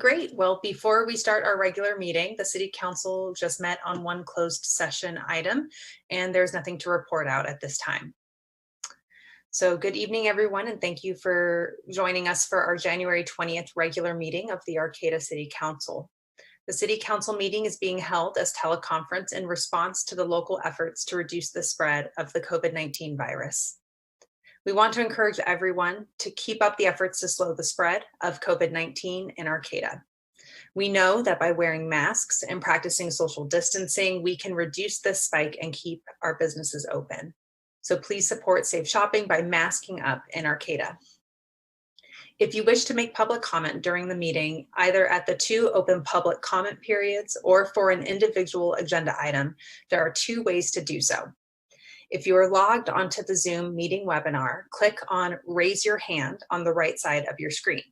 Great. Well, before we start our regular meeting, the City Council just met on one closed session item, and there's nothing to report out at this time. So good evening, everyone, and thank you for joining us for our January 20th regular meeting of the Arcata City Council. The City Council meeting is being held as teleconference in response to the local efforts to reduce the spread of the COVID-19 virus. We want to encourage everyone to keep up the efforts to slow the spread of COVID-19 in Arcata. We know that by wearing masks and practicing social distancing, we can reduce this spike and keep our businesses open. So please support safe shopping by masking up in Arcata. If you wish to make public comment during the meeting, either at the two open public comment periods or for an individual agenda item, there are two ways to do so. If you are logged onto the Zoom meeting webinar, click on Raise Your Hand on the right side of your screen.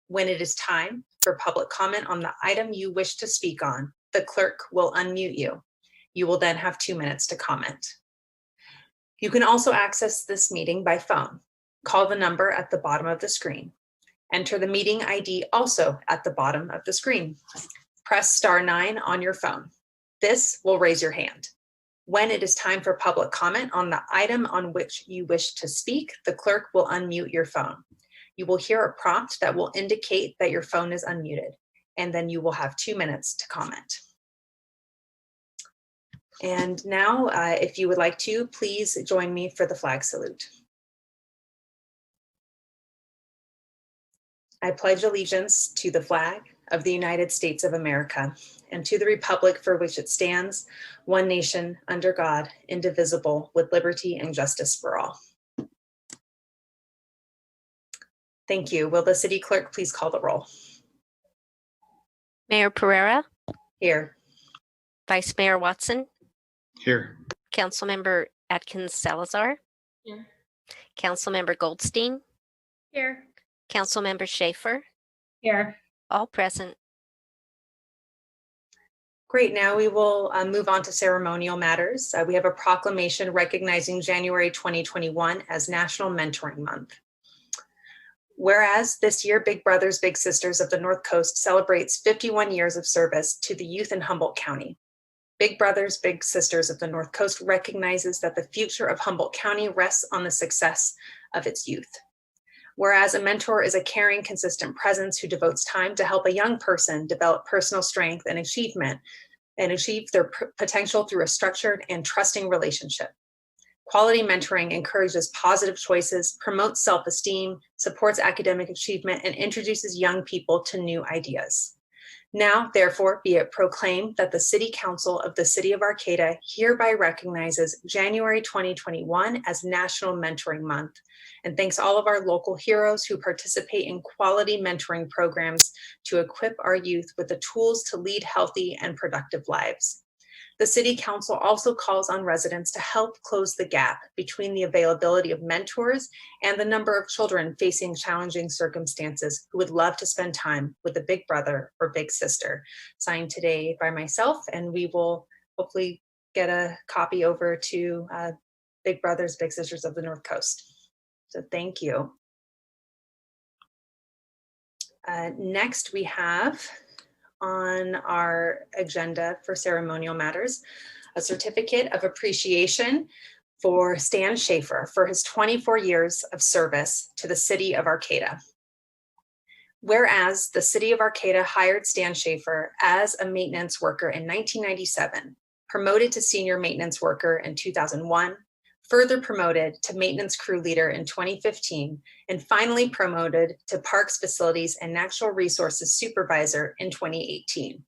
When it is time for public comment on the item you wish to speak on, the clerk will unmute you. You will then have 2 minutes to comment. You can also access this meeting by phone. Call the number at the bottom of the screen. Enter the meeting ID also at the bottom of the screen. Press *9 on your phone. This will raise your hand. When it is time for public comment on the item on which you wish to speak, the clerk will unmute your phone. You will hear a prompt that will indicate that your phone is unmuted, and then you will have 2 minutes to comment. And now, if you would like to, please join me for the flag salute. I pledge allegiance to the flag of the United States of America and to the republic for which it stands, one nation, under God, indivisible, with liberty and justice for all. Thank you. Will the city clerk please call the roll? Mayor Pereira? Here. Vice Mayor Watson? Here. Councilmember Atkins Salazar? Here. Councilmember Goldstein? Here. Councilmember Schaefer? Here. All present. Great. Now we will move on to ceremonial matters. We have a proclamation recognizing January 2021 as National Mentoring Month. Whereas this year, Big Brothers Big Sisters of the North Coast celebrates 51 years of service to the youth in Humboldt County. Big Brothers Big Sisters of the North Coast recognizes that the future of Humboldt County rests on the success of its youth. Whereas a mentor is a caring, consistent presence who devotes time to help a young person develop personal strength and achievement and achieve their potential through a structured and trusting relationship. Quality mentoring encourages positive choices, promotes self-esteem, supports academic achievement, and introduces young people to new ideas. Now, therefore, be it proclaimed that the City Council of the City of Arcata hereby recognizes January 2021 as National Mentoring Month, and thanks all of our local heroes who participate in quality mentoring programs to equip our youth with the tools to lead healthy and productive lives. The City Council also calls on residents to help close the gap between the availability of mentors and the number of children facing challenging circumstances who would love to spend time with a big brother or big sister. Signed today by myself, and we will hopefully get a copy over to Big Brothers Big Sisters of the North Coast. So thank you. Next, we have on our agenda for ceremonial matters, a certificate of appreciation for Stan Schaefer for his 24 years of service to the City of Arcata. Whereas the City of Arcata hired Stan Schaefer as a maintenance worker in 1997, promoted to senior maintenance worker in 2001, further promoted to maintenance crew leader in 2015, and finally promoted to Parks, Facilities, and Natural Resources Supervisor in 2018.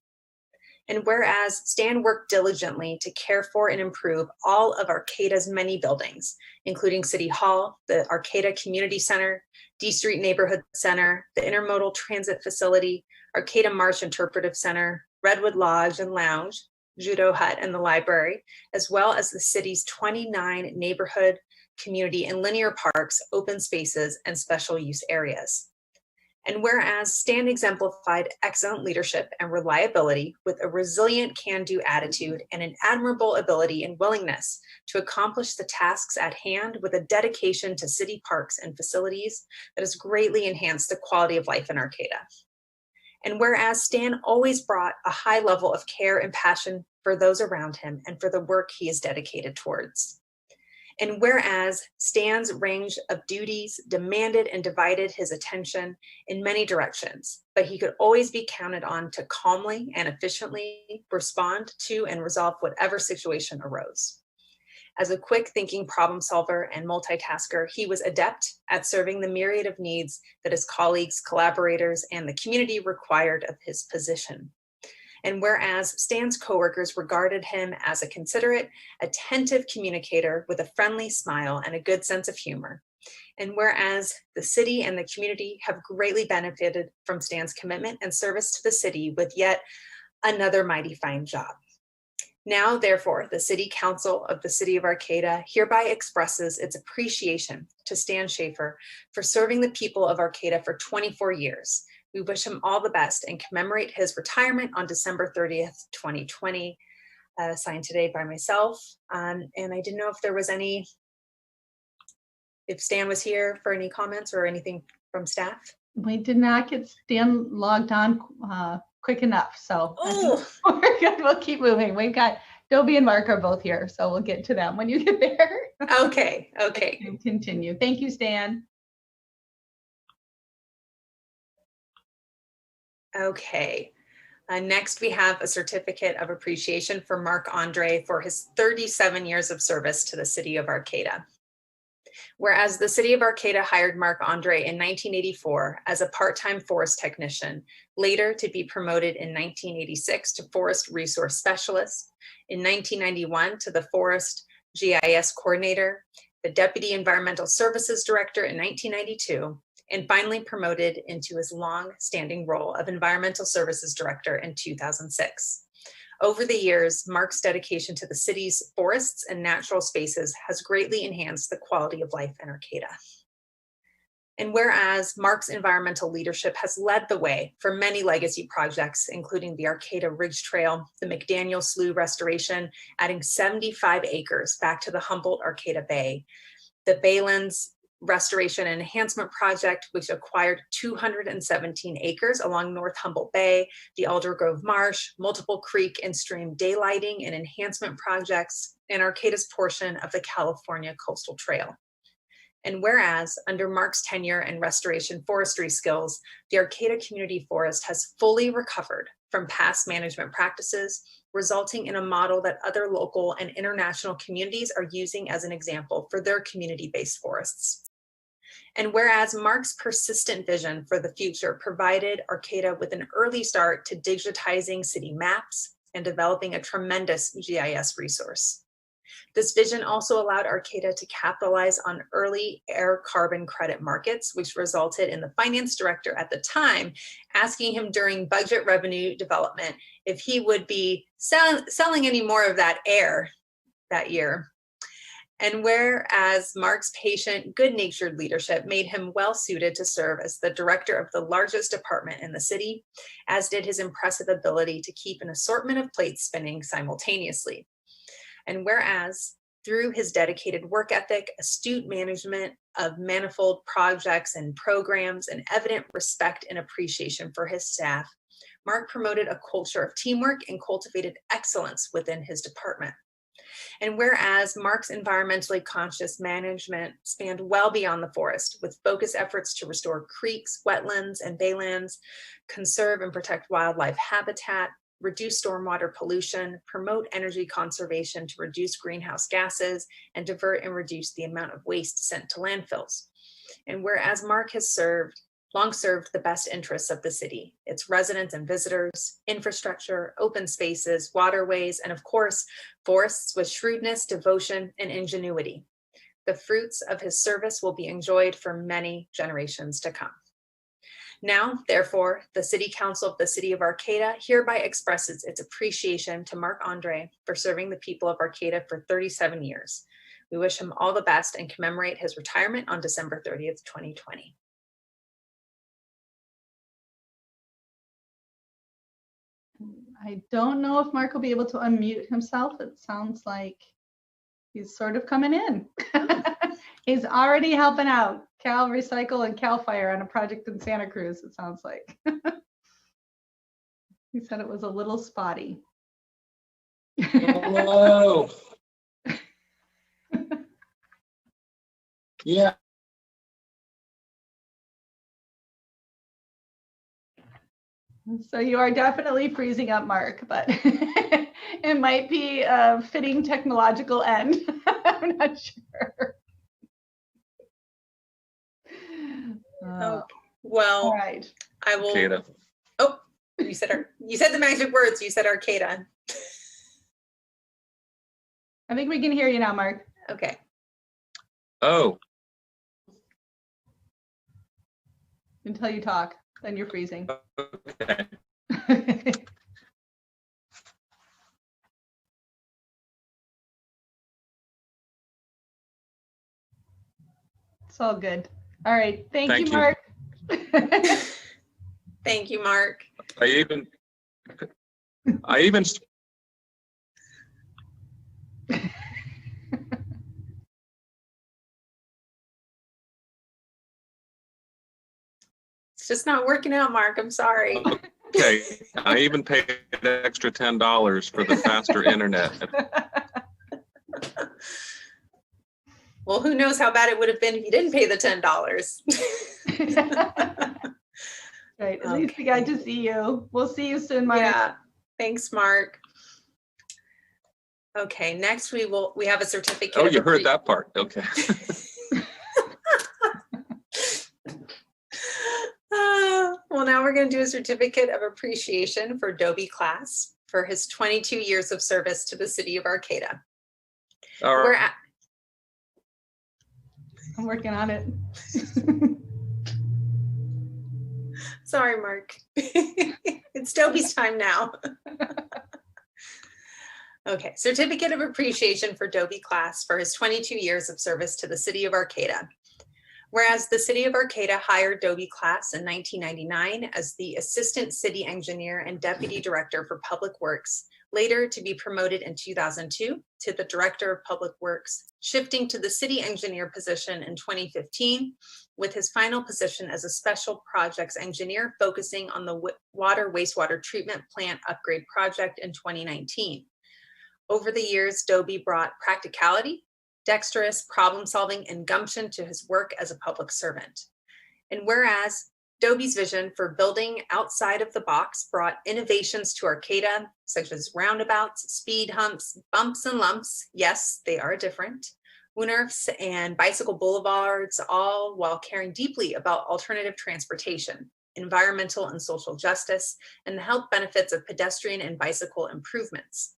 And whereas Stan worked diligently to care for and improve all of Arcata's many buildings, including City Hall, the Arcata Community Center, D Street Neighborhood Center, the Intermodal Transit Facility, Arcata Marsh Interpretive Center, Redwood Lodge and Lounge, Judo Hut, and the library, as well as the city's 29 neighborhood, community, and linear parks, open spaces, and special use areas. And whereas Stan exemplified excellent leadership and reliability with a resilient can-do attitude and an admirable ability and willingness to accomplish the tasks at hand with a dedication to city parks and facilities that has greatly enhanced the quality of life in Arcata. And whereas Stan always brought a high level of care and passion for those around him and for the work he is dedicated towards. And whereas Stan's range of duties demanded and divided his attention in many directions, but he could always be counted on to calmly and efficiently respond to and resolve whatever situation arose. As a quick thinking problem solver and multitasker, he was adept at serving the myriad of needs that his colleagues, collaborators, and the community required of his position. And whereas Stan's coworkers regarded him as a considerate, attentive communicator with a friendly smile and a good sense of humor. And whereas the city and the community have greatly benefited from Stan's commitment and service to the city with yet another mighty fine job. Now, therefore, the City Council of the City of Arcata hereby expresses its appreciation to Stan Schaefer for serving the people of Arcata for 24 years. We wish him all the best and commemorate his retirement on December 30th, 2020, signed today by myself. And I didn't know if there was if Stan was here for any comments or anything from staff. We did not get Stan logged on quick enough, so we're good. We'll keep moving. We've got Dobie and Mark are both here, so we'll get to them when you get there. Okay. Continue. Thank you, Stan. Okay. Next, we have a certificate of appreciation for Mark Andre for his 37 years of service to the City of Arcata. Whereas the City of Arcata hired Mark Andre in 1984 as a part-time forest technician, later to be promoted in 1986 to Forest Resource Specialist, in 1991 to the Forest GIS Coordinator, the Deputy Environmental Services Director in 1992, and finally promoted into his long-standing role of Environmental Services Director in 2006. Over the years, Mark's dedication to the city's forests and natural spaces has greatly enhanced the quality of life in Arcata. And whereas Mark's environmental leadership has led the way for many legacy projects, including the Arcata Ridge Trail, the McDaniel Slough restoration, adding 75 acres back to the Humboldt Arcata Bay, the Baylands Restoration and Enhancement Project, which acquired 217 acres along North Humboldt Bay, the Alder Grove Marsh, multiple creek and stream daylighting and enhancement projects, and Arcata's portion of the California Coastal Trail. And whereas, under Mark's tenure and restoration forestry skills, the Arcata Community Forest has fully recovered from past management practices, resulting in a model that other local and international communities are using as an example for their community-based forests. And whereas Mark's persistent vision for the future provided Arcata with an early start to digitizing city maps and developing a tremendous GIS resource. This vision also allowed Arcata to capitalize on early air carbon credit markets, which resulted in the finance director at the time asking him during budget revenue development if he would be selling any more of that air that year. And whereas Mark's patient, good-natured leadership made him well-suited to serve as the director of the largest department in the city, as did his impressive ability to keep an assortment of plates spinning simultaneously. And whereas through his dedicated work ethic, astute management of manifold projects and programs, and evident respect and appreciation for his staff, Mark promoted a culture of teamwork and cultivated excellence within his department. And whereas Mark's environmentally conscious management spanned well beyond the forest, with focused efforts to restore creeks, wetlands, and baylands, conserve and protect wildlife habitat, reduce stormwater pollution, promote energy conservation to reduce greenhouse gases, and divert and reduce the amount of waste sent to landfills. And whereas Mark has long served the best interests of the city, its residents and visitors, infrastructure, open spaces, waterways, and of course, forests with shrewdness, devotion, and ingenuity. The fruits of his service will be enjoyed for many generations to come. Now, therefore, the City Council of the City of Arcata hereby expresses its appreciation to Mark Andre for serving the people of Arcata for 37 years. We wish him all the best and commemorate his retirement on December 30th, 2020. I don't know if Mark will be able to unmute himself. It sounds like he's sort of coming in. He's already helping out Cal Recycle and Cal Fire on a project in Santa Cruz, it sounds like. He said it was a little spotty. Hello. Yeah. So you are definitely freezing up, Mark, but it might be a fitting technological end. I'm not sure. Okay. Well, All right. I will. Arcata. Oh, you said the magic words. You said Arcata. I think we can hear you now, Mark. Okay. Oh, Until you talk, then you're freezing. okay. It's all good. All right. Thank Thank you, you. Mark. Thank you, Mark. I even It's just not working out, Mark. I'm sorry. okay. I even paid an extra $10 for the faster internet. Well, who knows how bad it would have been if you didn't pay the $10. Right. At least we got to see you. We'll see you soon, Mark. Yeah. Thanks, Mark. Okay, next we have a certificate. Oh, of you heard that part. Okay. Well, now we're going to do a certificate of appreciation for Dobie Class for his 22 years of service to the city of Arcata. All We're right. at, I'm working on it. sorry, Mark. It's Dobie's time now. Okay, certificate of appreciation for Dobie Class for his 22 years of service to the city of Arcata. Whereas the city of Arcata hired Dobie Class in 1999 as the assistant city engineer and deputy director for public works, later to be promoted in 2002 to the director of public works, shifting to the city engineer position in 2015, with his final position as a special projects engineer focusing on the water wastewater treatment plant upgrade project in 2019. Over the years, Dobie brought practicality, dexterous problem solving, and gumption to his work as a public servant. And whereas Dobie's vision for building outside of the box brought innovations to Arcata, such as roundabouts, speed humps, bumps and lumps, yes, they are different, Woonerfs and bicycle boulevards, all while caring deeply about alternative transportation, environmental and social justice, and the health benefits of pedestrian and bicycle improvements.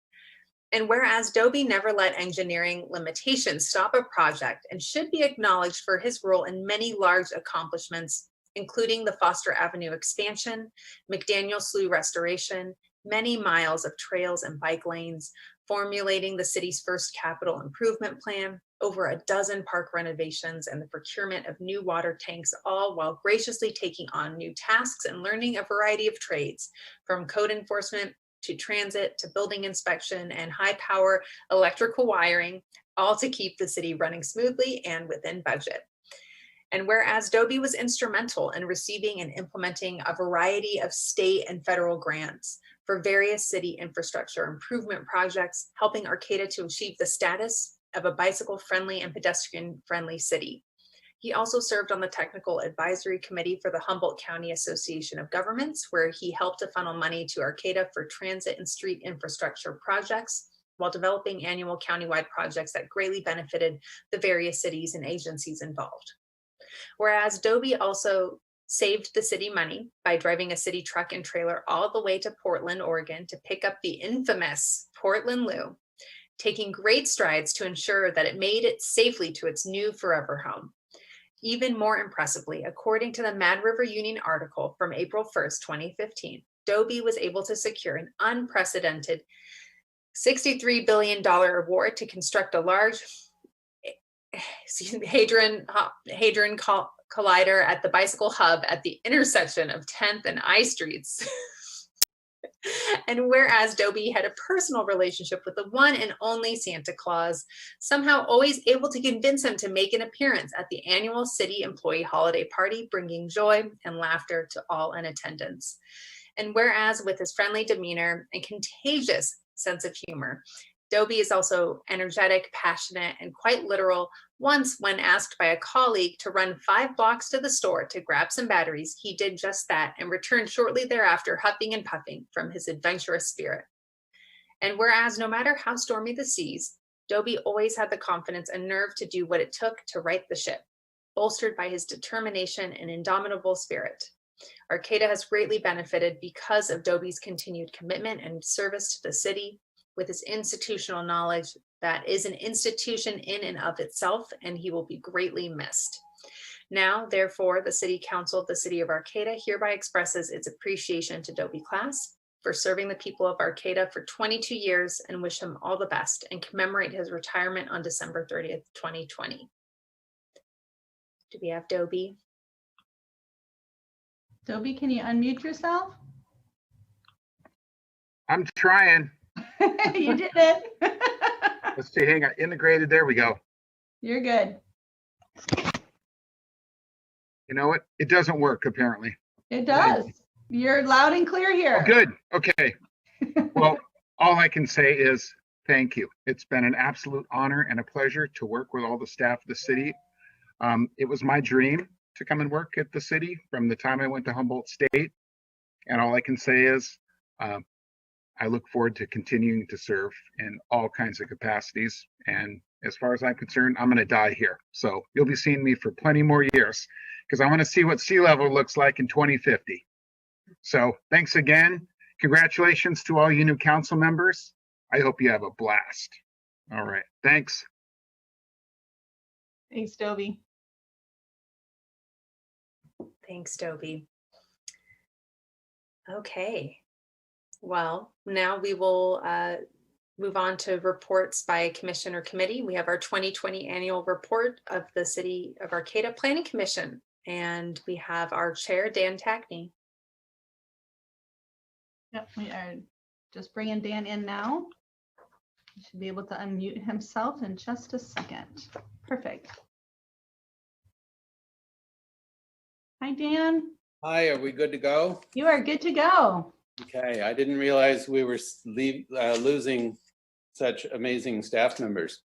And whereas Dobie never let engineering limitations stop a project and should be acknowledged for his role in many large accomplishments, including the Foster Avenue expansion, McDaniel Slough restoration, many miles of trails and bike lanes, formulating the city's first capital improvement plan, over a dozen park renovations, and the procurement of new water tanks, all while graciously taking on new tasks and learning a variety of trades, from code enforcement to transit, to building inspection and high power electrical wiring, all to keep the city running smoothly and within budget. And whereas Dobie was instrumental in receiving and implementing a variety of state and federal grants for various city infrastructure improvement projects, helping Arcata to achieve the status of a bicycle-friendly and pedestrian-friendly city. He also served on the technical advisory committee for the Humboldt County Association of Governments, where he helped to funnel money to Arcata for transit and street infrastructure projects, while developing annual countywide projects that greatly benefited the various cities and agencies involved. Whereas Dobie also saved the city money by driving a city truck and trailer all the way to Portland, Oregon to pick up the infamous Portland Loo, taking great strides to ensure that it made it safely to its new forever home. Even more impressively, according to the Mad River Union article from April 1st, 2015, Dobie was able to secure an unprecedented $63 billion award to construct a large hadron collider at the bicycle hub at the intersection of 10th and I Streets. And whereas Dobie had a personal relationship with the one and only Santa Claus, somehow always able to convince him to make an appearance at the annual city employee holiday party, bringing joy and laughter to all in attendance. And whereas with his friendly demeanor and contagious sense of humor, Dobie is also energetic, passionate, and quite literal. Once, when asked by a colleague to run 5 blocks to the store to grab some batteries, he did just that and returned shortly thereafter, huffing and puffing from his adventurous spirit. And whereas no matter how stormy the seas, Dobie always had the confidence and nerve to do what it took to right the ship, bolstered by his determination and indomitable spirit. Arcata has greatly benefited because of Dobie's continued commitment and service to the city, with his institutional knowledge that is an institution in and of itself, and he will be greatly missed. Now, therefore, the City Council of the City of Arcata hereby expresses its appreciation to Dobie Class for serving the people of Arcata for 22 years and wish him all the best and commemorate his retirement on December 30th, 2020. Do we have Dobie? Dobie, can you unmute yourself? I'm trying. You did it. Let's see, hang on, integrated, there we go. You're good. You know what? It doesn't work apparently. It does. You're loud and clear Oh, here. good, okay. Well, all I can say is thank you. It's been an absolute honor and a pleasure to work with all the staff of the city. It was my dream to come and work at the city from the time I went to Humboldt State. And all I can say is I look forward to continuing to serve in all kinds of capacities. And as far as I'm concerned, I'm going to die here. So you'll be seeing me for plenty more years because I want to see what sea level looks like in 2050. So thanks again. Congratulations to all you new council members. I hope you have a blast. All right. Thanks. Thanks, Dobie. Thanks, Dobie. Okay. Well, now we will move on to reports by commission or committee. We have our 2020 annual report of the City of Arcata Planning Commission, and we have our chair, Dan Tackney. Yep, we are just bringing Dan in now. He should be able to unmute himself in just a second. Perfect. Hi, Dan. Hi, are we good to go? You are good to go. Okay, I didn't realize we were losing such amazing staff members.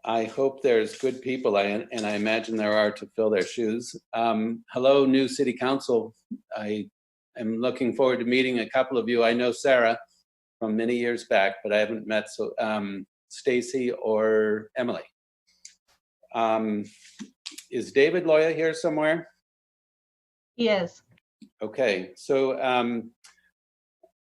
I hope there's good people, and I imagine there are, to fill their shoes. Hello, new city council. I am looking forward to meeting a couple of you. I know Sarah from many years back, but I haven't met Stacy or Emily. Is David Loya here somewhere? He is. Okay, so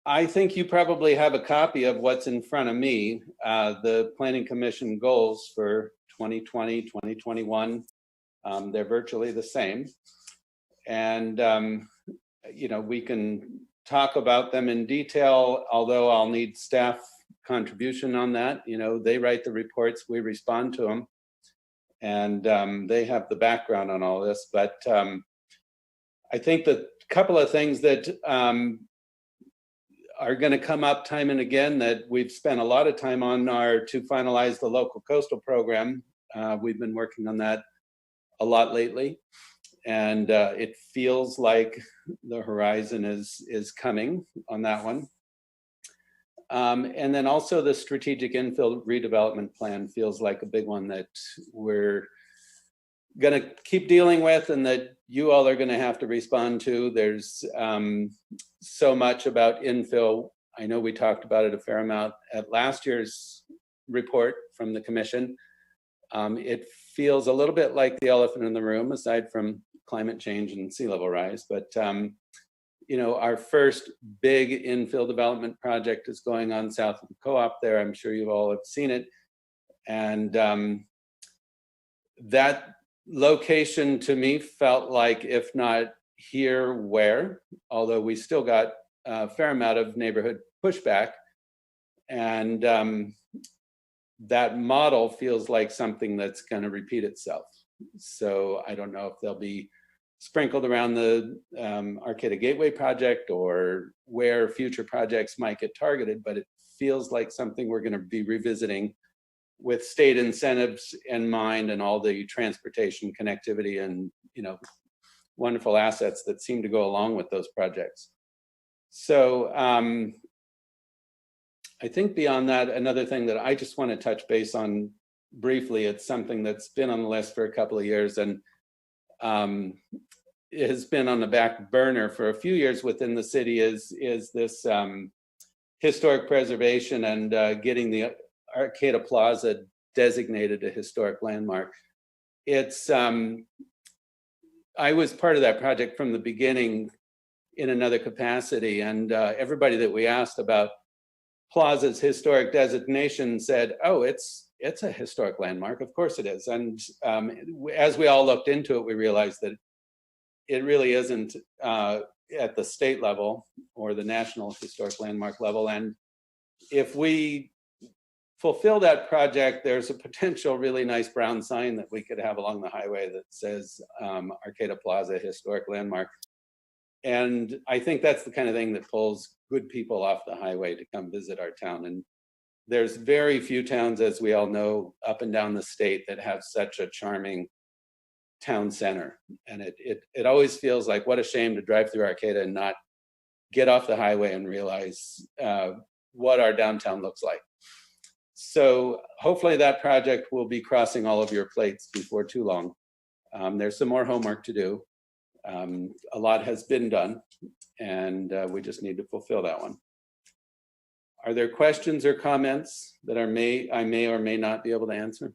I think you probably have a copy of what's in front of me, the Planning Commission goals for 2020, 2021. They're virtually the same. And, you know, we can talk about them in detail, although I'll need staff contribution on that. You know, they write the reports, we respond to them. And they have the background on all this. But I think the couple of things that are going to come up time and again that we've spent a lot of time on are to finalize the local coastal program. We've been working on that a lot lately, and it feels like the horizon is coming on that one. And then also the strategic infill redevelopment plan feels like a big one that we're going to keep dealing with and that you all are going to have to respond to. There's so much about infill. I know we talked about it a fair amount at last year's report from the commission. It feels a little bit like the elephant in the room, aside from climate change and sea level rise. But you know, our first big infill development project is going on south of the co-op there. I'm sure you all have seen it. And that location to me felt like, if not here, where, although we still got a fair amount of neighborhood pushback. And that model feels like something that's going to repeat itself. So I don't know if they'll be sprinkled around the Arcata Gateway project or where future projects might get targeted, but it feels like something we're going to be revisiting with state incentives in mind and all the transportation connectivity and, you know, wonderful assets that seem to go along with those projects. So I think beyond that, another thing that I just want to touch base on briefly, it's something that's been on the list for a couple of years and it has been on the back burner for a few years within the city, is this historic preservation and getting the Arcata Plaza designated a historic landmark. It's I was part of that project from the beginning in another capacity, and everybody that we asked about Plaza's historic designation said, "Oh, it's a historic landmark. Of course it is." And as we all looked into it, we realized that it really isn't at the state level or the national historic landmark level. And if we fulfill that project, there's a potential really nice brown sign that we could have along the highway that says Arcata Plaza Historic Landmark. And I think that's the kind of thing that pulls good people off the highway to come visit our town. And there's very few towns, as we all know, up and down the state that have such a charming town center. And it always feels like, what a shame to drive through Arcata and not get off the highway and realize what our downtown looks like. So hopefully that project will be crossing all of your plates before too long. There's some more homework to do. A lot has been done, and we just need to fulfill that one. Are there questions or comments that I may or may not be able to answer?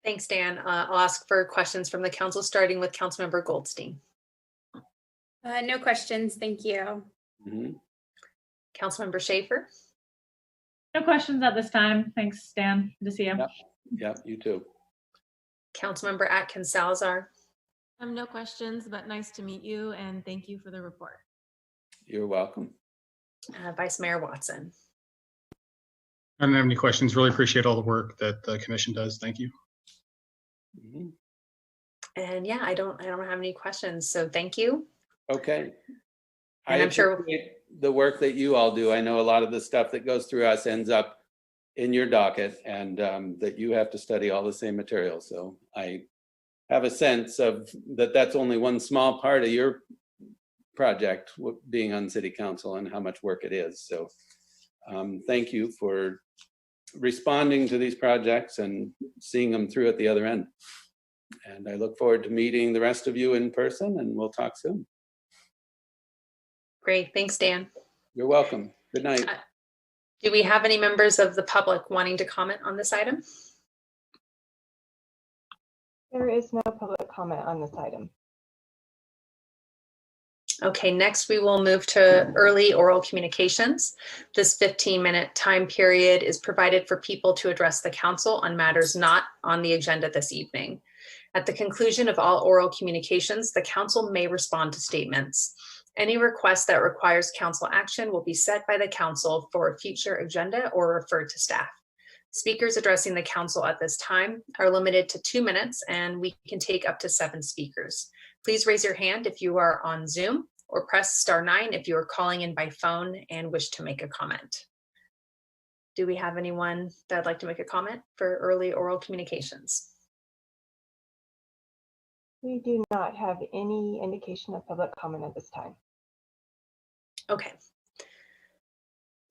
Thanks, Dan. I'll ask for questions from the council, starting with Councilmember Goldstein. No questions, thank you. Mm-hmm. Councilmember Schaefer. No questions at this time. Thanks, Dan. Good to see you. Yep, you too. Councilmember Atkins Salazar. No questions, but nice to meet you and thank you for the report. You're welcome. Vice Mayor Watson. I don't have any questions. Really appreciate all the work that the commission does. Thank you. Mm-hmm. And yeah, I don't have any questions. So thank you. Okay. And I'm sure the work that you all do. I know a lot of the stuff that goes through us ends up in your docket, and that you have to study all the same material. So I have a sense of that's only one small part of your project, being on city council, and how much work it is. So thank you for responding to these projects and seeing them through at the other end. And I look forward to meeting the rest of you in person, and we'll talk soon. Great. Thanks, Dan. You're welcome. Good night. Do we have any members of the public wanting to comment on this item? There is no public comment on this item. Okay, next we will move to early oral communications. This 15-minute time period is provided for people to address the council on matters not on the agenda this evening. At the conclusion of all oral communications, the council may respond to statements. Any request that requires council action will be set by the council for a future agenda or referred to staff. Speakers addressing the council at this time are limited to 2 minutes, and we can take up to 7 speakers. Please raise your hand if you are on Zoom, or press *9 if you are calling in by phone and wish to make a comment. Do we have anyone that would like to make a comment for early oral communications? We do not have any indication of public comment at this time. Okay.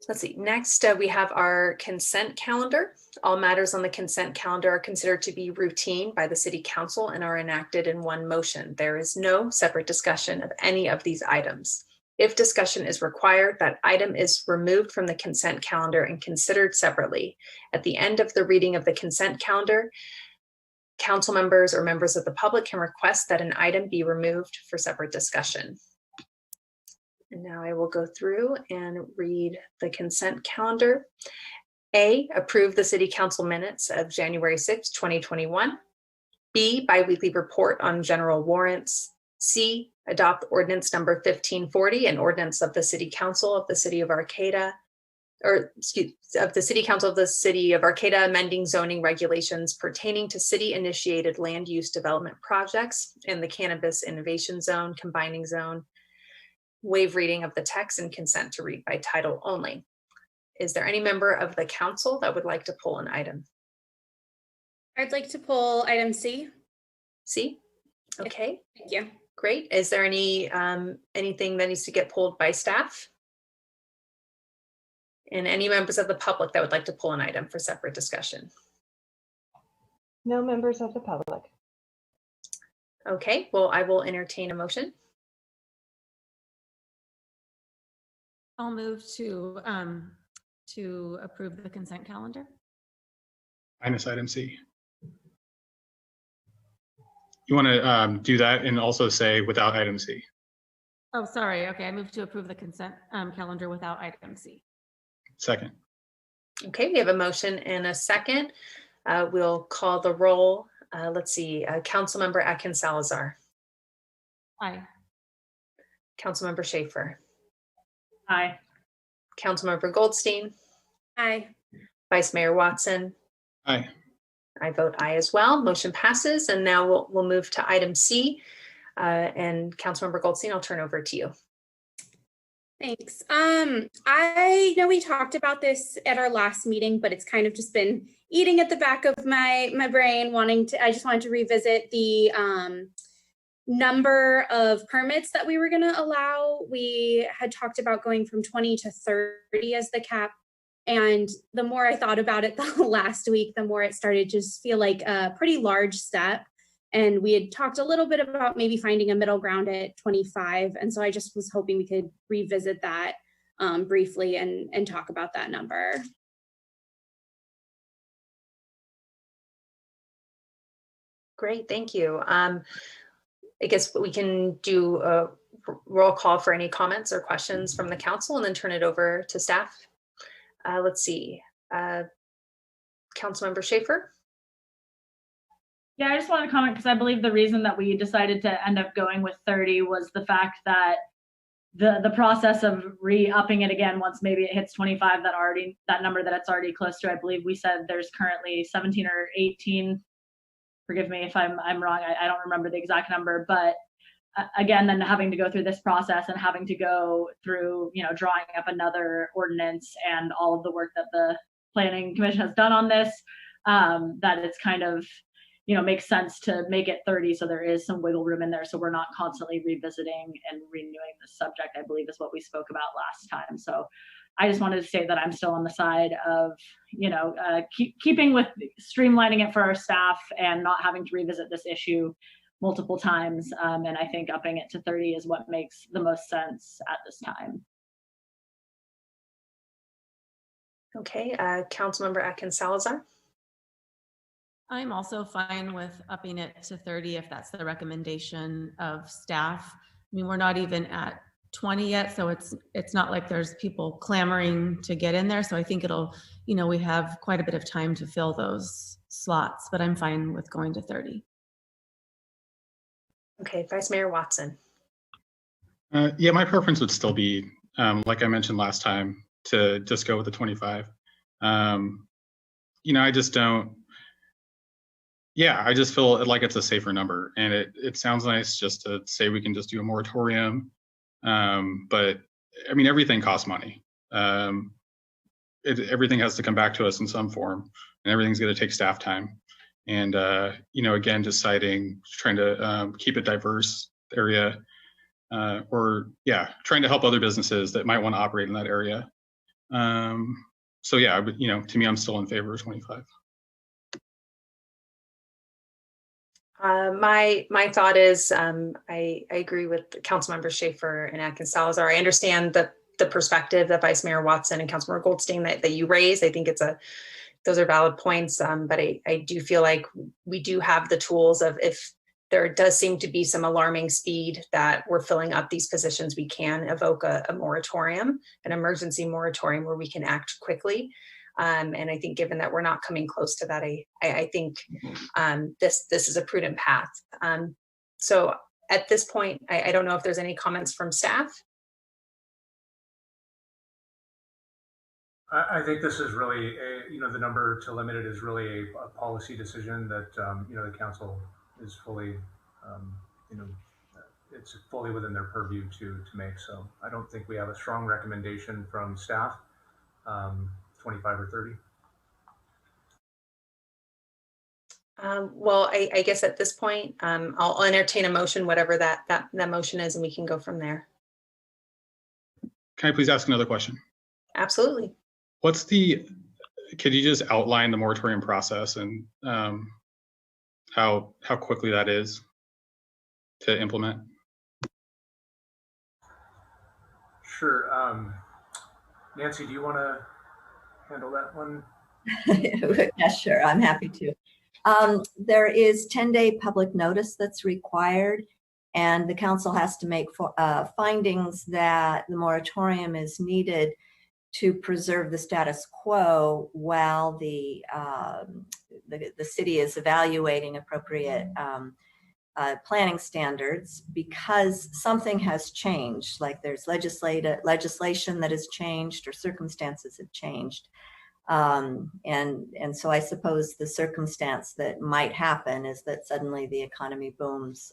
Let's see. Next, we have our consent calendar. All matters on the consent calendar are considered to be routine by the City Council and are enacted in one motion. There is no separate discussion of any of these items. If discussion is required, that item is removed from the consent calendar and considered separately. At the end of the reading of the consent calendar, council members or members of the public can request that an item be removed for separate discussion. And now I will go through and read the consent calendar. A, approve the City Council minutes of January 6, 2021. B, biweekly report on general warrants. C, adopt ordinance number 1540, an ordinance of the City Council of the City of Arcata, of the City Council of the City of Arcata, amending zoning regulations pertaining to city-initiated land use development projects in the Cannabis Innovation Zone, Combining Zone. Waive reading of the text and consent to read by title only. Is there any member of the council that would like to pull an item? I'd like to pull item C. C? Okay, Thank you. great. Is there anything that needs to get pulled by staff? And any members of the public that would like to pull an item for separate discussion? No members of the public. Okay, well, I will entertain a motion. I'll move to approve the consent calendar. Minus item C. You want to do that and also say without item C. Oh, sorry. Okay, I move to approve the consent calendar without item C. Second. Okay, we have a motion and a second. We'll call the roll. Let's see, Councilmember Atkins Salazar. Aye. Councilmember Schaefer. Aye. Councilmember Goldstein. Aye. Vice Mayor Watson. Aye. I vote aye as well. Motion passes. And now we'll move to item C. And Councilmember Goldstein, I'll turn over to you. Thanks. I know we talked about this at our last meeting, but it's kind of just been eating at the back of my brain, I just wanted to revisit the number of permits that we were going to allow. We had talked about going from 20 to 30 as the cap. And the more I thought about it the last week, the more it started to just feel like a pretty large step. And we had talked a little bit about maybe finding a middle ground at 25. And so I just was hoping we could revisit that briefly and talk about that number. Great, thank you. I guess we can do a roll call for any comments or questions from the council and then turn it over to staff. Let's see, Councilmember Schaefer. Yeah, I just want to comment because I believe the reason that we decided to end up going with 30 was the fact that the process of re-upping it again once maybe it hits 25, that number that it's already close to, I believe we said there's currently 17 or 18. Forgive me if I'm wrong. I don't remember the exact number, but again, then having to go through this process and having to go through, drawing up another ordinance and all of the work that the Planning Commission has done on this, that it's kind of, makes sense to make it 30 so there is some wiggle room in there so we're not constantly revisiting and renewing the subject, I believe is what we spoke about last time. So I just wanted to say that I'm still on the side of, keeping with streamlining it for our staff and not having to revisit this issue multiple times. And I think upping it to 30 is what makes the most sense at this time. Okay, Councilmember Atkins Salazar. I'm also fine with upping it to 30 if that's the recommendation of staff. I mean, we're not even at 20 yet, so it's not like there's people clamoring to get in there. So I think it'll, we have quite a bit of time to fill those slots, but I'm fine with going to 30. Okay, Vice Mayor Watson. Yeah, my preference would still be, like I mentioned last time, to just go with the 25. I just don't. Yeah, I just feel like it's a safer number, and it sounds nice just to say we can just do a moratorium. But I mean, everything costs money. Everything has to come back to us in some form, and everything's going to take staff time. And again, deciding, trying to keep it diverse area, trying to help other businesses that might want to operate in that area. So yeah, but to me, I'm still in favor of 25. My thought is I agree with Councilmember Schaefer and Atkins Salazar. I understand the perspective that Vice Mayor Watson and Councilmember Goldstein that you raised. I think those are valid points, but I do feel like we do have the tools of, if there does seem to be some alarming speed that we're filling up these positions, we can evoke a moratorium, an emergency moratorium where we can act quickly. And I think given that we're not coming close to that, I think this is a prudent path. So at this point, I don't know if there's any comments from staff. I think this is really, the number to limit it is really a policy decision that, the council is fully, it's fully within their purview to make. So I don't think we have a strong recommendation from staff, 25 or 30. Well, I guess at this point, I'll entertain a motion, whatever that motion is, and we can go from there. Can I please ask another question? Absolutely. Could you just outline the moratorium process and how quickly that is to implement? Sure. Nancy, do you want to handle that one? Yeah, sure. I'm happy to. There is 10-day public notice that's required, and the council has to make findings that the moratorium is needed to preserve the status quo while the city is evaluating appropriate planning standards, because something has changed, like there's legislation that has changed or circumstances have changed. And so I suppose the circumstance that might happen is that suddenly the economy booms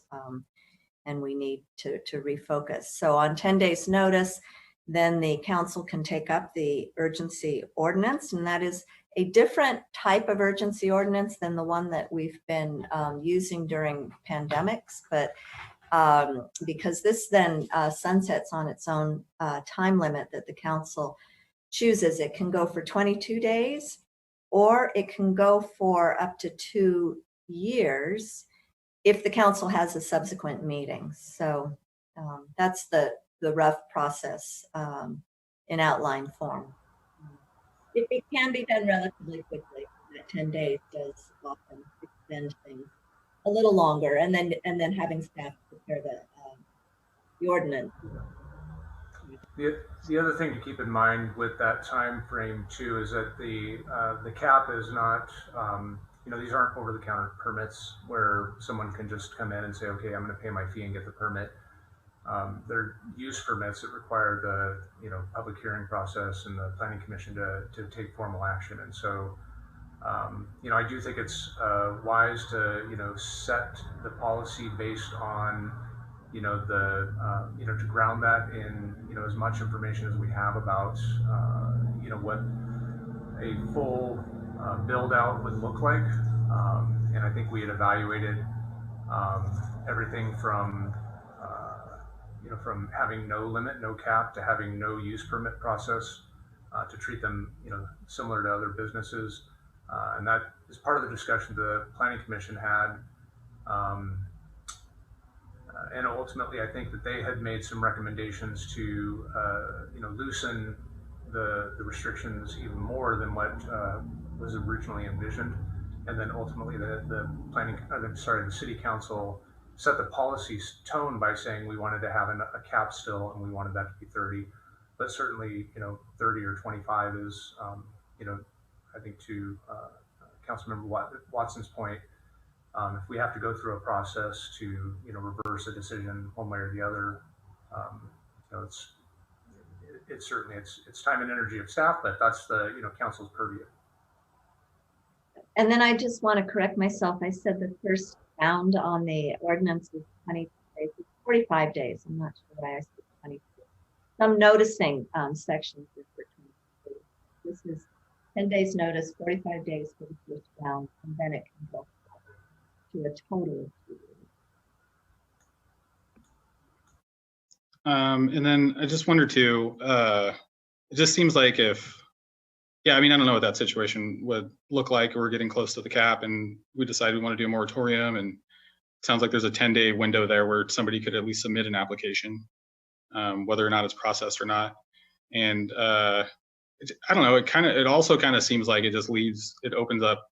and we need to refocus. So on 10 days notice, then the council can take up the urgency ordinance, and that is a different type of urgency ordinance than the one that we've been using during pandemics. But because this then sunsets on its own time limit that the council chooses, it can go for 22 days, or it can go for up to 2 years if the council has a subsequent meeting. So that's the rough process in outline form. It can be done relatively quickly. That 10 days does often extend things a little longer, and then having staff prepare the ordinance. The other thing to keep in mind with that time frame too is that the cap is not, these aren't over-the-counter permits where someone can just come in and say, okay, I'm going to pay my fee and get the permit. They're use permits that require the public hearing process and the planning commission to take formal action. And so I do think it's wise to set the policy based on to ground that in as much information as we have about what a full build out would look like. And I think we had evaluated everything from from having no limit, no cap, to having no use permit process, to treat them similar to other businesses. And that is part of the discussion the planning commission had. And ultimately, I think that they had made some recommendations to, loosen the restrictions even more than what was originally envisioned. And then ultimately, the city council set the policy tone by saying we wanted to have a cap still, and we wanted that to be 30. But certainly, 30 or 25 is, I think to Councilmember Watson's point. If we have to go through a process to reverse a decision one way or the other, it's certainly it's time and energy of staff, but that's the council's purview. And then I just want to correct myself. I said the first round on the ordinance is 20 days. It's 45 days. I'm not sure why I said 22. Some noticing sections is for 22. This is 10 days notice, 45 days for the first round, and then it can go to a total. And then I just wonder too, it just seems like I don't know what that situation would look like. We're getting close to the cap and we decide we want to do a moratorium, and it sounds like there's a 10-day window there where somebody could at least submit an application, whether or not it's processed or not. And I don't know, it also kind of seems like it opens up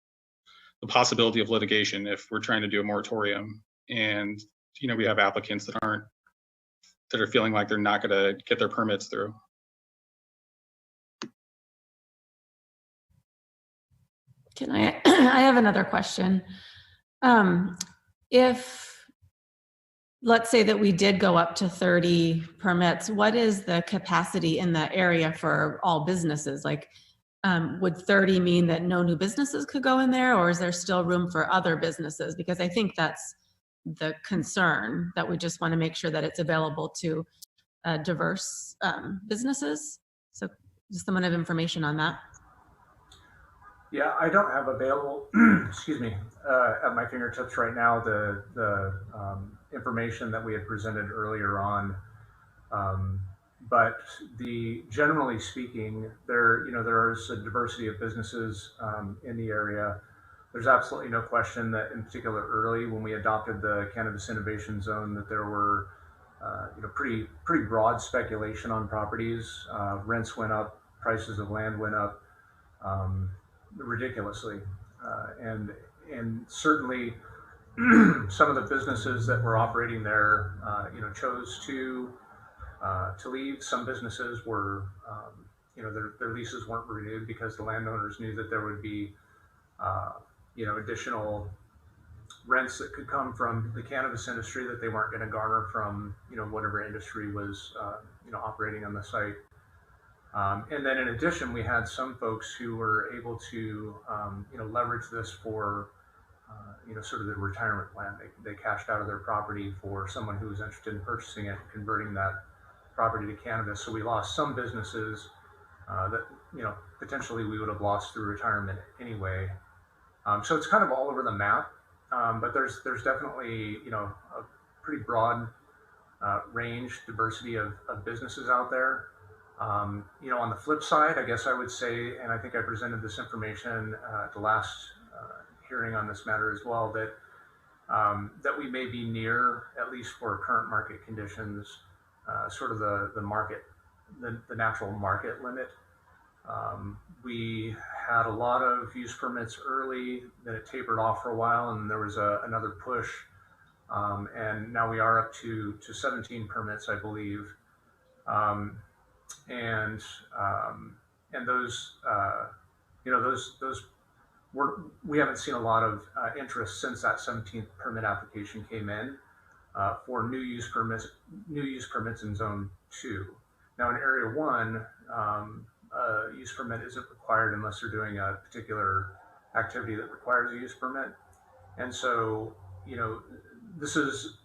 the possibility of litigation if we're trying to do a moratorium, and we have applicants that are feeling like they're not going to get their permits through. I have another question. If let's say that we did go up to 30 permits, what is the capacity in the area for all businesses? Like, would 30 mean that no new businesses could go in there, or is there still room for other businesses? Because I think that's the concern, that we just want to make sure that it's available to diverse businesses. So just someone have information on that. Yeah, I don't have available, excuse me, at my fingertips right now the information that we had presented earlier on. Um, but generally speaking, there is a diversity of businesses in the area. There's absolutely no question that, in particular, early when we adopted the cannabis innovation zone, that there were pretty broad speculation on properties. Rents went up, prices of land went up ridiculously, and certainly some of the businesses that were operating there, chose to leave. Some businesses were, their leases weren't renewed because the landowners knew that there would be, additional rents that could come from the cannabis industry that they weren't going to garner from, whatever industry was, operating on the site. And then in addition, we had some folks who were able to, leverage this for, sort of the retirement plan. They cashed out of their property for someone who was interested in purchasing it, converting that property to cannabis. So we lost some businesses that, potentially we would have lost through retirement anyway. So it's kind of all over the map, but there's definitely, a pretty broad range, diversity of businesses out there. On the flip side, I guess I would say, and I think I presented this information at the last hearing on this matter as well, that we may be near, at least for current market conditions, sort of the market, the natural market limit. We had a lot of use permits early, then it tapered off for a while, and there was another push, and now we are up to 17 permits, I believe. And those, we haven't seen a lot of interest since that 17th permit application came in for new use permits in Zone 2. Now in Area 1, use permit isn't required unless you're doing a particular activity that requires a use permit. And so, this is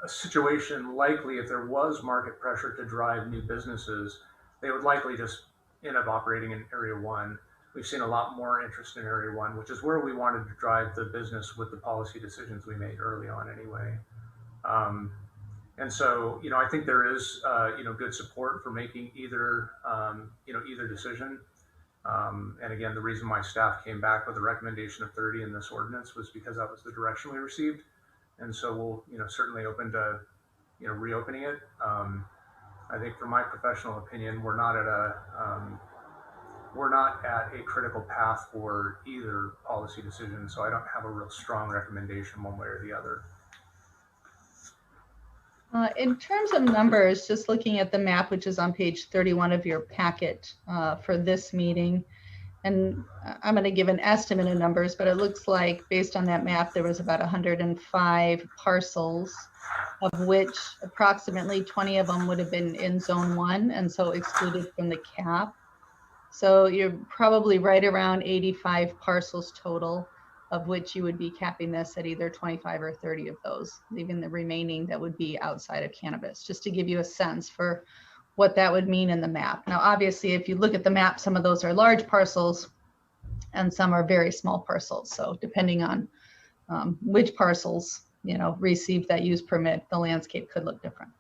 a situation likely if there was market pressure to drive new businesses, they would likely just end up operating in Area 1. We've seen a lot more interest in Area 1, which is where we wanted to drive the business with the policy decisions we made early on anyway. And so, I think there is, good support for making either decision. And again, the reason my staff came back with a recommendation of 30 in this ordinance was because that was the direction we received. And so we'll, certainly open to, reopening it. I think from my professional opinion, we're not at a critical path for either policy decision. So I don't have a real strong recommendation one way or the other. In terms of numbers, just looking at the map, which is on page 31 of your packet for this meeting, and I'm going to give an estimate of numbers, but it looks like based on that map, there was about 105 parcels, of which approximately 20 of them would have been in Zone 1, and so excluded from the cap. So you're probably right around 85 parcels total, of which you would be capping this at either 25 or 30 of those, leaving the remaining that would be outside of cannabis, just to give you a sense for what that would mean in the map. Now, obviously, if you look at the map, some of those are large parcels and some are very small parcels. So depending on which parcels, received that use permit, the landscape could look different.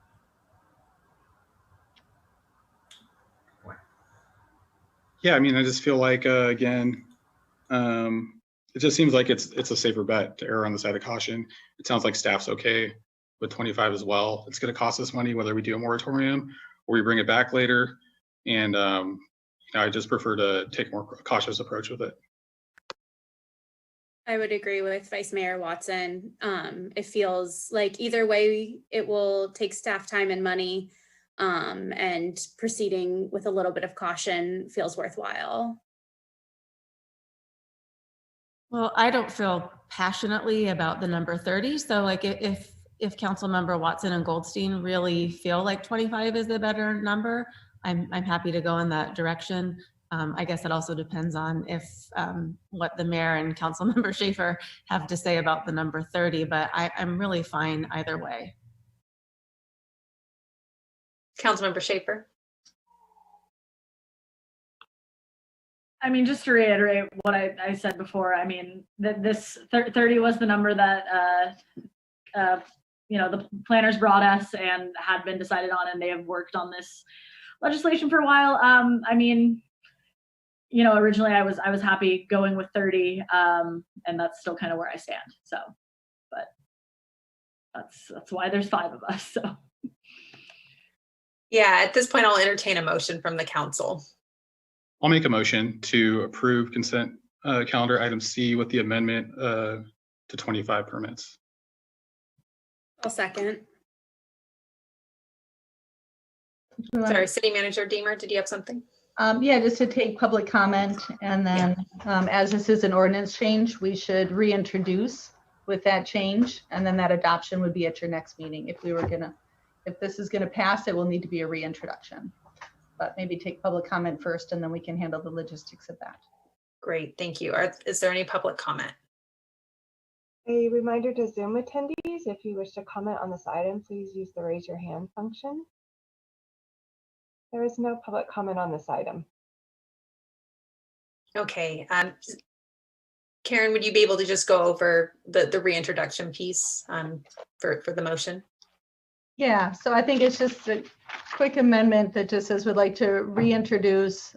Yeah, I mean, I just feel like, again, it just seems like it's a safer bet to err on the side of caution. It sounds like staff's okay with 25 as well. It's going to cost us money whether we do a moratorium or we bring it back later. And I just prefer to take a more cautious approach with it. I would agree with Vice Mayor Watson. It feels like either way, it will take staff time and money, and proceeding with a little bit of caution feels worthwhile. Well, I don't feel passionately about the number 30. So like if Councilmember Watson and Goldstein really feel like 25 is the better number, I'm happy to go in that direction. I guess it also depends on if what the mayor and Councilmember Schaefer have to say about the number 30, but I'm really fine either way. Councilmember Schaefer. I mean, just to reiterate what I said before, I mean, this 30 was the number that, the planners brought us and had been decided on, and they have worked on this legislation for a while. I mean, originally I was happy going with 30, and that's still kind of where I stand. So, but that's why there's 5 of us. So. Yeah, at this point, I'll entertain a motion from the council. I'll make a motion to approve consent calendar item C with the amendment to 25 permits. I'll second. Sorry, City Manager Deemer, did you have something? Yeah, just to take public comment, and then as this is an ordinance change, we should reintroduce with that change, and then that adoption would be at your next meeting. If this is gonna pass, it will need to be a reintroduction. But maybe take public comment first, and then we can handle the logistics of that. Great, thank you. Is there any public comment? A reminder to Zoom attendees, if you wish to comment on this item, please use the raise your hand function. There is no public comment on this item. Okay, Karen, would you be able to just go over the reintroduction piece for the motion? Yeah, so I think it's just a quick amendment that just says we'd like to reintroduce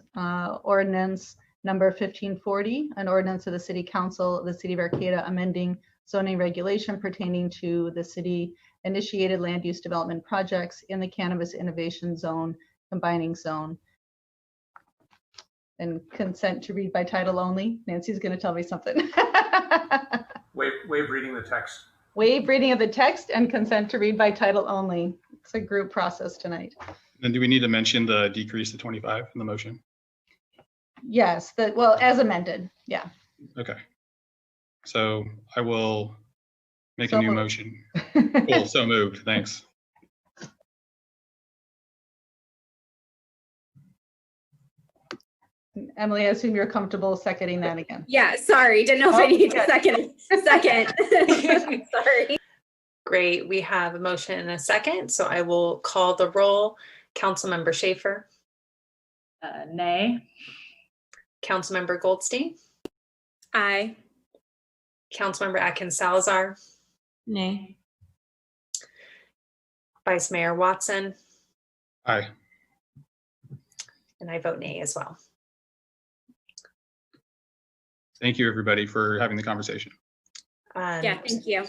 ordinance number 1540, an ordinance of the City Council of the City of Arcata amending zoning regulation pertaining to the city initiated land use development projects in the cannabis innovation zone, combining zone. And consent to read by title only. Nancy's going to tell me something. Waive reading the text. Waive reading of the text and consent to read by title only. It's a group process tonight. Then do we need to mention the decrease to 25 in the motion? Yes, well, as amended, yeah. Okay. So I will make So a new moved. motion. Cool, so moved, thanks. Emily, I assume you're comfortable seconding that again. Yeah, sorry, didn't know if I needed to second. Sorry. Great, we have a motion and a second, so I will call the roll. Councilmember Schaefer. Nay. Councilmember Goldstein. Aye. Councilmember Atkins Salazar. Nay. Vice Mayor Watson. Aye. And I vote nay as well. Thank you, everybody, for having the conversation. Yeah, thank you.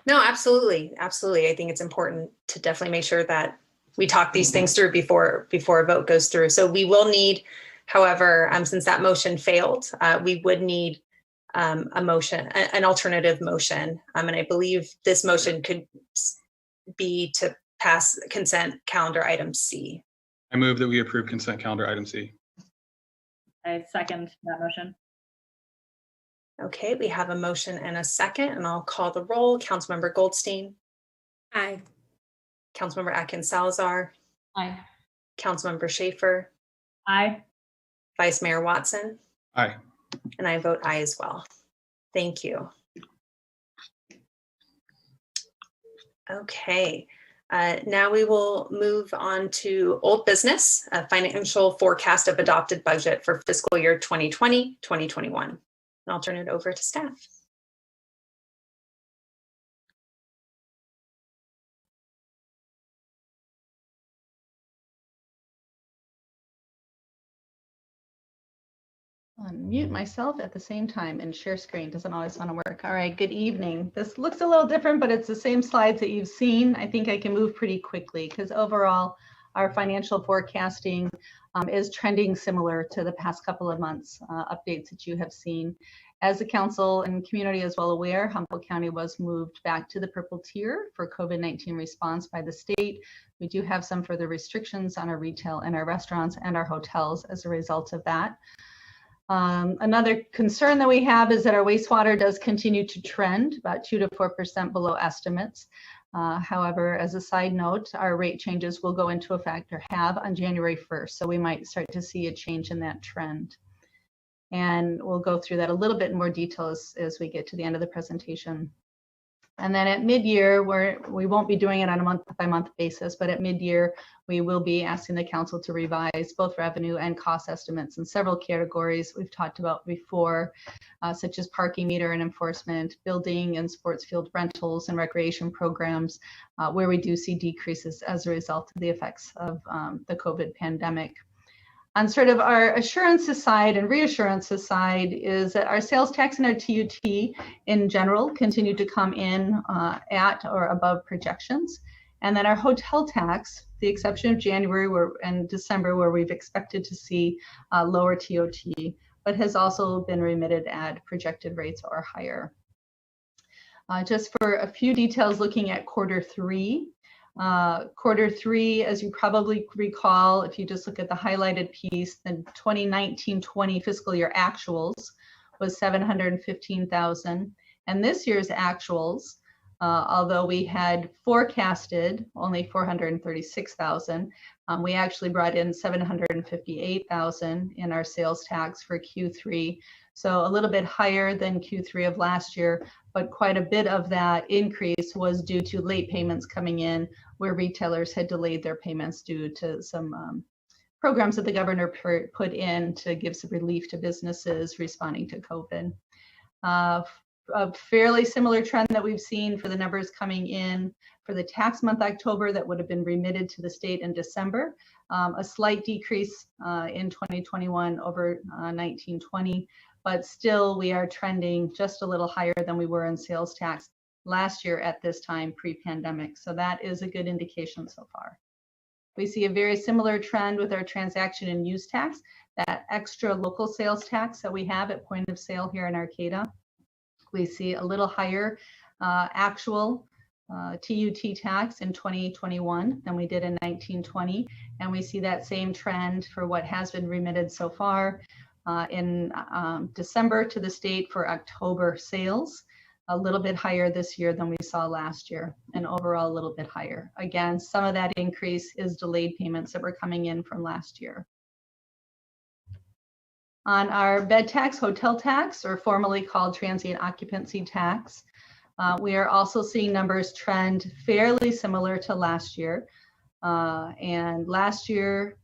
No, absolutely. Absolutely. I think it's important to definitely make sure that we talk these things through before a vote goes through. So we will need, however, since that motion failed, we would need a motion, an alternative motion. And I believe this motion could be to pass consent calendar item C. I move that we approve consent calendar item C. I second that motion. Okay, we have a motion and a second, and I'll call the roll. Councilmember Goldstein. Aye. Councilmember Atkins Salazar. Aye. Councilmember Schaefer. Aye. Vice Mayor Watson. Aye. And I vote aye as well. Thank you. Okay, now we will move on to old business, a financial forecast of adopted budget for fiscal year 2020-2021. And I'll turn it over to staff. Unmute myself at the same time and share screen doesn't always want to work. All right, good evening. This looks a little different, but it's the same slides that you've seen. I think I can move pretty quickly because overall our financial forecasting is trending similar to the past couple of months updates that you have seen. As the council and community is well aware, Humboldt County was moved back to the purple tier for COVID-19 response by the state. We do have some further restrictions on our retail and our restaurants and our hotels as a result of that. Another concern that we have is that our wastewater does continue to trend about 2 to 4% below estimates. However, as a side note, our rate changes will go into effect or have on January 1st. So we might start to see a change in that trend. And we'll go through that a little bit in more detail as we get to the end of the presentation. And then at mid-year, we won't be doing it on a month-by-month basis, but at mid-year, we will be asking the council to revise both revenue and cost estimates in several categories we've talked about before, such as parking meter and enforcement, building and sports field rentals and recreation programs, where we do see decreases as a result of the effects of the COVID pandemic. On sort of our assurances side and reassurances side is that our sales tax and our TUT in general continue to come in at or above projections. And then our hotel tax, the exception of January and December, where we've expected to see lower TOT, but has also been remitted at projected rates or higher. Just for a few details looking at quarter three. Quarter three, as you probably recall, if you just look at the highlighted piece, the 2019-20 fiscal year actuals was 715,000. And this year's actuals, although we had forecasted only 436,000, we actually brought in 758,000 in our sales tax for Q3. So a little bit higher than Q3 of last year, but quite a bit of that increase was due to late payments coming in where retailers had delayed their payments due to some programs that the governor put in to give some relief to businesses responding to COVID. A fairly similar trend that we've seen for the numbers coming in for the tax month October that would have been remitted to the state in December. A slight decrease in 2021 over 1920, but still we are trending just a little higher than we were in sales tax last year at this time pre-pandemic. So that is a good indication so far. We see a very similar trend with our transaction and use tax, that extra local sales tax that we have at point of sale here in Arcata. We see a little higher actual TUT tax in 2021 than we did in 1920. And we see that same trend for what has been remitted so far in December to the state for October sales, a little bit higher this year than we saw last year, and overall a little bit higher. Again, some of that increase is delayed payments that were coming in from last year. On our bed tax, hotel tax, or formerly called transient occupancy tax, we are also seeing numbers trend fairly similar to last year. And last year,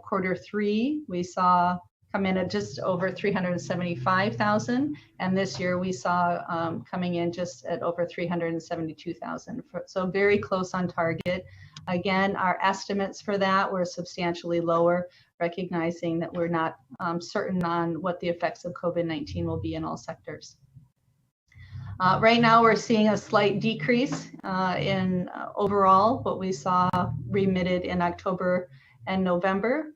quarter three, we saw come in at just over 375,000, and this year we saw coming in just at over 372,000. So very close on target. Again, our estimates for that were substantially lower, recognizing that we're not certain on what the effects of COVID-19 will be in all sectors. Right now, we're seeing a slight decrease in overall what we saw remitted in October and November,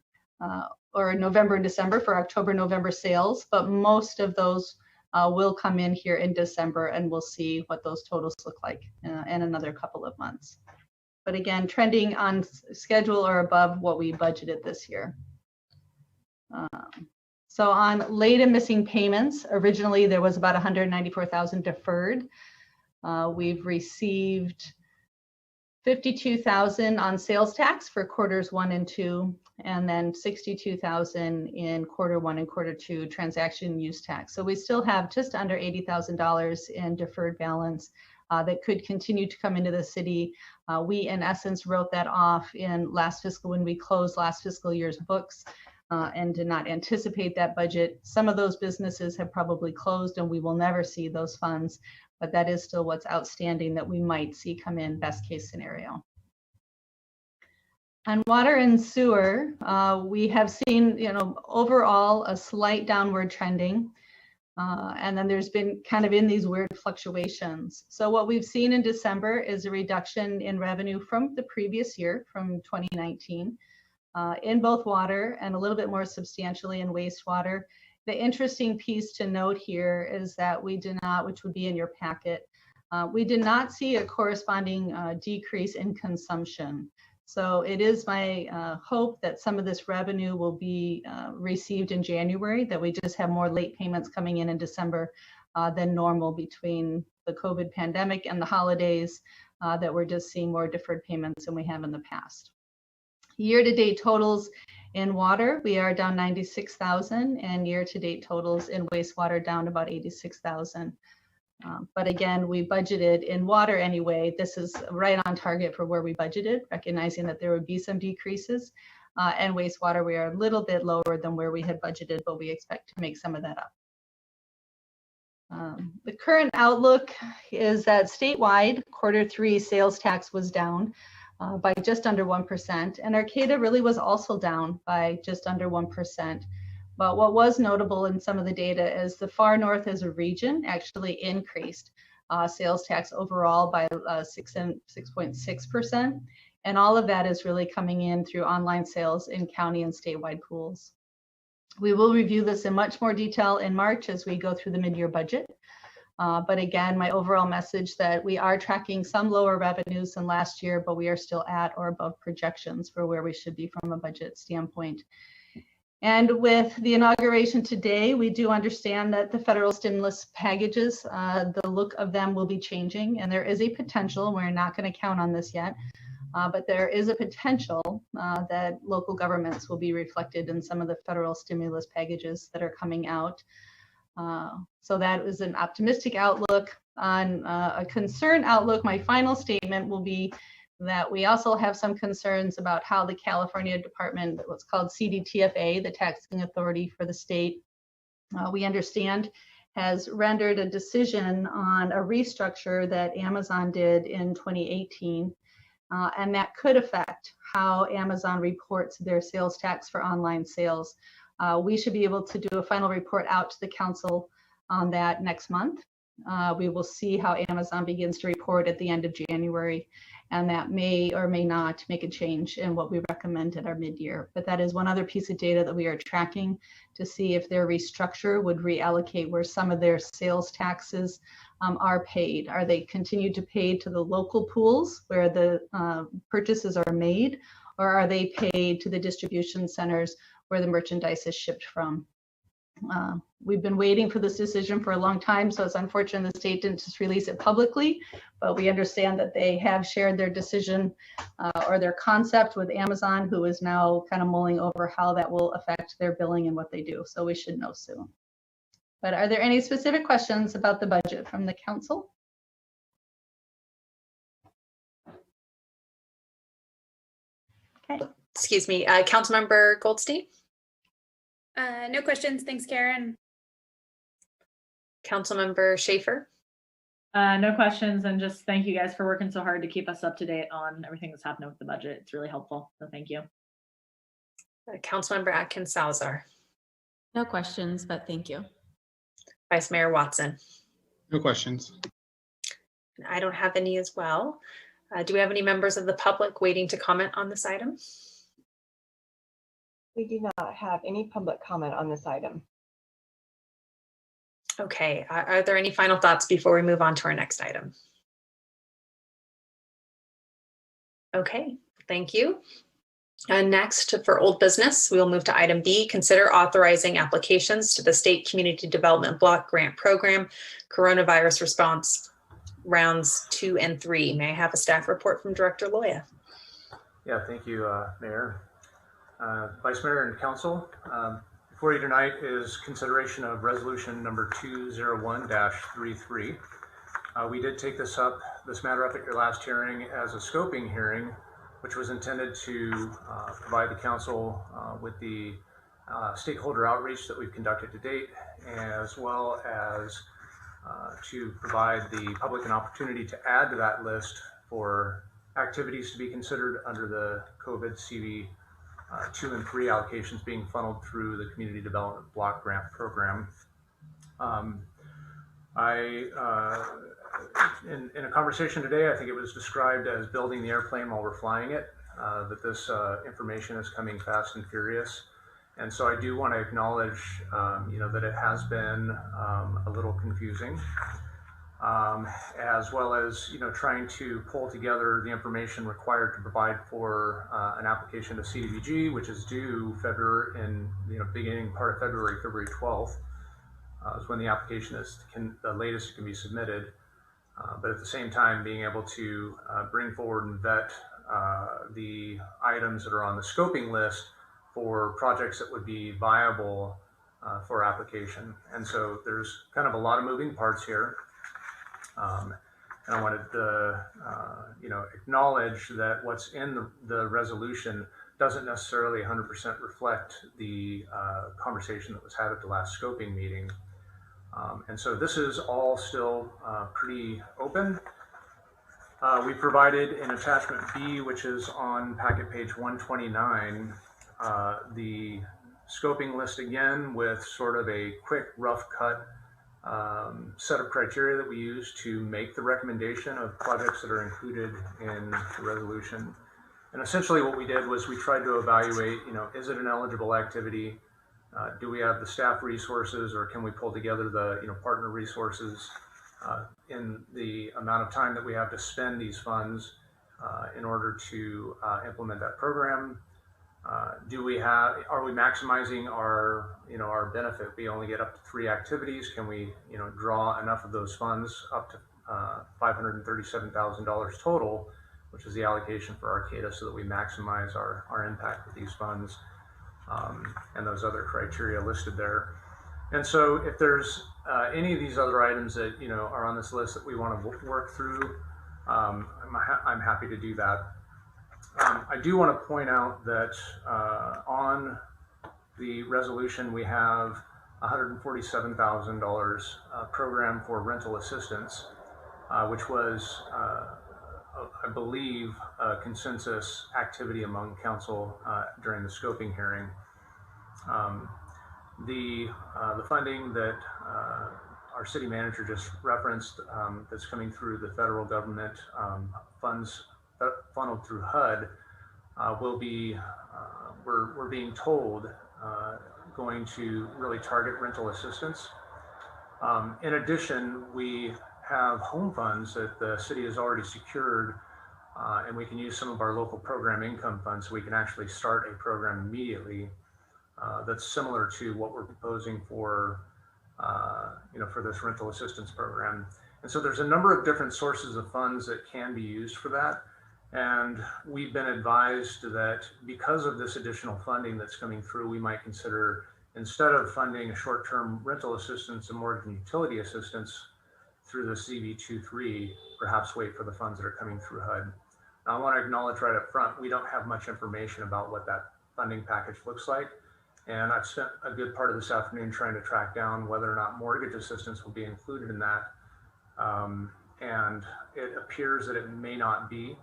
or November and December for October, November sales, but most of those will come in here in December, and we'll see what those totals look like in another couple of months. But again, trending on schedule or above what we budgeted this year. So on late and missing payments, originally there was about 194,000 deferred. We've received 52,000 on sales tax for quarters 1 and 2, and then 62,000 in quarter 1 and quarter 2 transaction use tax. So we still have just under $80,000 in deferred balance that could continue to come into the city. We, in essence, wrote that off in last fiscal when we closed last fiscal year's books and did not anticipate that budget. Some of those businesses have probably closed and we will never see those funds, but that is still what's outstanding that we might see come in best case scenario. On water and sewer, we have seen, overall a slight downward trending. And then there's been kind of in these weird fluctuations. So what we've seen in December is a reduction in revenue from the previous year, from 2019, in both water and a little bit more substantially in wastewater. The interesting piece to note here is that we did not, which would be in your packet, we did not see a corresponding decrease in consumption. So it is my hope that some of this revenue will be received in January, that we just have more late payments coming in December than normal between the COVID pandemic and the holidays, that we're just seeing more deferred payments than we have in the past. Year-to-date totals in water, we are down 96,000, and year-to-date totals in wastewater down about 86,000. But again, we budgeted in water anyway. This is right on target for where we budgeted, recognizing that there would be some decreases. And wastewater, we are a little bit lower than where we had budgeted, but we expect to make some of that up. The current outlook is that statewide Q3 sales tax was down by just under 1%, and Arcata really was also down by just under 1%. But what was notable in some of the data is the far north as a region actually increased sales tax overall by 6.6%. And all of that is really coming in through online sales in county and statewide pools. We will review this in much more detail in March as we go through the mid-year budget. But again, my overall message that we are tracking some lower revenues than last year, but we are still at or above projections for where we should be from a budget standpoint. And with the inauguration today, we do understand that the federal stimulus packages, the look of them will be changing, and there is a potential, and we're not going to count on this yet, but there is a potential that local governments will be reflected in some of the federal stimulus packages that are coming out. So that is an optimistic outlook. On a concern outlook, my final statement will be that we also have some concerns about how the California Department, what's called CDTFA, the taxing authority for the state, we understand has rendered a decision on a restructure that Amazon did in 2018. And that could affect how Amazon reports their sales tax for online sales. We should be able to do a final report out to the council on that next month. We will see how Amazon begins to report at the end of January, and that may or may not make a change in what we recommend at our mid-year. But that is one other piece of data that we are tracking to see if their restructure would reallocate where some of their sales taxes are paid. Are they continued to pay to the local pools where the purchases are made, or are they paid to the distribution centers where the merchandise is shipped from? We've been waiting for this decision for a long time, so it's unfortunate the state didn't just release it publicly, but we understand that they have shared their decision or their concept with Amazon, who is now kind of mulling over how that will affect their billing and what they do. So we should know soon. But are there any specific questions about the budget from the council? Okay. Excuse me, Councilmember Goldstein? No questions. Thanks, Karen. Councilmember Schaefer? No questions, and just thank you guys for working so hard to keep us up to date on everything that's happening with the budget. It's really helpful, so thank you. Councilmember Atkins Salazar? No questions, but thank you. Vice Mayor Watson? No questions. I don't have any as well. Do we have any members of the public waiting to comment on this item? We do not have any public comment on this item. Okay, are there any final thoughts before we move on to our next item? Okay, thank you. And next, for old business, we will move to item B, consider authorizing applications to the State Community Development Block Grant Program, Coronavirus Response Rounds 2 and 3. May I have a staff report from Director Loya? Yeah, thank you, Mayor. Vice Mayor and Council, before you tonight is consideration of resolution number 201-33. We did take this matter up at your last hearing as a scoping hearing, which was intended to provide the council with the stakeholder outreach that we've conducted to date, as well as to provide the public an opportunity to add to that list for activities to be considered under the COVID CV 2 and 3 allocations being funneled through the Community Development Block Grant Program. In a conversation today, I think it was described as building the airplane while we're flying it, that this information is coming fast and furious. And so I do want to acknowledge, that it has been a little confusing, as well as, trying to pull together the information required to provide for an application to CDBG, which is due beginning part of February 12th, is when the application is the latest it can be submitted. But at the same time, being able to bring forward and vet the items that are on the scoping list for projects that would be viable for application. And so there's kind of a lot of moving parts here. And I wanted to, acknowledge that what's in the resolution doesn't necessarily 100% reflect the conversation that was had at the last scoping meeting. And so this is all still pretty open. We provided in attachment B, which is on packet page 129, the scoping list again with sort of a quick rough cut set of criteria that we use to make the recommendation of projects that are included in the resolution. And essentially what we did was we tried to evaluate, is it an eligible activity? Do we have the staff resources, or can we pull together the partner resources in the amount of time that we have to spend these funds in order to implement that program? Are we maximizing our benefit? We only get up to 3 activities. Can we draw enough of those funds up to $537,000 total, which is the allocation for Arcata, so that we maximize our impact with these funds, and those other criteria listed there. And so if there's any of these other items that are on this list that we want to work through, I'm happy to do that. I do want to point out that on the resolution we have $147,000 program for rental assistance, which was, I believe, a consensus activity among council during the scoping hearing. The funding that our city manager just referenced, that's coming through the federal government funds funneled through HUD, will be, we're being told, going to really target rental assistance. In addition, we have home funds that the city has already secured, and we can use some of our local program income funds, so we can actually start a program immediately that's similar to what we're proposing for for this rental assistance program. And so there's a number of different sources of funds that can be used for that. And we've been advised that because of this additional funding that's coming through, we might consider, instead of funding a short-term rental assistance and mortgage and utility assistance through the CV23, perhaps wait for the funds that are coming through HUD. Now, I want to acknowledge right up front, we don't have much information about what that funding package looks like. And I've spent a good part of this afternoon trying to track down whether or not mortgage assistance will be included in that. And it appears that it may not be,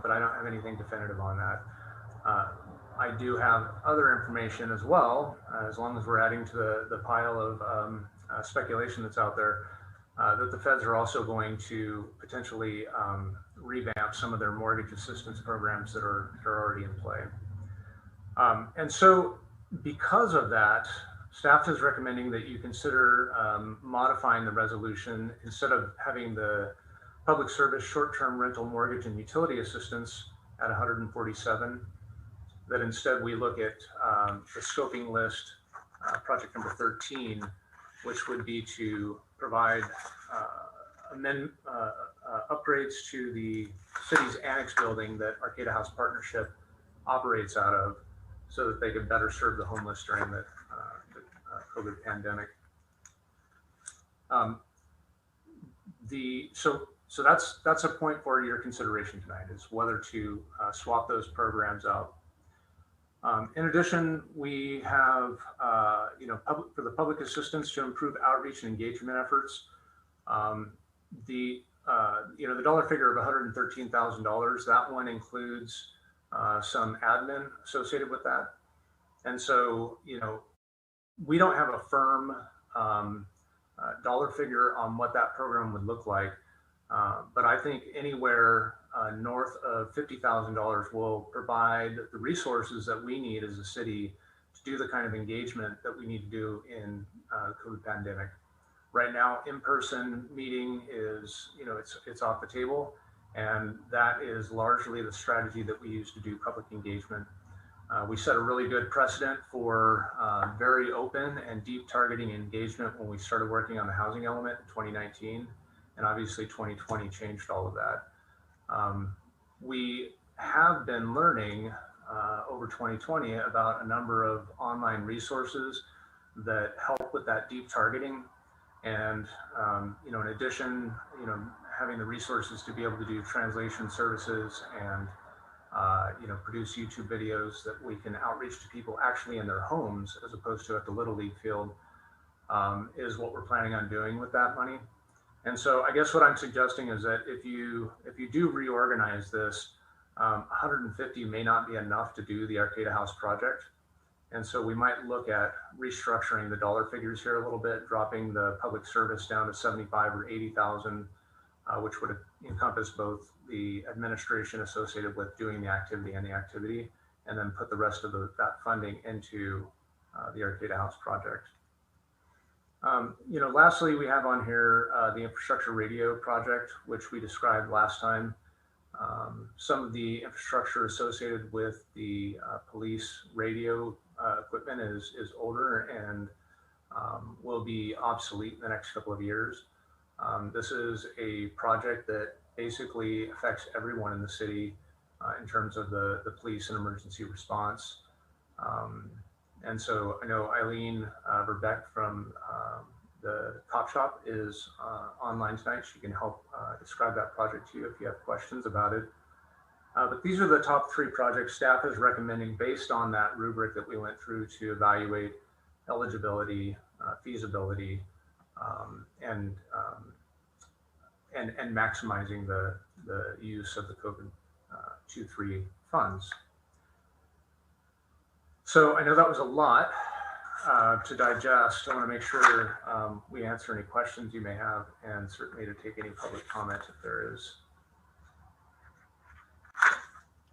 but I don't have anything definitive on that. I do have other information as well, as long as we're adding to the pile of speculation that's out there, that the feds are also going to potentially revamp some of their mortgage assistance programs that are already in play. And so because of that, staff is recommending that you consider modifying the resolution. Instead of having the public service short-term rental mortgage and utility assistance at 147, that instead we look at the scoping list, project number 13, which would be to provide upgrades to the city's annex building that Arcata House Partnership operates out of, so that they could better serve the homeless during the COVID pandemic. So that's a point for your consideration tonight, is whether to swap those programs out. In addition, we have for the public assistance to improve outreach and engagement efforts. The dollar figure of $113,000, that one includes some admin associated with that. And so, we don't have a firm dollar figure on what that program would look like. But I think anywhere north of $50,000 will provide the resources that we need as a city to do the kind of engagement that we need to do in the COVID pandemic. Right now, in-person meeting is, it's off the table. And that is largely the strategy that we use to do public engagement. We set a really good precedent for very open and deep targeting engagement when we started working on the housing element in 2019. And obviously 2020 changed all of that. We have been learning over 2020 about a number of online resources that help with that deep targeting. And, in addition, having the resources to be able to do translation services and, produce YouTube videos that we can outreach to people actually in their homes as opposed to at the Little League field is what we're planning on doing with that money. And so I guess what I'm suggesting is that if you do reorganize this, 150 may not be enough to do the Arcata House project. And so we might look at restructuring the dollar figures here a little bit, dropping the public service down to 75 or 80,000, which would encompass both the administration associated with doing the activity, and then put the rest of that funding into the Arcata House project. Lastly, we have on here the infrastructure radio project, which we described last time. Some of the infrastructure associated with the police radio equipment is older and will be obsolete in the next couple of years. This is a project that basically affects everyone in the city in terms of the police and emergency response. And so I know Eileen Verbeck from the Cop Shop is online tonight. She can help describe that project to you if you have questions about it. But these are the top 3 projects staff is recommending based on that rubric that we went through to evaluate eligibility, feasibility, and maximizing the use of the COVID 2-3 funds. So I know that was a lot to digest. I want to make sure we answer any questions you may have, and certainly to take any public comment if there is.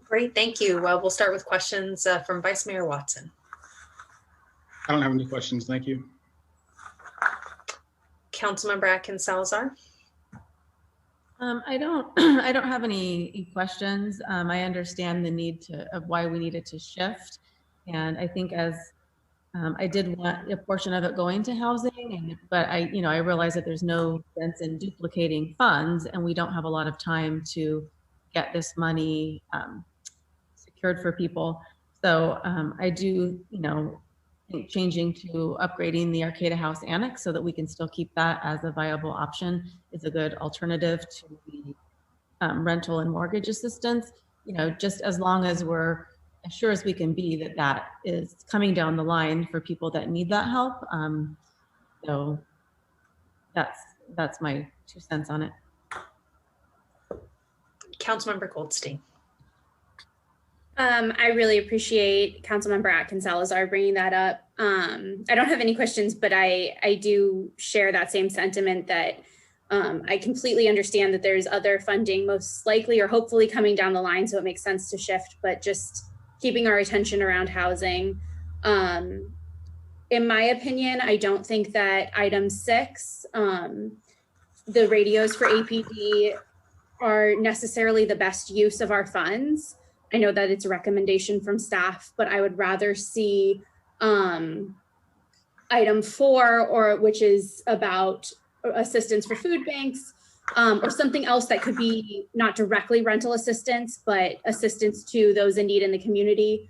Great, thank you. We'll start with questions from Vice Mayor Watson. I don't have any questions. Thank you. Councilmember Atkins Salazar. I don't have any questions. I understand the need of why we needed to shift. And I think as I did want a portion of it going to housing, but I realize that there's no sense in duplicating funds, and we don't have a lot of time to get this money secured for people. So I do, think changing to upgrading the Arcata House Annex so that we can still keep that as a viable option is a good alternative to the rental and mortgage assistance. Just as long as we're as sure as we can be that that is coming down the line for people that need that help. So that's my 2 cents on it. Councilmember Goldstein. I really appreciate Councilmember Atkins Salazar bringing that up. I don't have any questions, but I do share that same sentiment that I completely understand that there's other funding most likely or hopefully coming down the line, so it makes sense to shift, but just keeping our attention around housing. In my opinion, I don't think that item 6, the radios for APD, are necessarily the best use of our funds. I know that it's a recommendation from staff, but I would rather see item 4, which is about assistance for food banks, or something else that could be not directly rental assistance, but assistance to those in need in the community.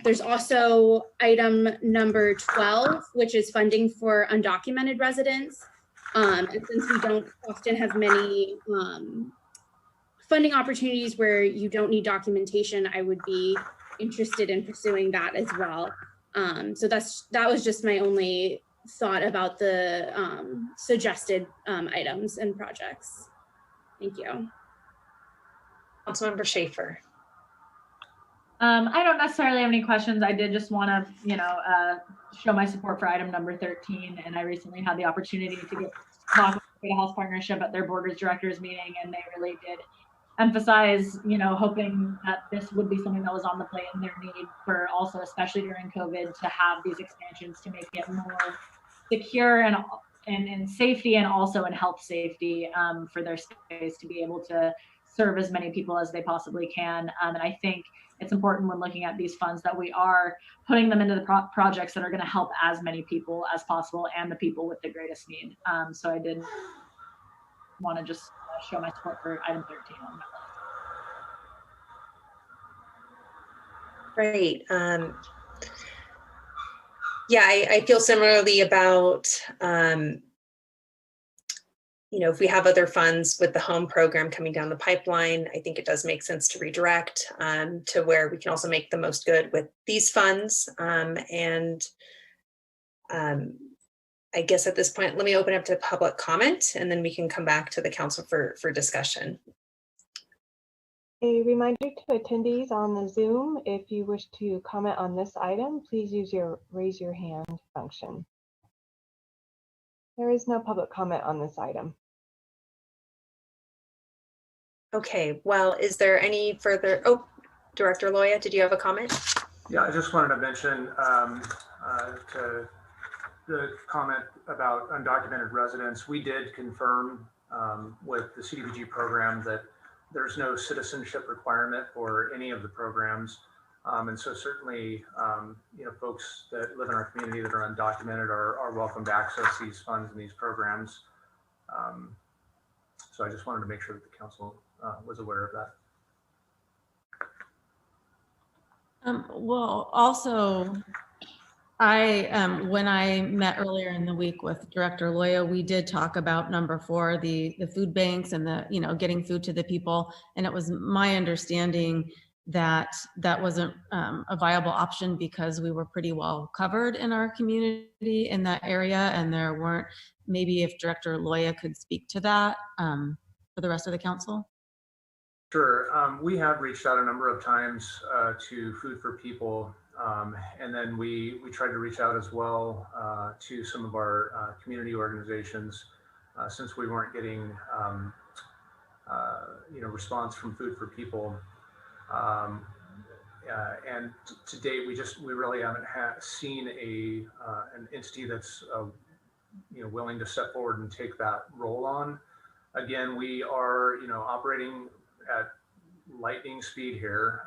There's also item number 12, which is funding for undocumented residents. And since we don't often have many funding opportunities where you don't need documentation, I would be interested in pursuing that as well. So that was just my only thought about the suggested items and projects. Thank you. Councilmember Schaefer. I don't necessarily have any questions. I did just want to, show my support for item number 13. And I recently had the opportunity to talk with the House Partnership at their Borders Directors meeting, and they really did emphasize, hoping that this would be something that was on the plate and their need for also, especially during COVID, to have these expansions to make it more secure and in safety and also in health safety for their space to be able to serve as many people as they possibly can. And I think it's important when looking at these funds that we are putting them into the projects that are going to help as many people as possible and the people with the greatest need. So I did want to just show my support for item 13 on that list. Great. Yeah, I feel similarly about if we have other funds with the home program coming down the pipeline, I think it does make sense to redirect to where we can also make the most good with these funds. I guess at this point, let me open up to public comment, and then we can come back to the council for discussion. A reminder to attendees on the Zoom, if you wish to comment on this item, please use your raise your hand function. There is no public comment on this item. Okay, well, is there any further, oh, Director Loya, did you have a comment? Yeah, I just wanted to mention to the comment about undocumented residents. We did confirm with the CDBG program that there's no citizenship requirement for any of the programs. And so certainly, folks that live in our community that are undocumented are welcome to access these funds and these programs. So I just wanted to make sure that the council was aware of that. Well, also, when I met earlier in the week with Director Loya, we did talk about number 4, the food banks and the, getting food to the people. And it was my understanding that that wasn't a viable option because we were pretty well covered in our community in that area. And there weren't, maybe if Director Loya could speak to that for the rest of the council. Sure. We have reached out a number of times to Food for People. And then we tried to reach out as well to some of our community organizations since we weren't getting response from Food for People. And to date, we really haven't seen an entity that's willing to step forward and take that role on. Again, we are operating at lightning speed here.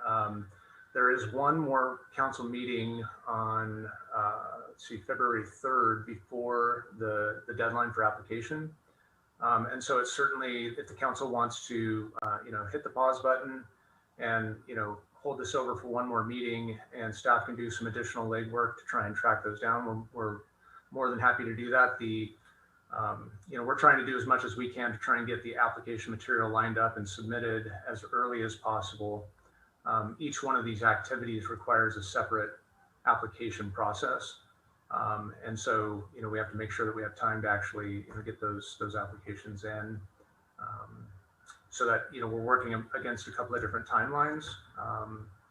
There is one more council meeting on, February 3rd before the deadline for application. And so it's certainly, if the council wants to, hit the pause button and, hold this over for one more meeting and staff can do some additional legwork to try and track those down, we're more than happy to do that. We're trying to do as much as we can to try and get the application material lined up and submitted as early as possible. Each one of these activities requires a separate application process. And so, we have to make sure that we have time to actually get those applications in so that, we're working against a couple of different timelines.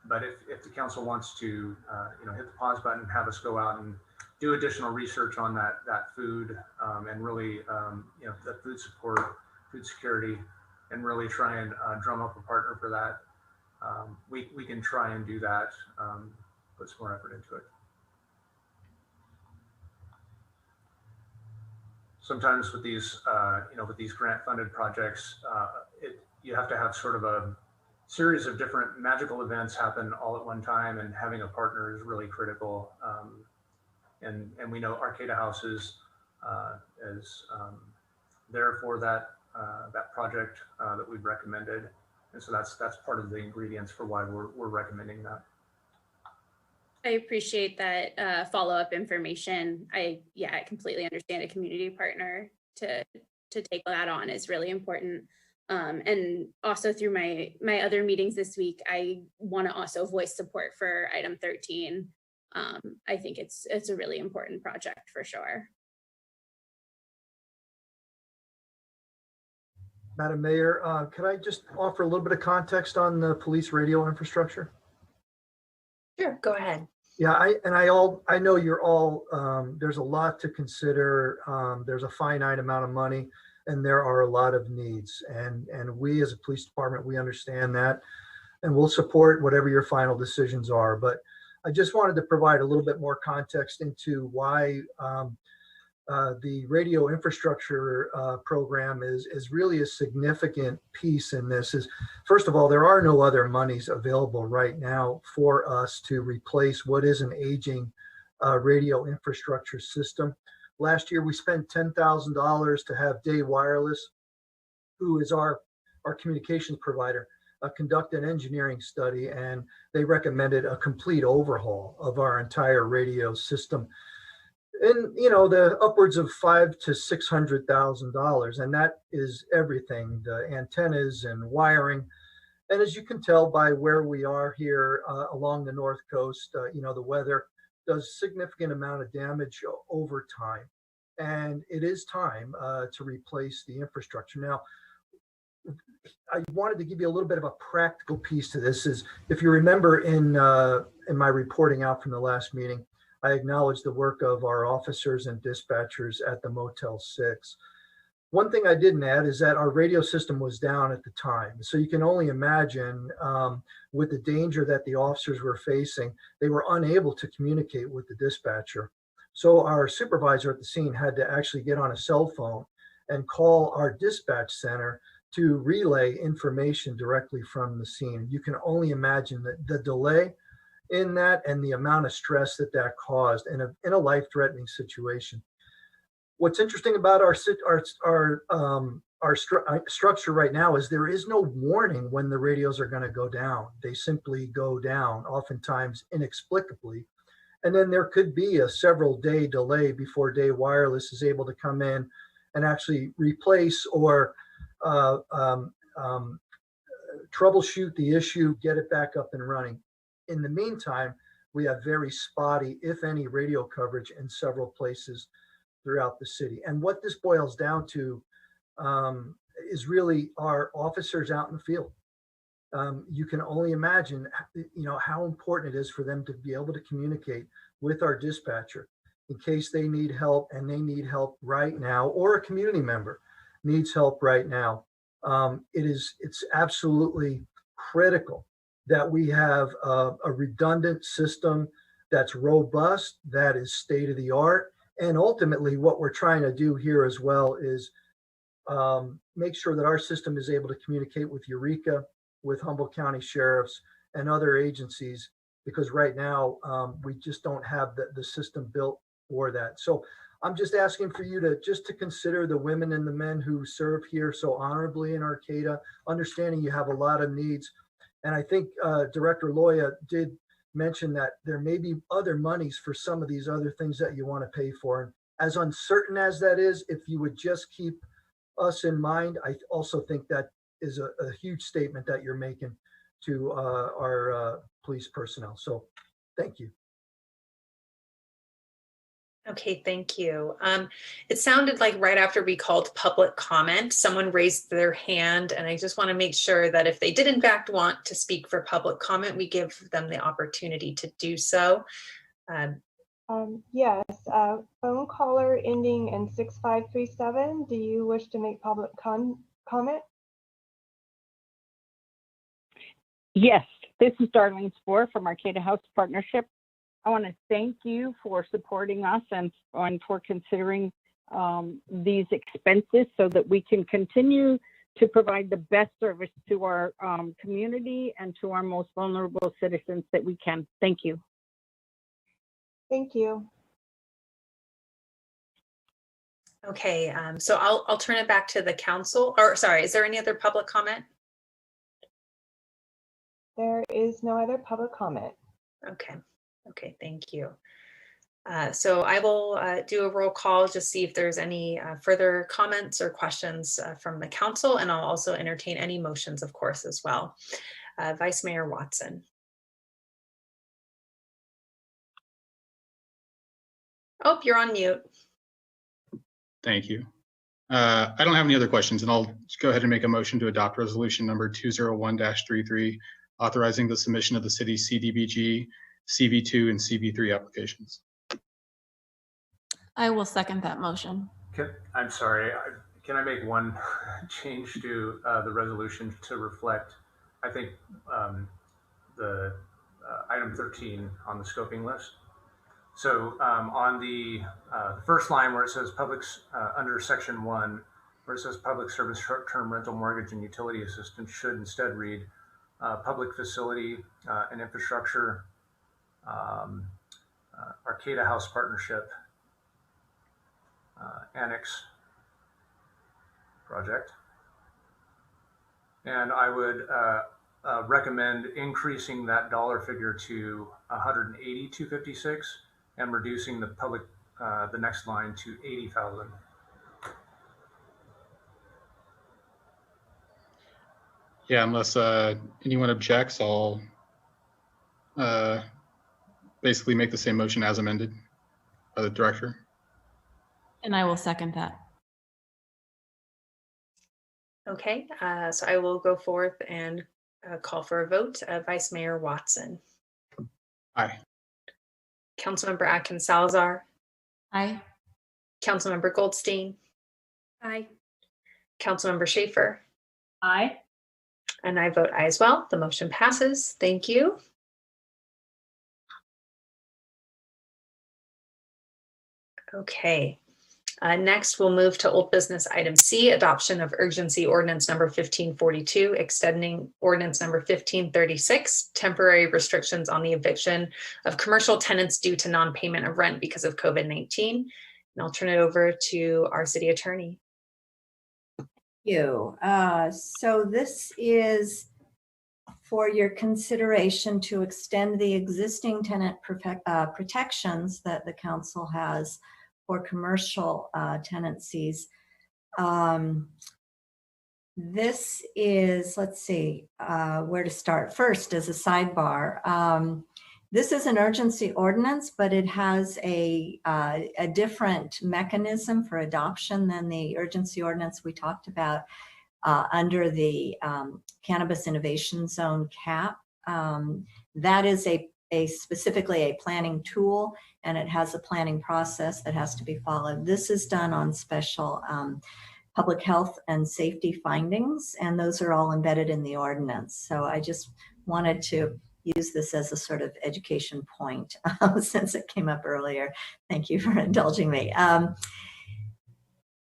But if the council wants to, hit the pause button, have us go out and do additional research on that food and really, the food support, food security, and really try and drum up a partner for that. We can try and do that, put some more effort into it. Sometimes with these, with these grant-funded projects, you have to have sort of a series of different magical events happen all at one time, and having a partner is really critical. And we know Arcata House is there for that project that we've recommended. And so that's part of the ingredients for why we're recommending that. I appreciate that follow-up information. I completely understand a community partner to take that on is really important. And also through my other meetings this week, I want to also voice support for item 13. I think it's a really important project for sure. Madam Mayor, could I just offer a little bit of context on the police radio infrastructure? Sure, go ahead. Yeah, I know you're all, there's a lot to consider. There's a finite amount of money and there are a lot of needs. And we as a police department, we understand that and we'll support whatever your final decisions are. But I just wanted to provide a little bit more context into why the radio infrastructure program is really a significant piece in this. Is first of all, there are no other monies available right now for us to replace what is an aging radio infrastructure system. Last year, we spent $10,000 to have Day Wireless, who is our communications provider, conduct an engineering study, and they recommended a complete overhaul of our entire radio system. in the upwards of $500,000 to $600,000, and that is everything, the antennas and wiring. And as you can tell by where we are here along the North Coast, the weather does significant amount of damage over time, and it is time to replace the infrastructure. Now, I wanted to give you a little bit of a practical piece to this. Is if you remember in my reporting out from the last meeting, I acknowledged the work of our officers and dispatchers at the Motel 6. One thing I didn't add is that our radio system was down at the time. So you can only imagine with the danger that the officers were facing, they were unable to communicate with the dispatcher. So our supervisor at the scene had to actually get on a cell phone and call our dispatch center to relay information directly from the scene. You can only imagine the delay in that and the amount of stress that caused in a life-threatening situation. What's interesting about our structure right now is there is no warning when the radios are going to go down. They simply go down, oftentimes inexplicably. And then there could be a several day delay before Day Wireless is able to come in and actually replace or troubleshoot the issue, get it back up and running. In the meantime, we have very spotty, if any, radio coverage in several places throughout the city. And what this boils down to is really our officers out in the field. You can only imagine, how important it is for them to be able to communicate with our dispatcher in case they need help, and they need help right now, or a community member needs help right now. It's absolutely critical that we have a redundant system that's robust, that is state of the art. And ultimately what we're trying to do here as well is make sure that our system is able to communicate with Eureka, with Humboldt County sheriffs and other agencies, because right now we just don't have the system built for that. So I'm just asking for you to consider the women and the men who serve here so honorably in Arcata, understanding you have a lot of needs. And I think Director Loya did mention that there may be other monies for some of these other things that you want to pay for. And as uncertain as that is, if you would just keep us in mind, I also think that is a huge statement that you're making to our police personnel. So thank you. Okay, thank you. It sounded like right after we called public comment, someone raised their hand, and I just want to make sure that if they did in fact want to speak for public comment, we give them the opportunity to do so. Yes, phone caller ending in 6537. Do you wish to make public comment? Yes, this is Darlene Spohr from Arcata House Partnership. I want to thank you for supporting us and for considering these expenses so that we can continue to provide the best service to our community and to our most vulnerable citizens that we can. Thank you. Thank you. Okay, so I'll turn it back to the council. Or sorry, is there any other public comment? There is no other public comment. Okay. Okay, thank you. So I will do a roll call, just see if there's any further comments or questions from the council, and I'll also entertain any motions, of course, as well. Vice Mayor Watson. Oh, you're on mute. Thank you. I don't have any other questions, and I'll just go ahead and make a motion to adopt resolution number 201-33, authorizing the submission of the city's CDBG, CV2 and CV3 applications. I will second that motion. I'm sorry, can I make one change to the resolution to reflect, I think, the item 13 on the scoping list? So on the first line where it says under section 1, where it says public service short-term rental mortgage and utility assistance, should instead read public facility and infrastructure Arcata House Partnership Annex project. And I would recommend increasing that dollar figure to $180,256 and reducing the public the next line to 80,000. Yeah, unless anyone objects, I'll basically make the same motion as amended by the director. And I will second that. Okay, so I will go forth and call for a vote. Vice Mayor Watson. Aye. Councilmember Atkins Salazar. Aye. Councilmember Goldstein. Aye. Councilmember Schaefer. Aye. And I vote aye as well. The motion passes. Thank you. Okay. Next, we'll move to old business item C, adoption of urgency ordinance number 1542, extending ordinance number 1536, temporary restrictions on the eviction of commercial tenants due to non-payment of rent because of COVID-19. And I'll turn it over to our city attorney. Thank you. So this is for your consideration to extend the existing tenant protections that the council has for commercial tenancies. This is, let's see, where to start. First, as a sidebar, this is an urgency ordinance, but it has a different mechanism for adoption than the urgency ordinance we talked about under the Cannabis Innovation Zone cap. That is specifically a planning tool, and it has a planning process that has to be followed. This is done on special public health and safety findings, and those are all embedded in the ordinance. So I just wanted to use this as a sort of education point since it came up earlier. Thank you for indulging me.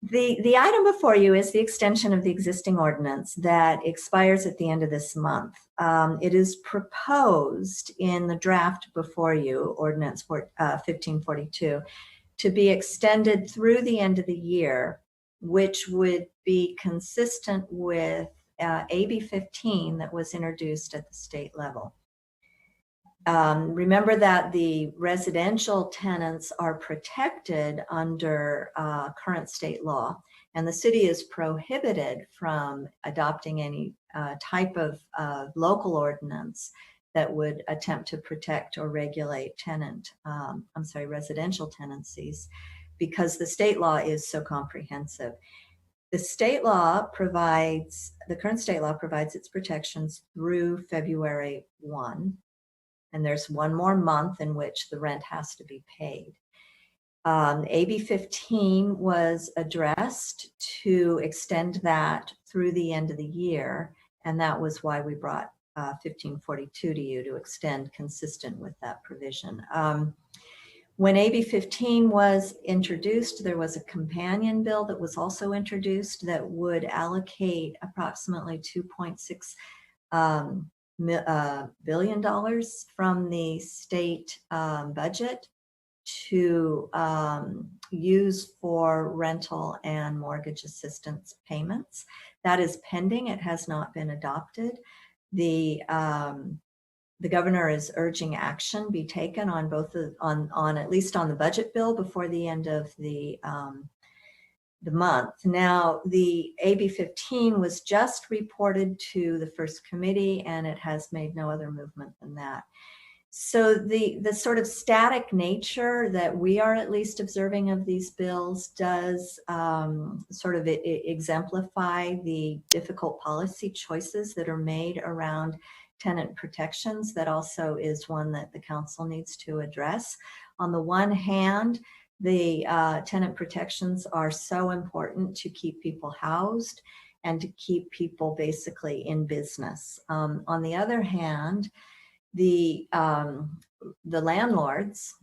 The item before you is the extension of the existing ordinance that expires at the end of this month. It is proposed in the draft before you, Ordinance 1542, to be extended through the end of the year, which would be consistent with AB 15 that was introduced at the state level. Remember that the residential tenants are protected under current state law, and the city is prohibited from adopting any type of local ordinance that would attempt to protect or regulate residential tenancies, because the state law is so comprehensive. The state law provides, the current state law provides its protections through February 1. And there's one more month in which the rent has to be paid. AB 15 was addressed to extend that through the end of the year, and that was why we brought 1542 to you, to extend consistent with that provision. When AB 15 was introduced, there was a companion bill that was also introduced that would allocate approximately $2.6 billion from the state budget to use for rental and mortgage assistance payments. That is pending. It has not been adopted. The governor is urging action be taken on both on at least on the budget bill before the end of the month. Now, the AB 15 was just reported to the first committee, and it has made no other movement than that. So the sort of static nature that we are at least observing of these bills does sort of exemplify the difficult policy choices that are made around tenant protections. That also is one that the council needs to address. On the one hand, the tenant protections are so important to keep people housed and to keep people basically in business. On the other hand, the landlords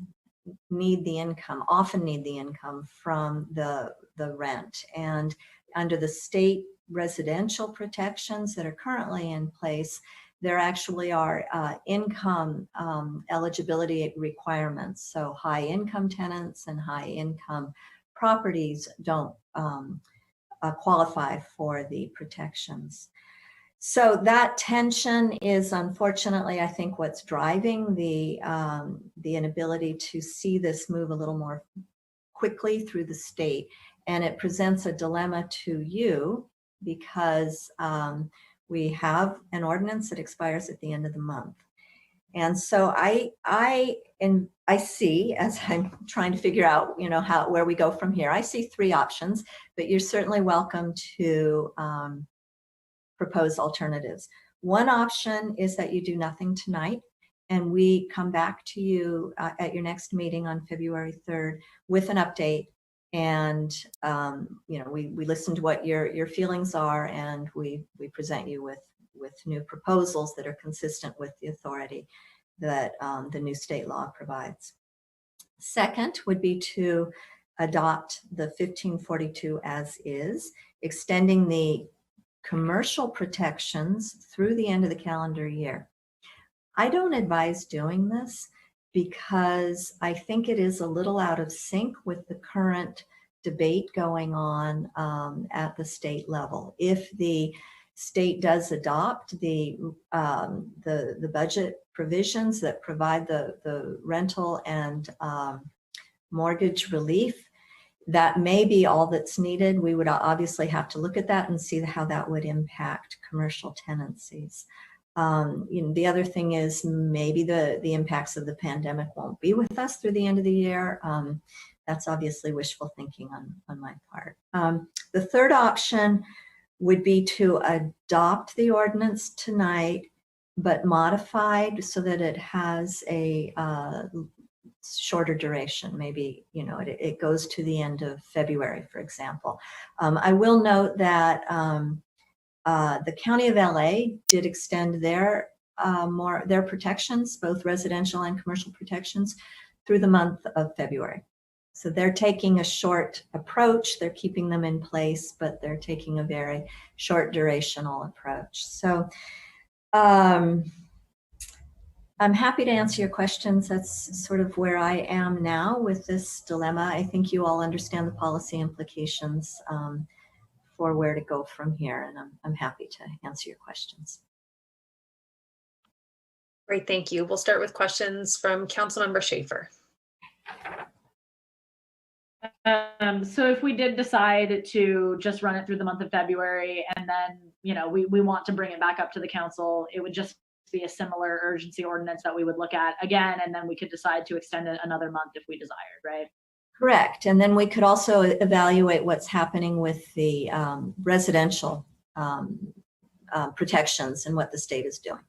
need the income, often need the income from the rent. And under the state residential protections that are currently in place, there actually are income eligibility requirements. So high income tenants and high income properties don't qualify for the protections. So that tension is unfortunately, I think, what's driving the inability to see this move a little more quickly through the state. And it presents a dilemma to you because we have an ordinance that expires at the end of the month. And so I see, as I'm trying to figure out, where we go from here, I see 3 options, but you're certainly welcome to propose alternatives. One option is that you do nothing tonight, and we come back to you at your next meeting on February 3rd with an update. And we listen to what your feelings are, and we present you with new proposals that are consistent with the authority that the new state law provides. Second would be to adopt the 1542 as is, extending the commercial protections through the end of the calendar year. I don't advise doing this because I think it is a little out of sync with the current debate going on at the state level. If the state does adopt the budget provisions that provide the rental and mortgage relief, that may be all that's needed. We would obviously have to look at that and see how that would impact commercial tenancies. The other thing is maybe the impacts of the pandemic won't be with us through the end of the year. That's obviously wishful thinking on my part. The third option would be to adopt the ordinance tonight, but modified so that it has a shorter duration. Maybe, it goes to the end of February, for example. I will note that the County of LA did extend their protections, both residential and commercial protections, through the month of February. So they're taking a short approach. They're keeping them in place, but they're taking a very short durational approach. So I'm happy to answer your questions. That's sort of where I am now with this dilemma. I think you all understand the policy implications for where to go from here, and I'm happy to answer your questions. Great, thank you. We'll start with questions from Councilmember Schaefer. So if we did decide to just run it through the month of February, and then, we want to bring it back up to the council, it would just be a similar urgency ordinance that we would look at again, and then we could decide to extend it another month if we desired, right? Correct. And then we could also evaluate what's happening with the residential protections and what the state is doing.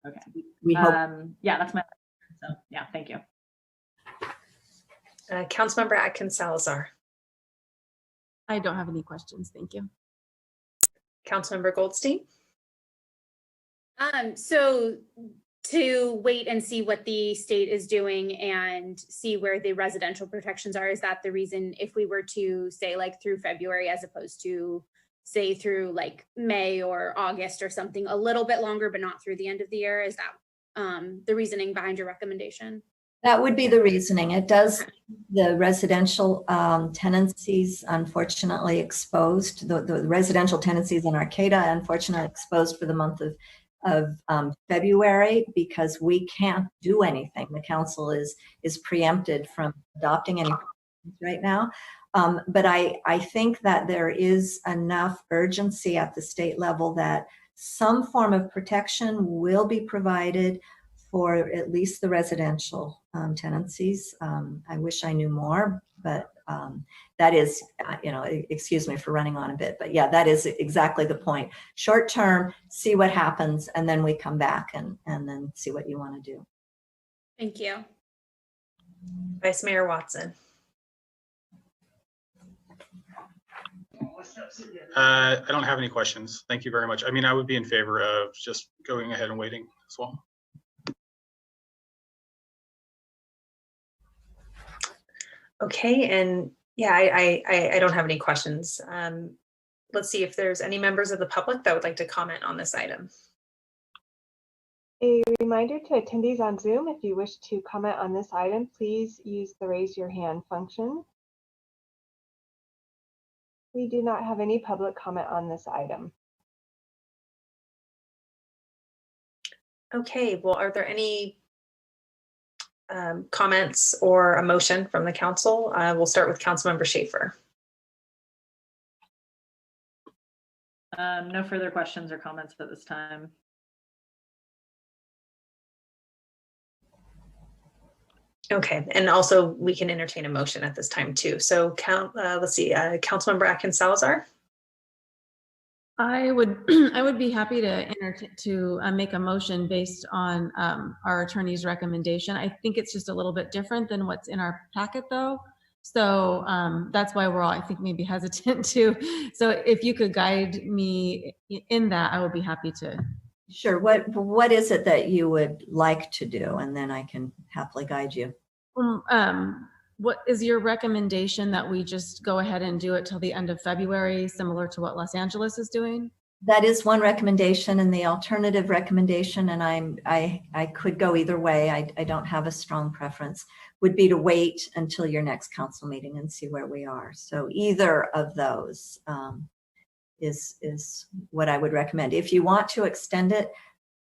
Okay. We hope. Yeah, that's my. So yeah, thank you. Councilmember Atkins Salazar. I don't have any questions. Thank you. Councilmember Goldstein. So to wait and see what the state is doing and see where the residential protections are, is that the reason, if we were to say like through February as opposed to say through like May or August or something a little bit longer, but not through the end of the year? Is that the reasoning behind your recommendation? That would be the reasoning. It does, the residential tenancies unfortunately exposed, the residential tenancies in Arcata unfortunately exposed for the month of February, because we can't do anything. The council is preempted from adopting any right now. But I think that there is enough urgency at the state level that some form of protection will be provided for at least the residential tenancies. I wish I knew more, but that is, excuse me for running on a bit, but yeah, that is exactly the point. Short term, see what happens, and then we come back and then see what you want to do. Thank you. Vice Mayor Watson. I don't have any questions. Thank you very much. I mean, I would be in favor of just going ahead and waiting as well. Okay, and yeah, I don't have any questions. Let's see if there's any members of the public that would like to comment on this item. A reminder to attendees on Zoom, if you wish to comment on this item, please use the raise your hand function. We do not have any public comment on this item. Okay, well, are there any comments or a motion from the council? We'll start with Councilmember Schaefer. No further questions or comments at this time. Okay, and also we can entertain a motion at this time too. So let's see, Councilmember Atkins Salazar. I would be happy to make a motion based on our attorney's recommendation. I think it's just a little bit different than what's in our packet though. So that's why we're all, I think, maybe hesitant to. So if you could guide me in that, I would be happy to. Sure. What is it that you would like to do? And then I can happily guide you. What is your recommendation that we just go ahead and do it till the end of February, similar to what Los Angeles is doing? That is one recommendation, and the alternative recommendation, and I could go either way, I don't have a strong preference, would be to wait until your next council meeting and see where we are. So either of those is what I would recommend. If you want to extend it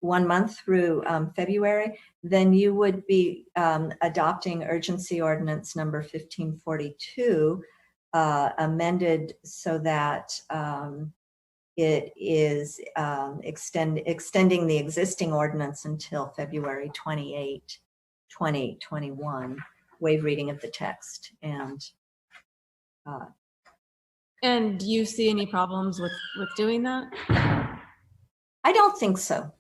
1 month through February, then you would be adopting urgency ordinance number 1542, amended so that it is extending the existing ordinance until February 28, 2021. Waive reading of the text. And do you see any problems with doing that? I don't think so.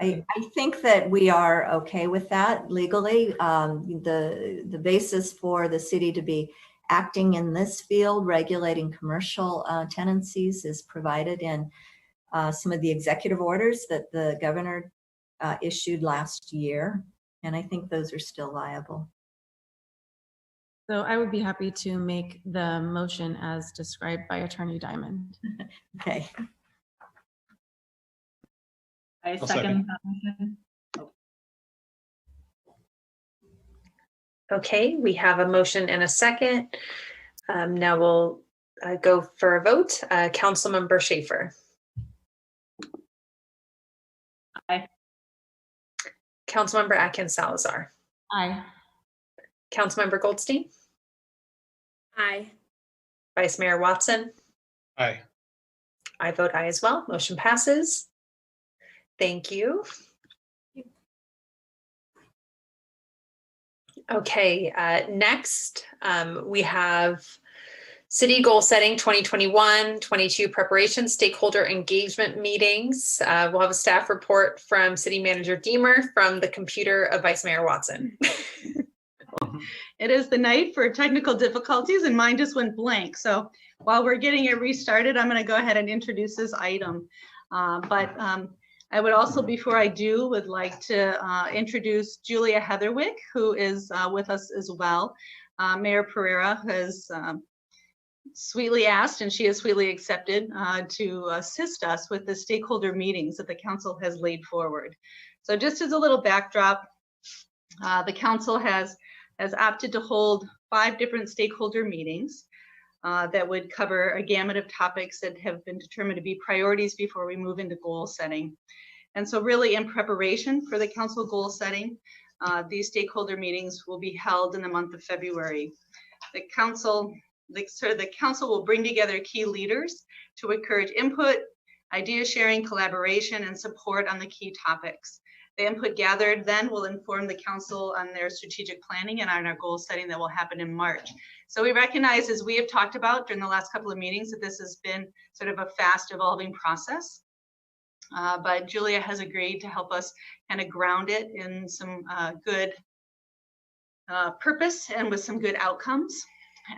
I think that we are okay with that legally. The basis for the city to be acting in this field, regulating commercial tenancies, is provided in some of the executive orders that the governor issued last year. And I think those are still viable. So I would be happy to make the motion as described by Attorney Diamond. Okay. I second that motion. Okay, we have a motion and a second. Now we'll go for a vote. Councilmember Schaefer. Aye. Councilmember Atkins Salazar. Aye. Councilmember Goldstein. Aye. Vice Mayor Watson. Aye. I vote aye as well. Motion passes. Thank you. Okay, next we have City Goal Setting 2021-22 preparation, stakeholder engagement meetings. We'll have a staff report from City Manager Deemer from the computer of Vice Mayor Watson. It is the night for technical difficulties and mine just went blank. So while we're getting it restarted, I'm going to go ahead and introduce this item. I would also, before I do, would like to introduce Julia Heatherwick, who is with us as well. Mayor Pereira has sweetly asked, and she has sweetly accepted, to assist us with the stakeholder meetings that the council has laid forward. So just as a little backdrop, the council has opted to hold 5 different stakeholder meetings that would cover a gamut of topics that have been determined to be priorities before we move into goal setting. And so really in preparation for the council goal setting, these stakeholder meetings will be held in the month of February. The council will bring together key leaders to encourage input, idea sharing, collaboration, and support on the key topics. The input gathered then will inform the council on their strategic planning and on our goal setting that will happen in March. So we recognize, as we have talked about during the last couple of meetings, that this has been sort of a fast evolving process. But Julia has agreed to help us kind of ground it in some good purpose and with some good outcomes.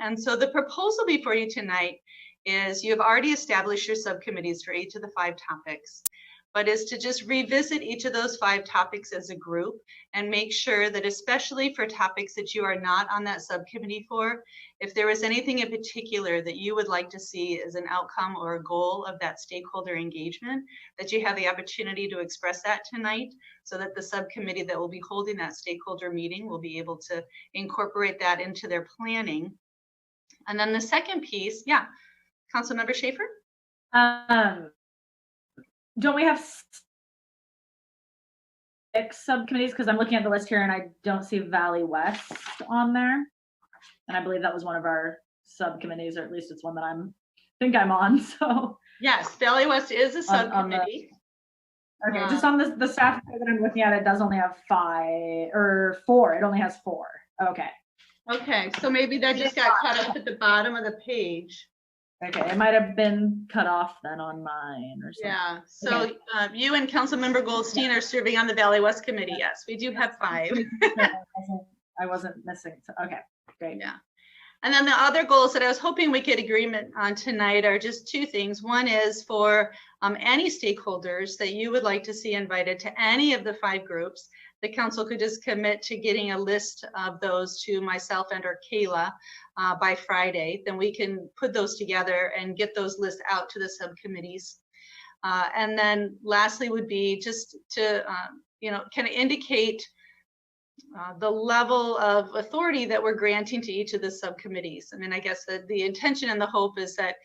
And so the proposal before you tonight is you have already established your subcommittees for each of the 5 topics, but is to just revisit each of those 5 topics as a group and make sure that, especially for topics that you are not on that subcommittee for, if there is anything in particular that you would like to see as an outcome or a goal of that stakeholder engagement, that you have the opportunity to express that tonight so that the subcommittee that will be holding that stakeholder meeting will be able to incorporate that into their planning. And then the second piece, yeah, Councilmember Schaefer? Don't we have subcommittees because I'm looking at the list here and I don't see Valley West on there. And I believe that was one of our subcommittees, or at least it's one that think I'm on. So yes, Valley West is a subcommittee. Okay, just on the staff that I'm looking at, it does only have 5 or 4. It only has 4. Okay. Okay, so maybe that just got cut up at the bottom of the page. Okay, it might have been cut off then on mine or something. Yeah, so you and Councilmember Goldstein are serving on the Valley West Committee. Yes, we do have 5. I wasn't missing. Okay, great. Yeah. And then the other goals that I was hoping we get agreement on tonight are just 2 things. One is for any stakeholders that you would like to see invited to any of the 5 groups. The council could just commit to getting a list of those to myself and or Kayla by Friday. Then we can put those together and get those lists out to the subcommittees. And then lastly would be just to, kind of indicate the level of authority that we're granting to each of the subcommittees. I mean, I guess that the intention and the hope is that,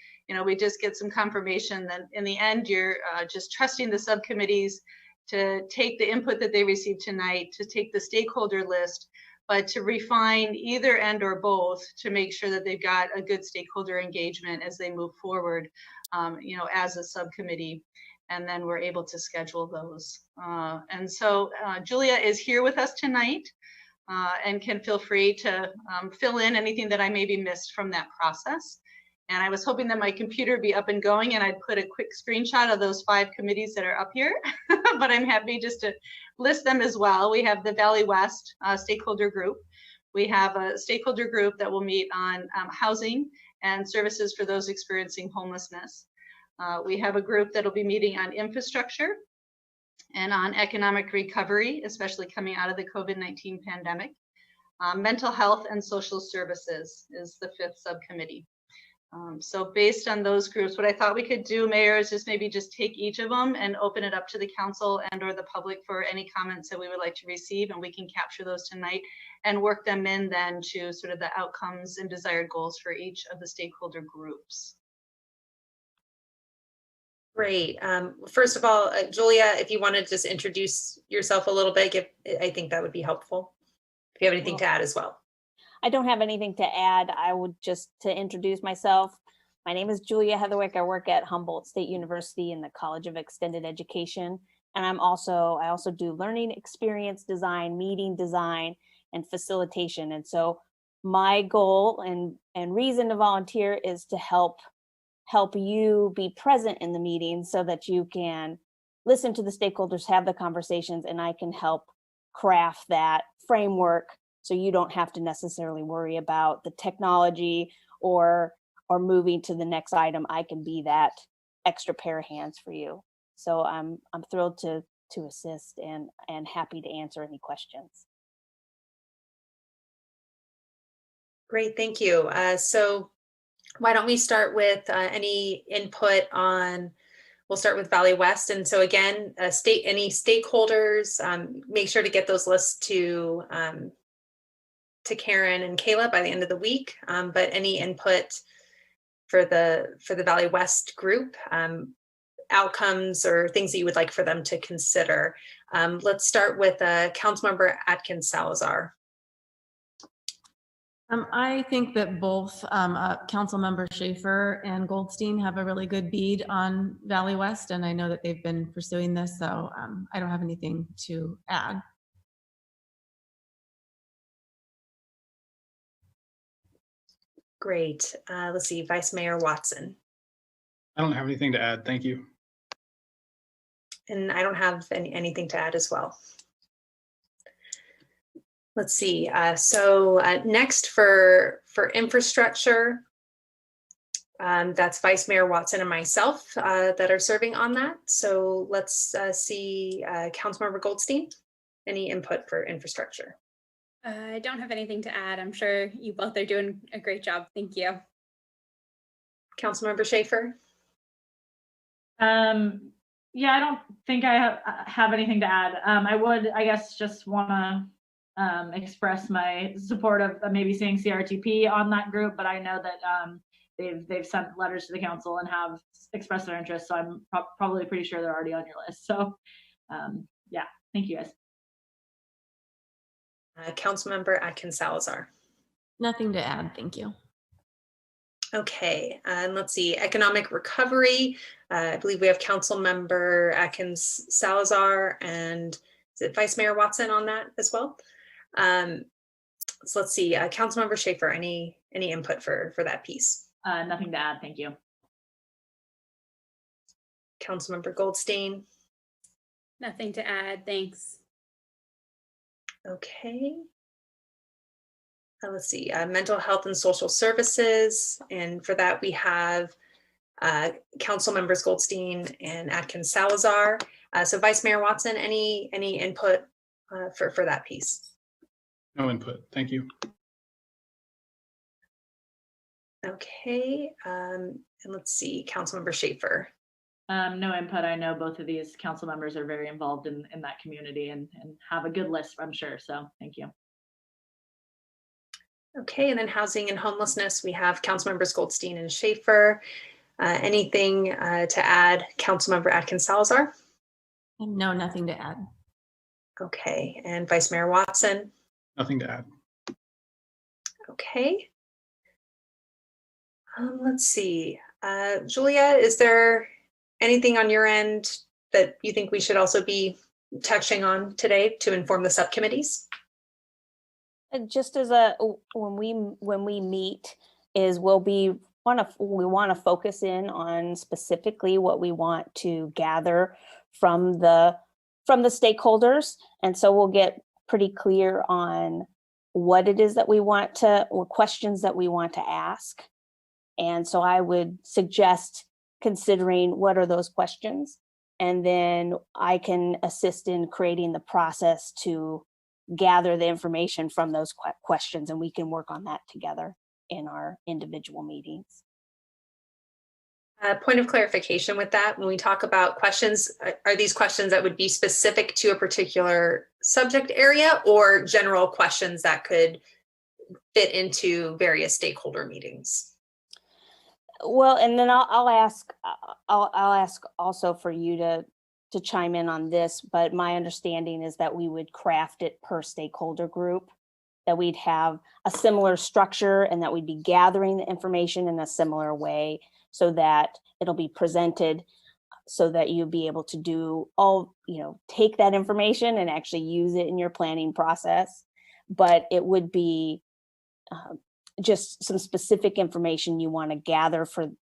we just get some confirmation that in the end, you're just trusting the subcommittees to take the input that they received tonight, to take the stakeholder list, but to refine either and or both to make sure that they've got a good stakeholder engagement as they move forward, as a subcommittee. And then we're able to schedule those. And so Julia is here with us tonight and can feel free to fill in anything that I maybe missed from that process. And I was hoping that my computer would be up and going and I'd put a quick screenshot of those 5 committees that are up here, but I'm happy just to list them as well. We have the Valley West stakeholder group. We have a stakeholder group that will meet on housing and services for those experiencing homelessness. We have a group that'll be meeting on infrastructure and on economic recovery, especially coming out of the COVID-19 pandemic. Mental health and social services is the 5th subcommittee. So based on those groups, what I thought we could do, Mayor, is just maybe just take each of them and open it up to the council and or the public for any comments that we would like to receive, and we can capture those tonight and work them in then to sort of the outcomes and desired goals for each of the stakeholder groups. Great. First of all, Julia, if you want to just introduce yourself a little bit, I think that would be helpful. If you have anything to add as well. I don't have anything to add. I would just to introduce myself. My name is Julia Heatherwick. I work at Humboldt State University in the College of Extended Education. And I also do learning experience design, meeting design, and facilitation. And so my goal and reason to volunteer is to help you be present in the meeting so that you can listen to the stakeholders, have the conversations, and I can help craft that framework so you don't have to necessarily worry about the technology or moving to the next item. I can be that extra pair of hands for you. So I'm thrilled to assist and happy to answer any questions. Great, thank you. So why don't we start with any input on, we'll start with Valley West. And so again, any stakeholders, make sure to get those lists to Karen and Kayla by the end of the week. But any input for the Valley West group, outcomes or things that you would like for them to consider. Let's start with Councilmember Atkins Salazar. I think that both Councilmember Schaefer and Goldstein have a really good bead on Valley West, and I know that they've been pursuing this, so I don't have anything to add. Great. Let's see, Vice Mayor Watson. I don't have anything to add. Thank you. And I don't have anything to add as well. Let's see. So next for infrastructure, that's Vice Mayor Watson and myself that are serving on that. So let's see Councilmember Goldstein. Any input for infrastructure? I don't have anything to add. I'm sure you both are doing a great job. Thank you. Councilmember Schaefer? Yeah, I don't think I have anything to add. I would, I guess, just want to express my support of maybe seeing CRTP on that group, but I know that they've sent letters to the council and have expressed their interest, so I'm probably pretty sure they're already on your list. So yeah, thank you guys. Councilmember Atkins Salazar. Nothing to add, thank you. Okay, and let's see, economic recovery. I believe we have Councilmember Atkins Salazar and is it Vice Mayor Watson on that as well? So let's see, Councilmember Schaefer, any input for that piece? Nothing to add, thank you. Councilmember Goldstein. Nothing to add, thanks. Okay. Let's see, mental health and social services. And for that, we have Council members Goldstein and Atkins Salazar. So Vice Mayor Watson, any input for that piece? No input, thank you. Okay, and let's see, Councilmember Schaefer. No input. I know both of these council members are very involved in that community and have a good list, I'm sure. So thank you. Okay, and then housing and homelessness, we have council members Goldstein and Schaefer. Anything to add, Councilmember Atkins Salazar? No, nothing to add. Okay, and Vice Mayor Watson? Nothing to add. Okay. Let's see, Julia, is there anything on your end that you think we should also be touching on today to inform the subcommittees? Just as when we meet is we want to focus in on specifically what we want to gather from the stakeholders, and so we'll get pretty clear on what it is that we want to, or questions that we want to ask. And so I would suggest considering what are those questions, and then I can assist in creating the process to gather the information from those questions, and we can work on that together in our individual meetings. Point of clarification with that, when we talk about questions, are these questions that would be specific to a particular subject area or general questions that could fit into various stakeholder meetings? Well, and then I'll ask also for you to chime in on this, but my understanding is that we would craft it per stakeholder group, that we'd have a similar structure and that we'd be gathering the information in a similar way so that it'll be presented so that you'll be able to do take that information and actually use it in your planning process. But it would be just some specific information you want to gather from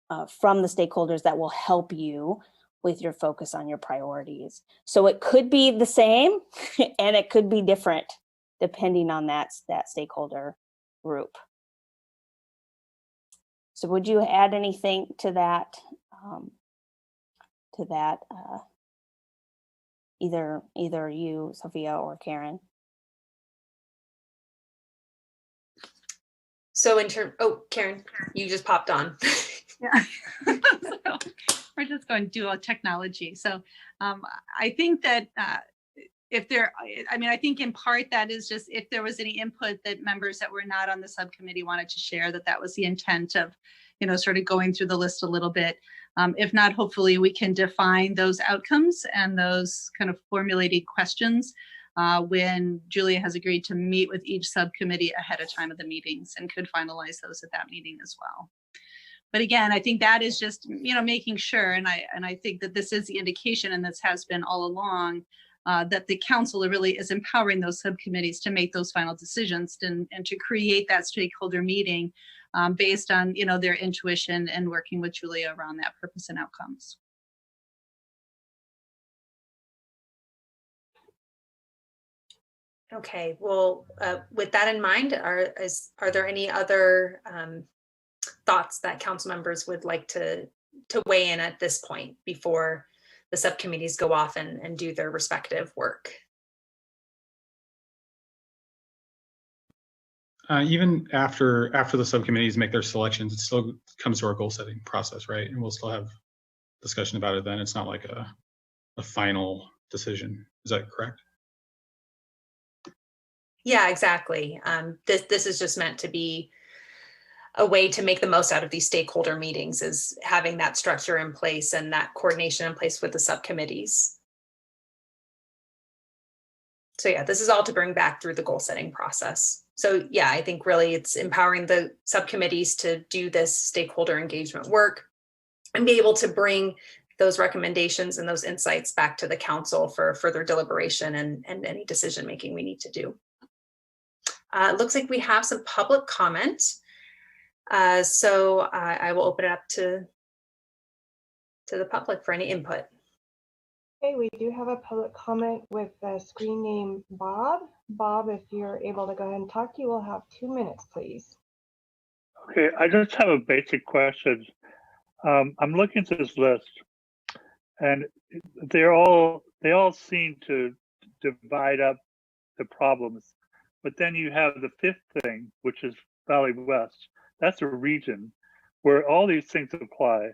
the stakeholders that will help you with your focus on your priorities. So it could be the same and it could be different depending on that stakeholder group. So would you add anything to that? Either you, Sophia, or Karen? So Karen, you just popped on. Yeah. We're just going dual technology. So I think that I think in part that is just if there was any input that members that were not on the subcommittee wanted to share, that was the intent of, sort of going through the list a little bit. If not, hopefully we can define those outcomes and those kind of formulated questions when Julia has agreed to meet with each subcommittee ahead of time of the meetings and could finalize those at that meeting as well. But again, I think that is just, making sure, and I think that this is the indication, and this has been all along, that the council really is empowering those subcommittees to make those final decisions and to create that stakeholder meeting based on, their intuition and working with Julia around that purpose and outcomes. Okay, well, with that in mind, are there any other thoughts that council members would like to weigh in at this point before the subcommittees go off and do their respective work? Even after the subcommittees make their selections, it still comes to our goal setting process, right? And we'll still have discussion about it then. It's not like a final decision. Is that correct? Yeah, exactly. This is just meant to be a way to make the most out of these stakeholder meetings, is having that structure in place and that coordination in place with the subcommittees. So yeah, this is all to bring back through the goal setting process. So yeah, I think really it's empowering the subcommittees to do this stakeholder engagement work and be able to bring those recommendations and those insights back to the council for further deliberation and any decision making we need to do. It looks like we have some public comment. So I will open it up to the public for any input. Okay, we do have a public comment with the screen name Bob. Bob, if you're able to go ahead and talk, you will have 2 minutes, please. Okay, I just have a basic question. I'm looking at this list, and they all seem to divide up the problems. But then you have the fifth thing, which is Valley West. That's a region where all these things apply.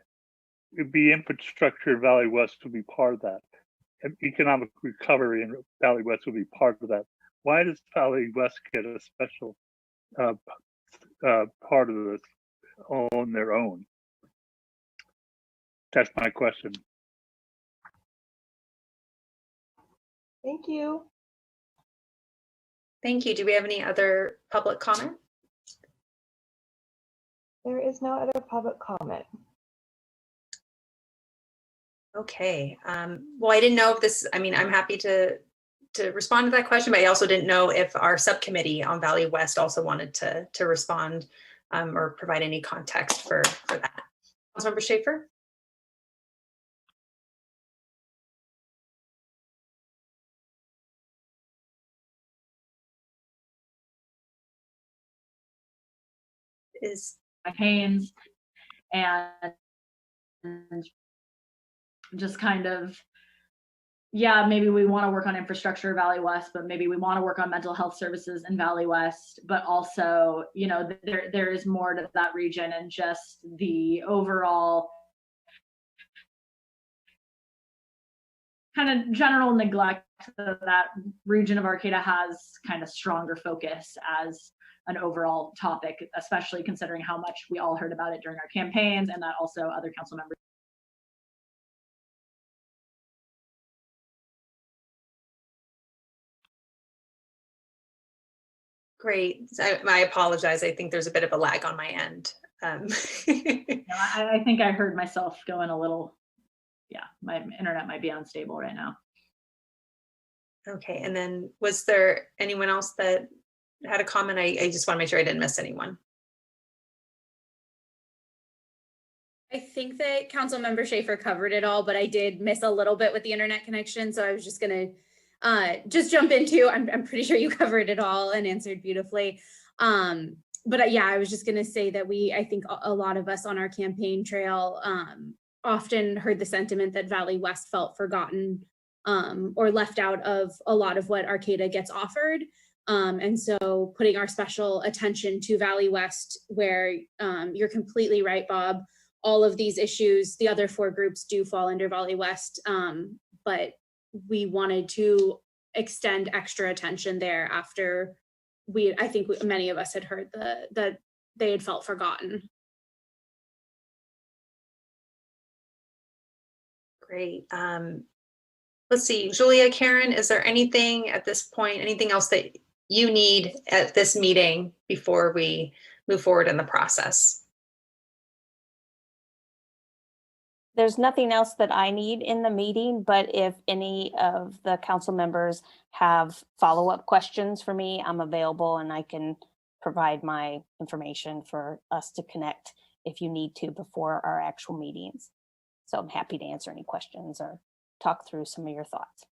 It'd be infrastructure. Valley West would be part of that. And economic recovery in Valley West would be part of that. Why does Valley West get a special part of this on their own? That's my question. Thank you. Thank you. Do we have any other public comment? There is no other public comment. Okay. Well, I didn't know if this, I mean, I'm happy to respond to that question, but I also didn't know if our subcommittee on Valley West also wanted to respond or provide any context for that. Councilmember Schaefer? Is campaigns and just kind of, yeah, maybe we want to work on infrastructure Valley West, but maybe we want to work on mental health services in Valley West, but also, you know, there is more to that region, and just the overall kind of general neglect that region of Arcata has kind of stronger focus as an overall topic, especially considering how much we all heard about it during our campaigns, and that also other council members. great. I apologize. I think there's a bit of a lag on my end. I think I heard myself going a little, yeah, my internet might be unstable right now. Okay, and then was there anyone else that had a comment? I just want to make sure I didn't miss anyone. I think that Councilmember Schaefer covered it all, but I did miss a little bit with the internet connection. So I was just gonna just jump into, I'm pretty sure you covered it all and answered beautifully. But yeah, I was just gonna say that I think a lot of us on our campaign trail often heard the sentiment that Valley West felt forgotten or left out of a lot of what Arcata gets offered. And so putting our special attention to Valley West, where you're completely right, Bob, all of these issues, the other 4 groups do fall under Valley West, but we wanted to extend extra attention there after I think many of us had heard that they had felt forgotten. Great. Let's see, Julia, Karen, is there anything at this point, anything else that you need at this meeting before we move forward in the process? There's nothing else that I need in the meeting, but if any of the council members have follow-up questions for me, I'm available and I can provide my information for us to connect if you need to before our actual meetings. So I'm happy to answer any questions or talk through some of your thoughts.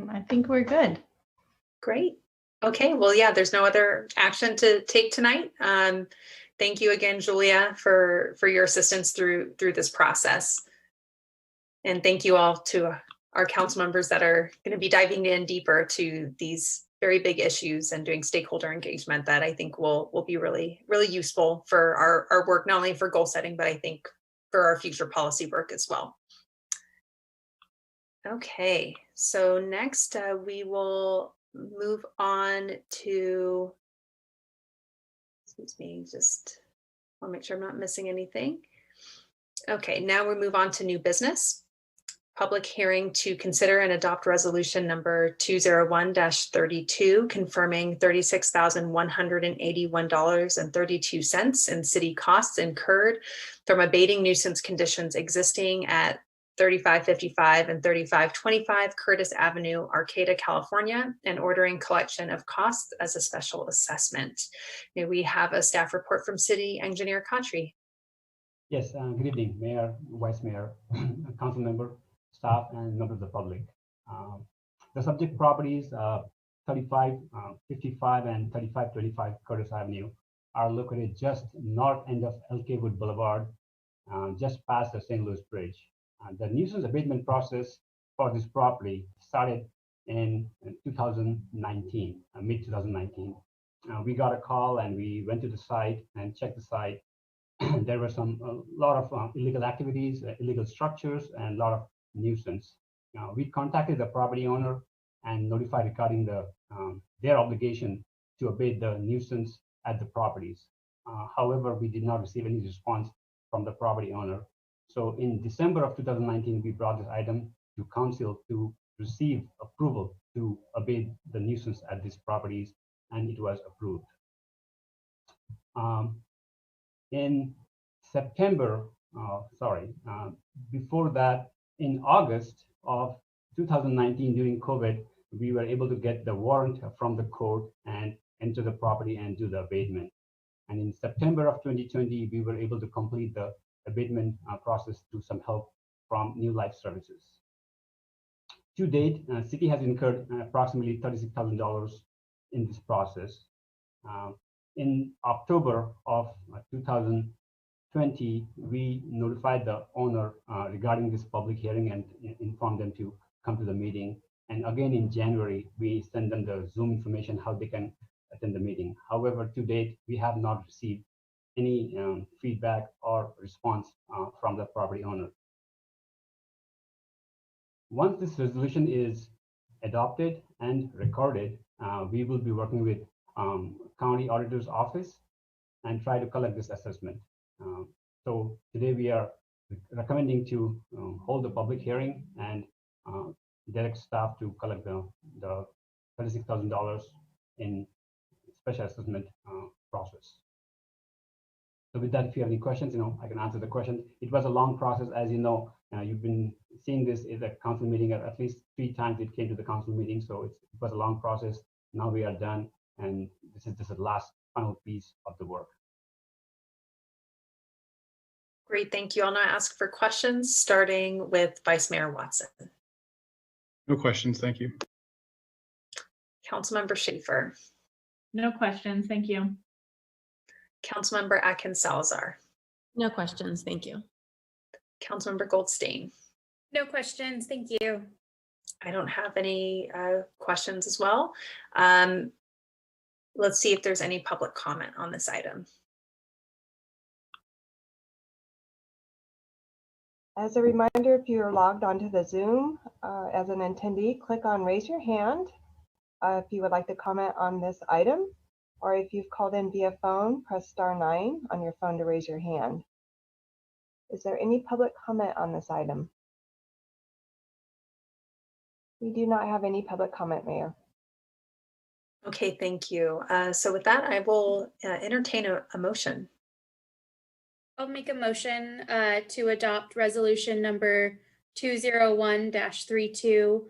I think we're good. Great. Okay, well, yeah, there's no other action to take tonight. Thank you again, Julia, for your assistance through this process. And thank you all to our council members that are going to be diving in deeper to these very big issues and doing stakeholder engagement that I think will be really, really useful for our work, not only for goal setting, but I think for our future policy work as well. Okay, so next we will move on to, excuse me, just want to make sure I'm not missing anything. Okay, now we move on to new business. public hearing to consider and adopt resolution number 201-32, confirming $36,181.32 in city costs incurred from abating nuisance conditions existing at 3555 and 3525 Curtis Avenue, Arcata, California, and ordering collection of costs as a special assessment. May we have a staff report from City Engineer Contri? Yes, good evening, Mayor, Vice Mayor, Council Member, staff, and members of the public. The subject properties, 3555 and 3525 Curtis Avenue, are located just north end of Elk Wood Boulevard, just past the St. Louis Bridge. The nuisance abatement process for this property started in 2019, mid-2019. We got a call and we went to the site and checked the site. There were a lot of illegal activities, illegal structures, and a lot of nuisance. We contacted the property owner and notified regarding their obligation to abate the nuisance at the properties. However, we did not receive any response from the property owner. So in December of 2019, we brought this item to council to receive approval to abate the nuisance at these properties, and it was approved. In September, before that, in August of 2019, during COVID, we were able to get the warrant from the court and enter the property and do the abatement. And in September of 2020, we were able to complete the abatement process through some help from New Life Services. To date, city has incurred approximately $36,000 in this process. In October of 2020, we notified the owner regarding this public hearing and informed them to come to the meeting. And again, in January, we sent them the Zoom information, how they can attend the meeting. However, to date, we have not received any feedback or response from the property owner. Once this resolution is adopted and recorded, we will be working with County Auditor's Office and try to collect this assessment. So today we are recommending to hold a public hearing and direct staff to collect the $36,000 in special assessment process. So with that, if you have any questions, I can answer the question. It was a long process, as you know. You've been seeing this at the council meeting at least 3 times. It came to the council meeting, so it was a long process. Now we are done, and this is the last final piece of the work. Great, thank you. I'll now ask for questions, starting with Vice Mayor Watson. No questions, thank you. Councilmember Schaefer. No questions, thank you. Councilmember Atkins Salazar. No questions, thank you. Councilmember Goldstein. No questions, thank you. I don't have any questions as well. Let's see if there's any public comment on this item. As a reminder, if you're logged onto the Zoom as an attendee, click on raise your hand if you would like to comment on this item, or if you've called in via phone, press *9 on your phone to raise your hand. Is there any public comment on this item? We do not have any public comment, Mayor. Okay, thank you. So with that, I will entertain a motion. I'll make a motion to adopt resolution number 201-32,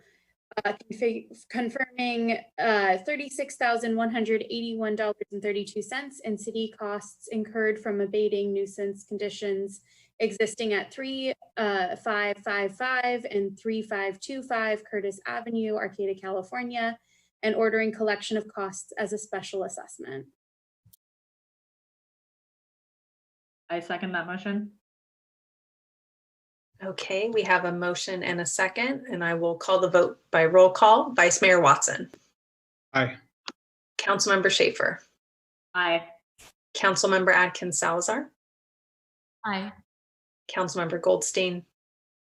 confirming $36,181.32 in city costs incurred from abating nuisance conditions existing at 3555 and 3525 Curtis Avenue, Arcata, California, and ordering collection of costs as a special assessment. I second that motion. Okay, we have a motion and a second, and I will call the vote by roll call. Vice Mayor Watson. Aye. Councilmember Schaefer. Aye. Councilmember Atkins Salazar. Aye. Councilmember Goldstein.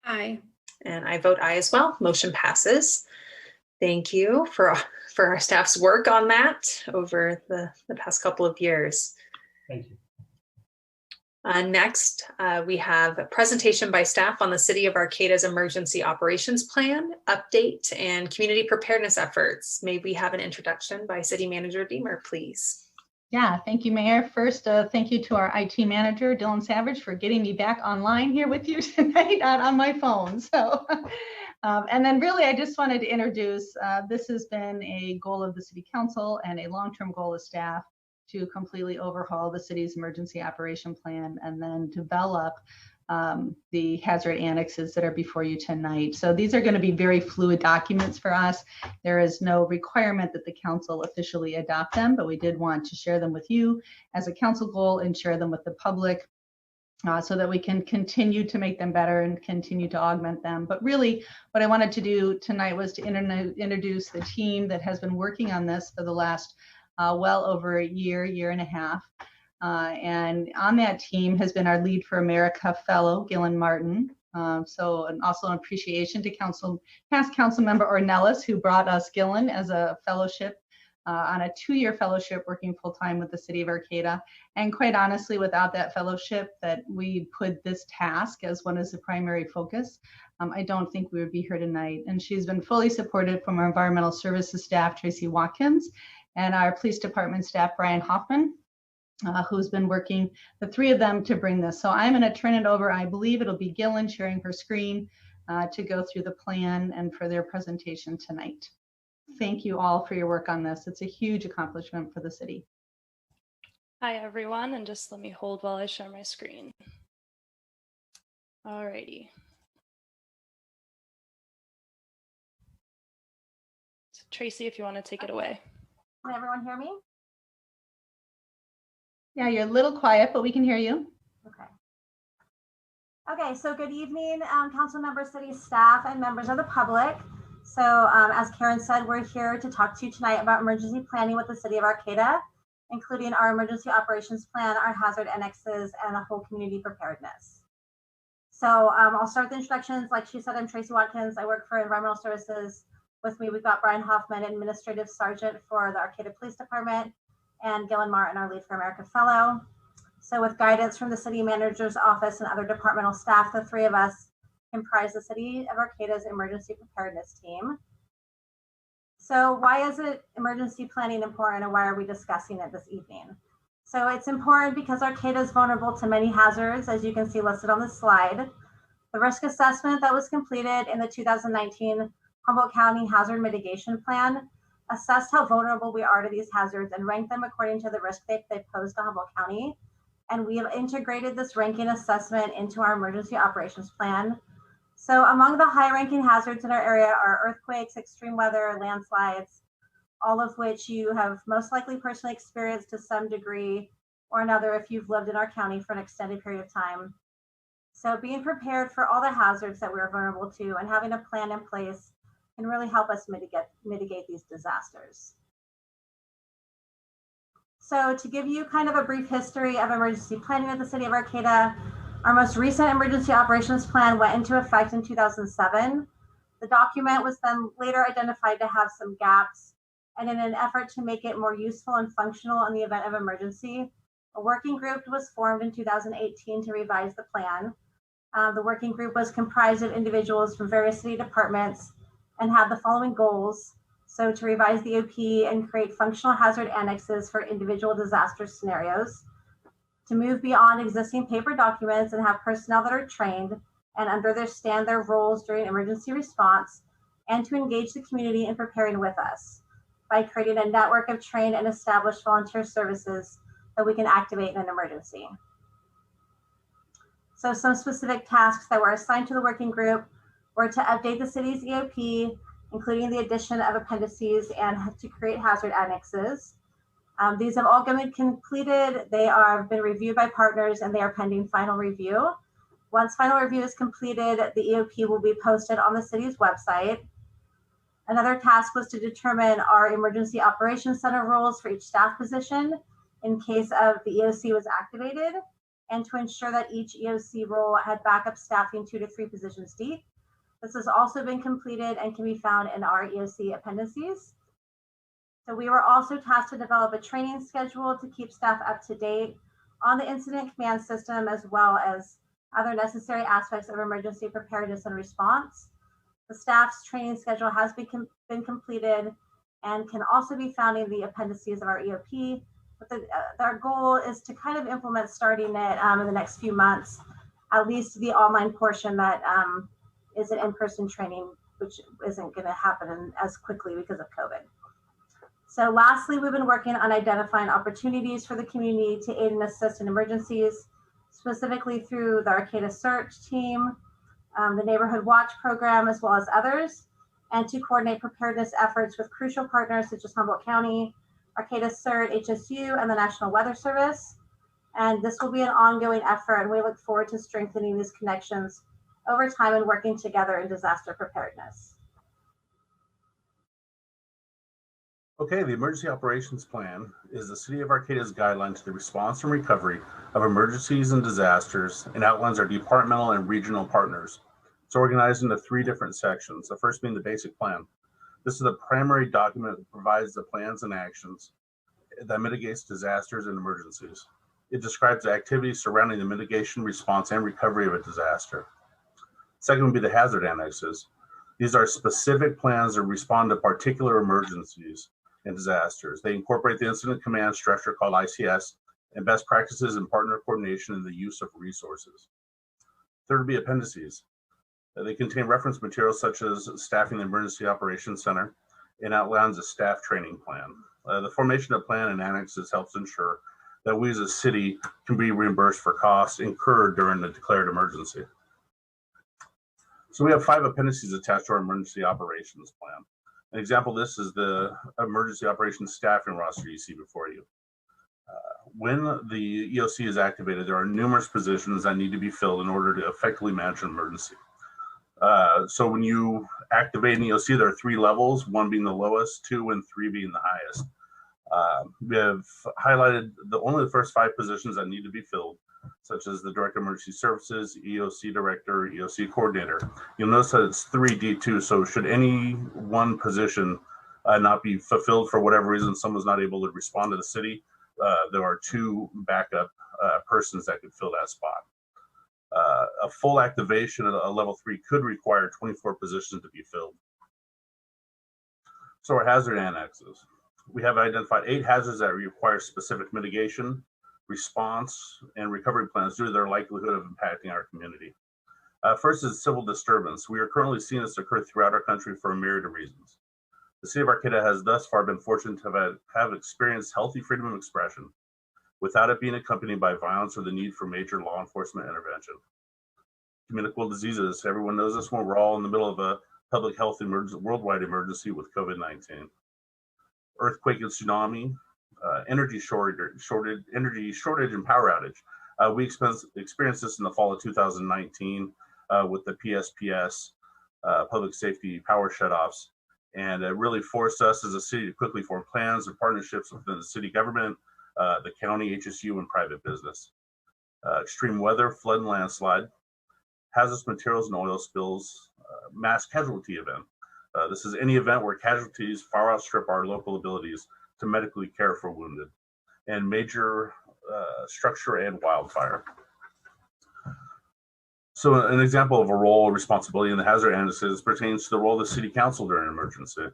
Aye. And I vote aye as well. Motion passes. Thank you for our staff's work on that over the past couple of years. Thank you. Next, we have a presentation by staff on the City of Arcata's Emergency Operations Plan, update, and community preparedness efforts. May we have an introduction by City Manager Deemer, please? Yeah, thank you, Mayor. First, thank you to our IT manager, Dylan Savage, for getting me back online here with you tonight, not on my phone. So, and then really, I just wanted to introduce, this has been a goal of the City Council and a long-term goal of staff to completely overhaul the city's emergency operation plan and then develop the hazard annexes that are before you tonight. So these are going to be very fluid documents for us. There is no requirement that the council officially adopt them, but we did want to share them with you as a council goal and share them with the public so that we can continue to make them better and continue to augment them. But really, what I wanted to do tonight was to introduce the team that has been working on this for the last well over a year and a half. And on that team has been our Lead for America fellow, Gillen Martin. And also an appreciation to past council member Ornelas, who brought us Gillen as a fellowship on a 2-year fellowship working full-time with the City of Arcata. And quite honestly, without that fellowship that we put this task as one as the primary focus, I don't think we would be here tonight. And she's been fully supported from our environmental services staff, Tracy Watkins, and our police department staff, Brian Hoffman, who's been working, the 3 of them, to bring this. So I'm going to turn it over. I believe it'll be Gillen sharing her screen to go through the plan and for their presentation tonight. Thank you all for your work on this. It's a huge accomplishment for the city. Hi, everyone, and just let me hold while I share my screen. Alrighty. So Tracy, if you want to take it away. Can everyone hear me? Yeah, you're a little quiet, but we can hear you. Okay. Okay, so good evening, council members, city staff, and members of the public. So as Karen said, we're here to talk to you tonight about emergency planning with the City of Arcata, including our emergency operations plan, our hazard annexes, and a whole community preparedness. So I'll start with the introductions. Like she said, I'm Tracy Watkins. I work for Environmental Services. With me, we've got Brian Hoffman, Administrative Sergeant for the Arcata Police Department, and Gillen Martin, our Lead for America Fellow. So with guidance from the City Manager's Office and other departmental staff, the 3 of us comprise the City of Arcata's Emergency Preparedness Team. So why is it emergency planning important, and why are we discussing it this evening? So it's important because Arcata is vulnerable to many hazards, as you can see listed on the slide. The risk assessment that was completed in the 2019 Humboldt County Hazard Mitigation Plan assessed how vulnerable we are to these hazards and ranked them according to the risk they pose to Humboldt County. And we have integrated this ranking assessment into our emergency operations plan. So among the high ranking hazards in our area are earthquakes, extreme weather, landslides, all of which you have most likely personally experienced to some degree or another if you've lived in our county for an extended period of time. So being prepared for all the hazards that we're vulnerable to and having a plan in place can really help us mitigate these disasters. So to give you kind of a brief history of emergency planning at the City of Arcata, our most recent emergency operations plan went into effect in 2007. The document was then later identified to have some gaps, and in an effort to make it more useful and functional in the event of emergency, a working group was formed in 2018 to revise the plan. The working group was comprised of individuals from various city departments and had the following goals. So to revise the OP and create functional hazard annexes for individual disaster scenarios, to move beyond existing paper documents and have personnel that are trained and understand their roles during emergency response, and to engage the community in preparing with us by creating a network of trained and established volunteer services that we can activate in an emergency. So some specific tasks that were assigned to the working group were to update the city's EOP, including the addition of appendices and to create hazard annexes. These have all been completed. They have been reviewed by partners and they are pending final review. Once final review is completed, the EOP will be posted on the city's website. Another task was to determine our emergency operations center roles for each staff position in case of the EOC was activated, and to ensure that each EOC role had backup staffing 2 to 3 positions deep. This has also been completed and can be found in our EOC appendices. So we were also tasked to develop a training schedule to keep staff up to date on the incident command system, as well as other necessary aspects of emergency preparedness and response. The staff's training schedule has been completed and can also be found in the appendices of our EOP. But our goal is to kind of implement, starting it in the next few months, at least the online portion that is an in-person training, which isn't going to happen as quickly because of COVID. So lastly, we've been working on identifying opportunities for the community to aid and assist in emergencies, specifically through the Arcata Search team, the Neighborhood Watch program, as well as others, and to coordinate preparedness efforts with crucial partners such as Humboldt County, Arcata CERT, HSU, and the National Weather Service. And this will be an ongoing effort, and we look forward to strengthening these connections over time and working together in disaster preparedness. Okay, the Emergency Operations Plan is the City of Arcata's guideline to the response and recovery of emergencies and disasters, and outlines our departmental and regional partners. It's organized into 3 different sections, the first being the basic plan. This is the primary document that provides the plans and actions that mitigates disasters and emergencies. It describes the activities surrounding the mitigation, response, and recovery of a disaster. Second would be the hazard annexes. These are specific plans that respond to particular emergencies and disasters. They incorporate the incident command structure called ICS and best practices and partner coordination in the use of resources. Third would be appendices. They contain reference materials such as staffing the Emergency Operations Center and outlines a staff training plan. The formation of plan and annexes helps ensure that we as a city can be reimbursed for costs incurred during the declared emergency. So we have 5 appendices attached to our Emergency Operations Plan. An example of this is the Emergency Operations Staffing roster you see before you. When the EOC is activated, there are numerous positions that need to be filled in order to effectively manage an emergency. So when you activate an EOC, there are 3 levels, 1 being the lowest, 2 and 3 being the highest. We have highlighted only the first 5 positions that need to be filled, such as the Director of Emergency Services, EOC Director, EOC Coordinator. You'll notice that it's 3D2, so should any one position not be fulfilled for whatever reason, someone's not able to respond to the city, there are 2 backup persons that could fill that spot. A full activation at a level 3 could require 24 positions to be filled. So our hazard annexes. We have identified 8 hazards that require specific mitigation, response, and recovery plans due to their likelihood of impacting our community. First is civil disturbance. We are currently seeing this occur throughout our country for a myriad of reasons. The City of Arcata has thus far been fortunate to have experienced healthy freedom of expression without it being accompanied by violence or the need for major law enforcement intervention. Communicable diseases, everyone knows this one, we're all in the middle of a public health worldwide emergency with COVID-19. Earthquake and tsunami, energy shortage and power outage. We experienced this in the fall of 2019 with the PSPS, public safety power shutoffs, and it really forced us as a city to quickly form plans and partnerships within the city government, the county, HSU, and private business. Extreme weather, flood and landslide, hazardous materials and oil spills, mass casualty event. This is any event where casualties far outstrip our local abilities to medically care for wounded, and major structure and wildfire. So an example of a role or responsibility in the hazard annexes pertains to the role of the City Council during an emergency.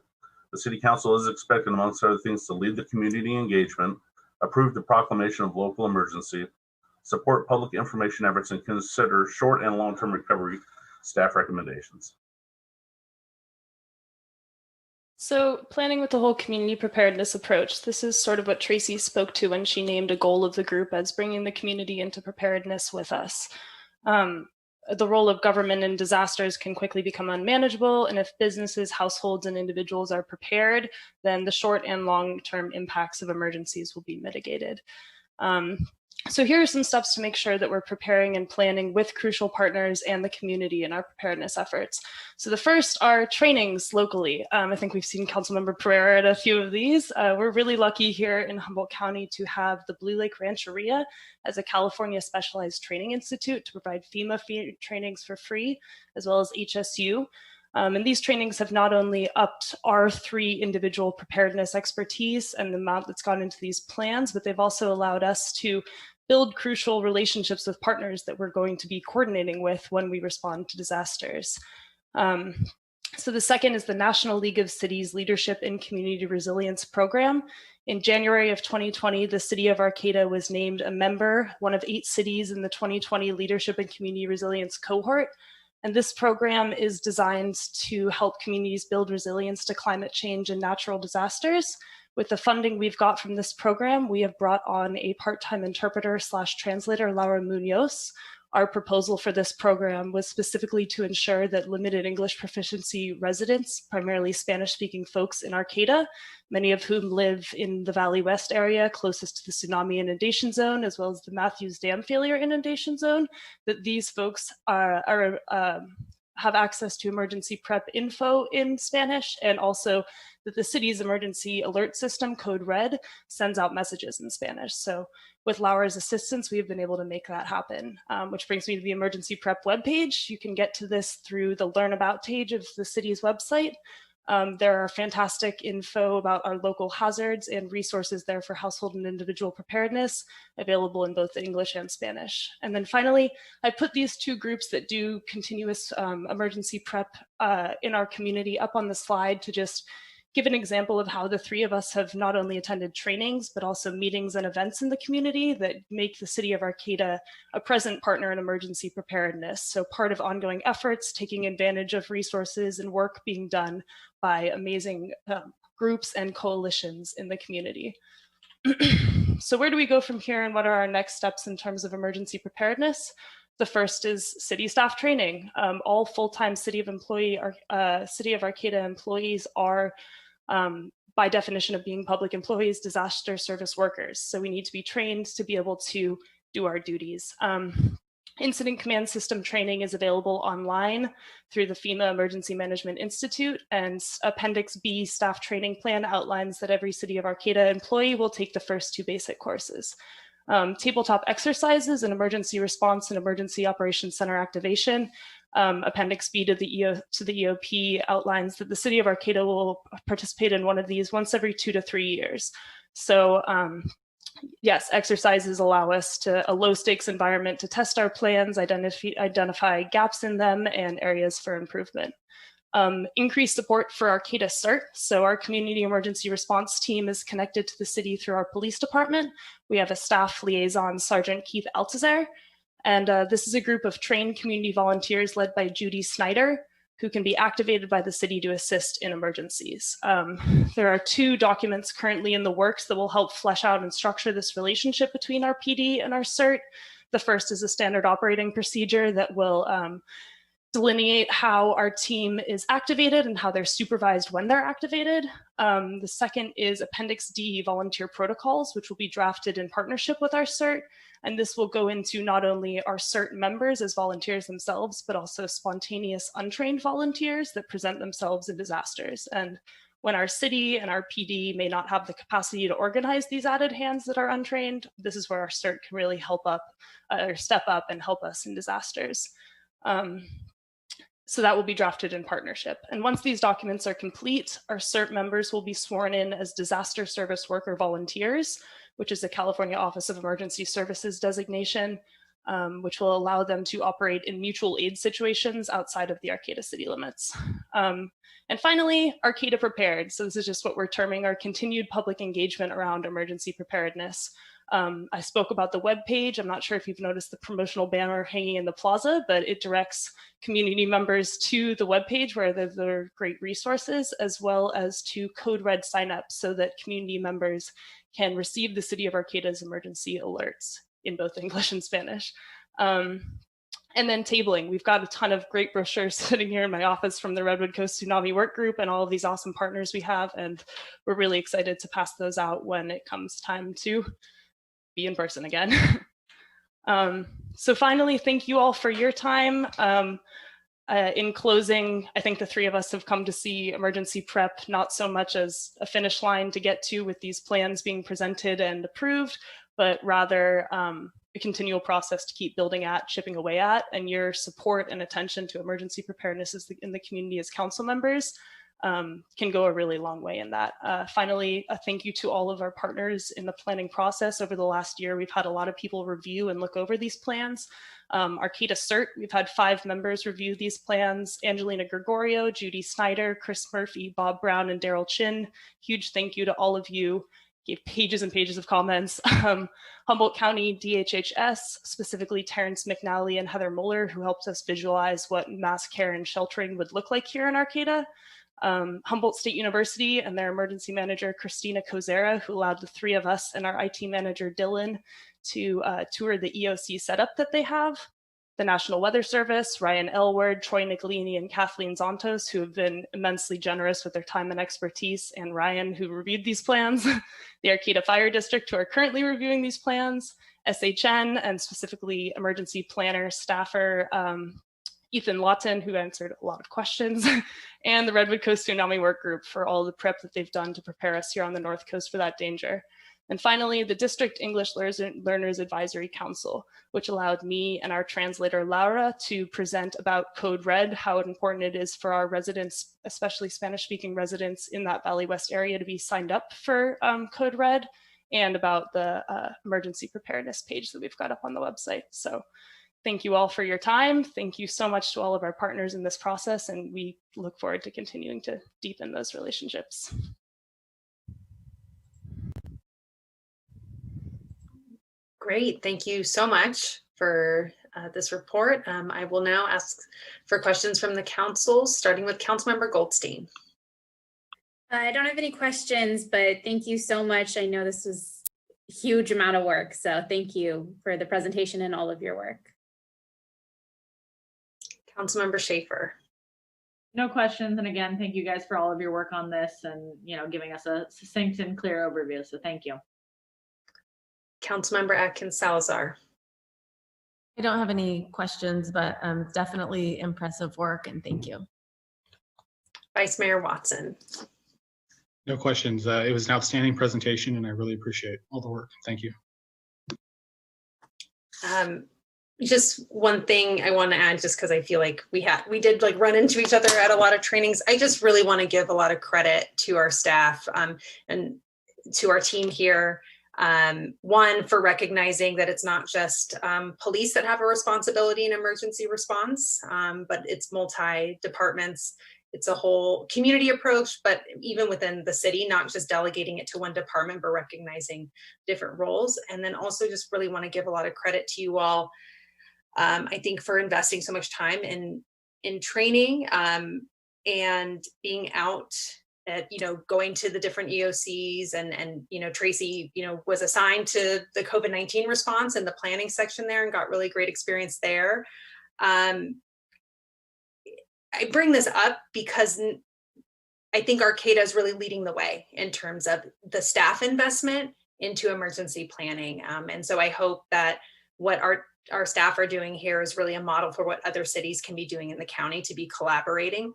The City Council is expected, amongst other things, to lead the community engagement, approve the proclamation of local emergency, support public information efforts, and consider short and long-term recovery staff recommendations. So planning with the whole community preparedness approach, this is sort of what Tracy spoke to when she named a goal of the group as bringing the community into preparedness with us. The role of government in disasters can quickly become unmanageable, and if businesses, households, and individuals are prepared, then the short and long-term impacts of emergencies will be mitigated. So here are some steps to make sure that we're preparing and planning with crucial partners and the community in our preparedness efforts. So the first are trainings locally. I think we've seen Councilmember Pereira at a few of these. We're really lucky here in Humboldt County to have the Blue Lake Rancheria as a California Specialized Training Institute to provide FEMA trainings for free, as well as HSU. And these trainings have not only upped our 3 individual preparedness expertise and the amount that's gone into these plans, but they've also allowed us to build crucial relationships with partners that we're going to be coordinating with when we respond to disasters. So the second is the National League of Cities Leadership in Community Resilience Program. In January of 2020, the city of Arcata was named a member, one of 8 cities in the 2020 Leadership and Community Resilience cohort. And this program is designed to help communities build resilience to climate change and natural disasters. With the funding we've got from this program, we have brought on a part-time interpreter / translator, Laura Munoz. Our proposal for this program was specifically to ensure that limited English proficiency residents, primarily Spanish-speaking folks in Arcata, many of whom live in the Valley West area closest to the tsunami inundation zone, as well as the Matthews Dam failure inundation zone, that these folks have access to emergency prep info in Spanish, and also that the city's emergency alert system, Code Red, sends out messages in Spanish. So with Laura's assistance, we've been able to make that happen, which brings me to the emergency prep webpage. You can get to this through the Learn About page of the city's website. There are fantastic info about our local hazards and resources there for household and individual preparedness, available in both English and Spanish. And then finally, I put these 2 groups that do continuous emergency prep in our community up on the slide to just give an example of how the 3 of us have not only attended trainings, but also meetings and events in the community that make the city of Arcata a present partner in emergency preparedness. So part of ongoing efforts, taking advantage of resources and work being done by amazing groups and coalitions in the community. So where do we go from here, and what are our next steps in terms of emergency preparedness? The first is city staff training. All full-time City of Arcata employees are, by definition of being public employees, disaster service workers. So we need to be trained to be able to do our duties. Incident command system training is available online through the FEMA Emergency Management Institute, and Appendix B staff training plan outlines that every City of Arcata employee will take the first 2 basic courses. Tabletop exercises and emergency response and emergency operations center activation. Appendix B to the EOP outlines that the city of Arcata will participate in one of these once every 2 to 3 years. So yes, exercises allow us to a low stakes environment to test our plans, identify gaps in them and areas for improvement. Increased support for Arcata CERT. So our community emergency response team is connected to the city through our police department. We have a staff liaison, Sergeant Keith Altazar. And this is a group of trained community volunteers led by Judy Snyder, who can be activated by the city to assist in emergencies. There are 2 documents currently in the works that will help flesh out and structure this relationship between our PD and our CERT. The first is a standard operating procedure that will delineate how our team is activated and how they're supervised when they're activated. The second is Appendix D volunteer protocols, which will be drafted in partnership with our CERT. And this will go into not only our CERT members as volunteers themselves, but also spontaneous untrained volunteers that present themselves in disasters. And when our city and our PD may not have the capacity to organize these added hands that are untrained, this is where our CERT can really help up or step up and help us in disasters. So that will be drafted in partnership. And once these documents are complete, our CERT members will be sworn in as disaster service worker volunteers, which is the California Office of Emergency Services designation, which will allow them to operate in mutual aid situations outside of the Arcata city limits. And finally, Arcata Prepared. So this is just what we're terming our continued public engagement around emergency preparedness. I spoke about the webpage. I'm not sure if you've noticed the promotional banner hanging in the plaza, but it directs community members to the webpage where there are great resources, as well as to Code Red signups so that community members can receive the City of Arcata's emergency alerts in both English and Spanish. And then tabling. We've got a ton of great brochures sitting here in my office from the Redwood Coast Tsunami Work Group and all of these awesome partners we have. And we're really excited to pass those out when it comes time to be in person again. So finally, thank you all for your time. In closing, I think the 3 of us have come to see emergency prep not so much as a finish line to get to with these plans being presented and approved, but rather a continual process to keep building at, chipping away at, and your support and attention to emergency preparedness in the community as council members can go a really long way in that. Finally, a thank you to all of our partners in the planning process. Over the last year, we've had a lot of people review and look over these plans. Arcata CERT, we've had 5 members review these plans: Angelina Gregorio, Judy Snyder, Chris Murphy, Bob Brown, and Daryl Chin. Huge thank you to all of you. Gave pages and pages of comments. Humboldt County DHHS, specifically Terrence McNally and Heather Muller, who helped us visualize what mass care and sheltering would look like here in Arcata. Humboldt State University and their emergency manager, Christina Kozera, who allowed the 3 of us and our IT manager, Dylan, to tour the EOC setup that they have. The National Weather Service, Ryan Elward, Troy Nicolini, and Kathleen Zontos, who have been immensely generous with their time and expertise, and Ryan, who reviewed these plans. The Arcata Fire District, who are currently reviewing these plans. SHN, and specifically emergency planner, staffer, Ethan Lawton, who answered a lot of questions, and the Redwood Coast Tsunami Work Group for all the prep that they've done to prepare us here on the North Coast for that danger. And finally, the District English Learners Advisory Council, which allowed me and our translator, Laura, to present about Code Red, how important it is for our residents, especially Spanish-speaking residents in that Valley West area, to be signed up for Code Red, and about the emergency preparedness page that we've got up on the website. So thank you all for your time. Thank you so much to all of our partners in this process, and we look forward to continuing to deepen those relationships. Great, thank you so much for this report. I will now ask for questions from the council, starting with Councilmember Goldstein. I don't have any questions, but thank you so much. I know this was a huge amount of work, so thank you for the presentation and all of your work. Councilmember Schaefer. No questions, and again, thank you guys for all of your work on this and giving us a succinct and clear overview. So thank you. Councilmember Atkins Salazar. I don't have any questions, but definitely impressive work, and thank you. Vice Mayor Watson. No questions. It was an outstanding presentation, and I really appreciate all the work. Thank you. Just one thing I want to add, just because I feel like we did run into each other at a lot of trainings. I just really want to give a lot of credit to our staff and to our team here. One, for recognizing that it's not just police that have a responsibility in emergency response, but it's multi-departments. It's a whole community approach, but even within the city, not just delegating it to one department, but recognizing different roles. And then also just really want to give a lot of credit to you all, I think, for investing so much time in training and being out at, going to the different EOCs and Tracy, was assigned to the COVID-19 response in the planning section there and got really great experience there. I bring this up because I think Arcata is really leading the way in terms of the staff investment into emergency planning. And so I hope that what our staff are doing here is really a model for what other cities can be doing in the county to be collaborating.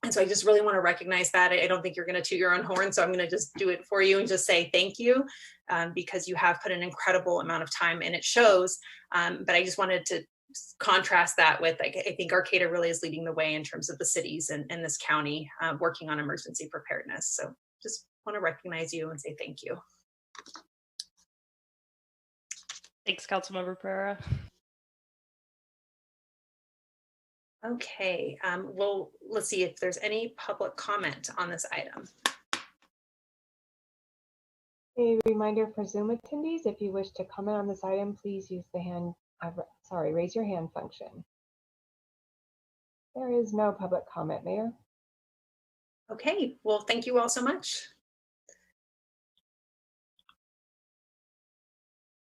And so I just really want to recognize that. I don't think you're going to toot your own horn, so I'm going to just do it for you and just say thank you, because you have put an incredible amount of time and it shows. But I just wanted to contrast that with, I think Arcata really is leading the way in terms of the cities in this county working on emergency preparedness. So just want to recognize you and say thank you. Thanks, Councilmember Pereira. Okay, well, let's see if there's any public comment on this item. A reminder for Zoom attendees, if you wish to comment on this item, please use the raise your hand function. There is no public comment, Mayor. Okay, well, thank you all so much.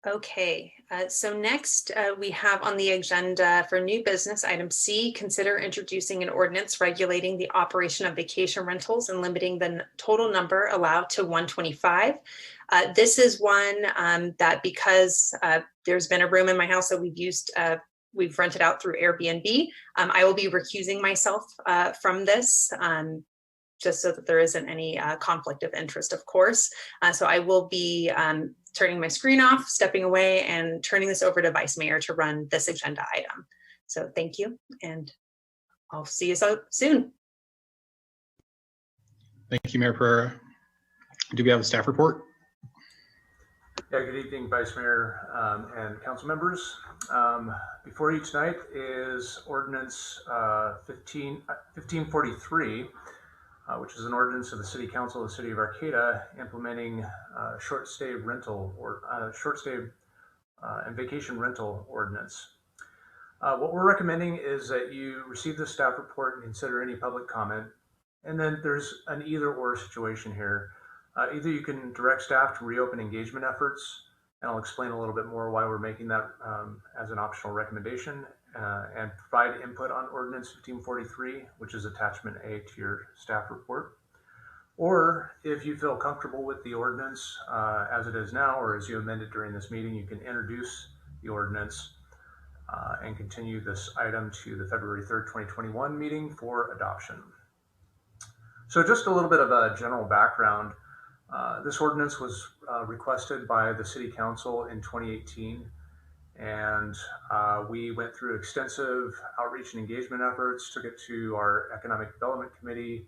Okay, so next we have on the agenda for new business item C, consider introducing an ordinance regulating the operation of vacation rentals and limiting the total number allowed to 125. This is one that because there's been a room in my house that we've rented out through Airbnb. I will be recusing myself from this. Just so that there isn't any conflict of interest, of course. So I will be turning my screen off, stepping away, and turning this over to Vice Mayor to run this agenda item. So thank you, and I'll see you so soon. Thank you, Mayor Pereira. Do we have a staff report? Yeah, good evening, Vice Mayor and council members. Before you tonight is Ordinance 1543, which is an ordinance of the City Council of the City of Arcata implementing short stay rental or short stay and vacation rental ordinance. What we're recommending is that you receive the staff report and consider any public comment. And then there's an either or situation here. Either you can direct staff to reopen engagement efforts, and I'll explain a little bit more why we're making that as an optional recommendation, and provide input on Ordinance 1543, which is attachment A to your staff report. Or if you feel comfortable with the ordinance as it is now, or as you amend it during this meeting, you can introduce the ordinance and continue this item to the February 3rd, 2021 meeting for adoption. So just a little bit of a general background. This ordinance was requested by the City Council in 2018, and we went through extensive outreach and engagement efforts, took it to our Economic Development Committee,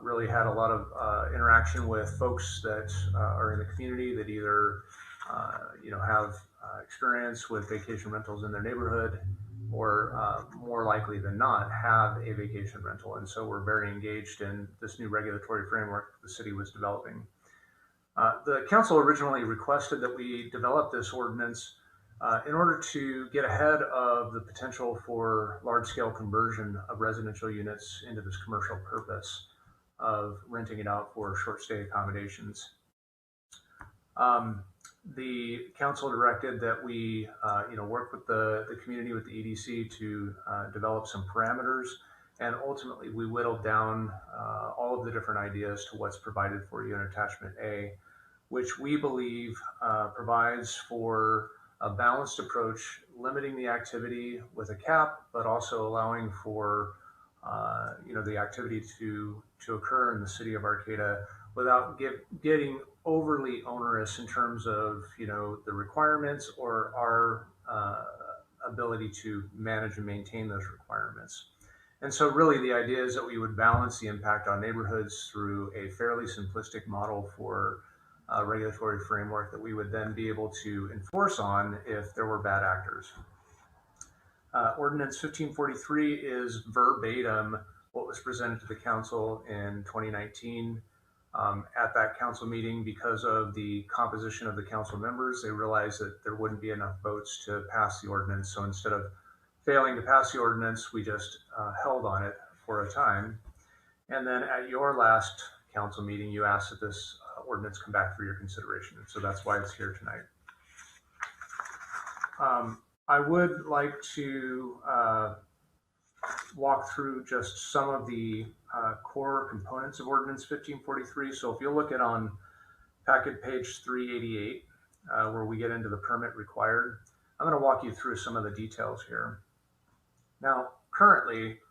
really had a lot of interaction with folks that are in the community that either have experience with vacation rentals in their neighborhood, or more likely than not have a vacation rental. And so we're very engaged in this new regulatory framework the city was developing. The council originally requested that we develop this ordinance in order to get ahead of the potential for large-scale conversion of residential units into this commercial purpose of renting it out for short-stay accommodations. The council directed that we, work with the community, with the EDC, to develop some parameters, and ultimately we whittled down all of the different ideas to what's provided for you in Attachment A, which we believe provides for a balanced approach, limiting the activity with a cap, but also allowing for the activity to occur in the city of Arcata without getting overly onerous in terms of the requirements or our ability to manage and maintain those requirements. And so really the idea is that we would balance the impact on neighborhoods through a fairly simplistic model for a regulatory framework that we would then be able to enforce on if there were bad actors. Ordinance 1543 is verbatim what was presented to the council in 2019. At that council meeting, because of the composition of the council members, they realized that there wouldn't be enough votes to pass the ordinance. So instead of failing to pass the ordinance, we just held on it for a time. And then at your last council meeting, you asked that this ordinance come back for your consideration. So that's why it's here tonight. I would like to walk through just some of the core components of Ordinance 1543. So if you look at on packet page 388, where we get into the permit required, I'm going to walk you through some of the details here. Now, currently,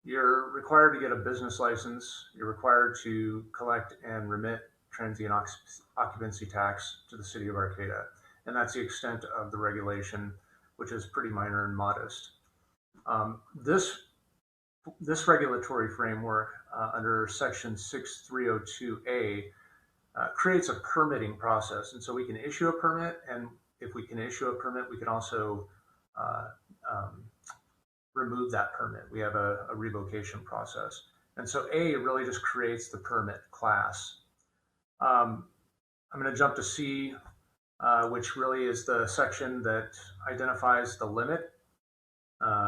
you're required to get a business license. You're required to collect and remit transient occupancy tax to the city of Arcata. And that's the extent of the regulation, which is pretty minor and modest. This regulatory framework under section 6302A creates a permitting process. And so we can issue a permit, and if we can issue a permit, we can also remove that permit. We have a revocation process. And so A really just creates the permit class. I'm going to jump to C, which really is the section that identifies the limit.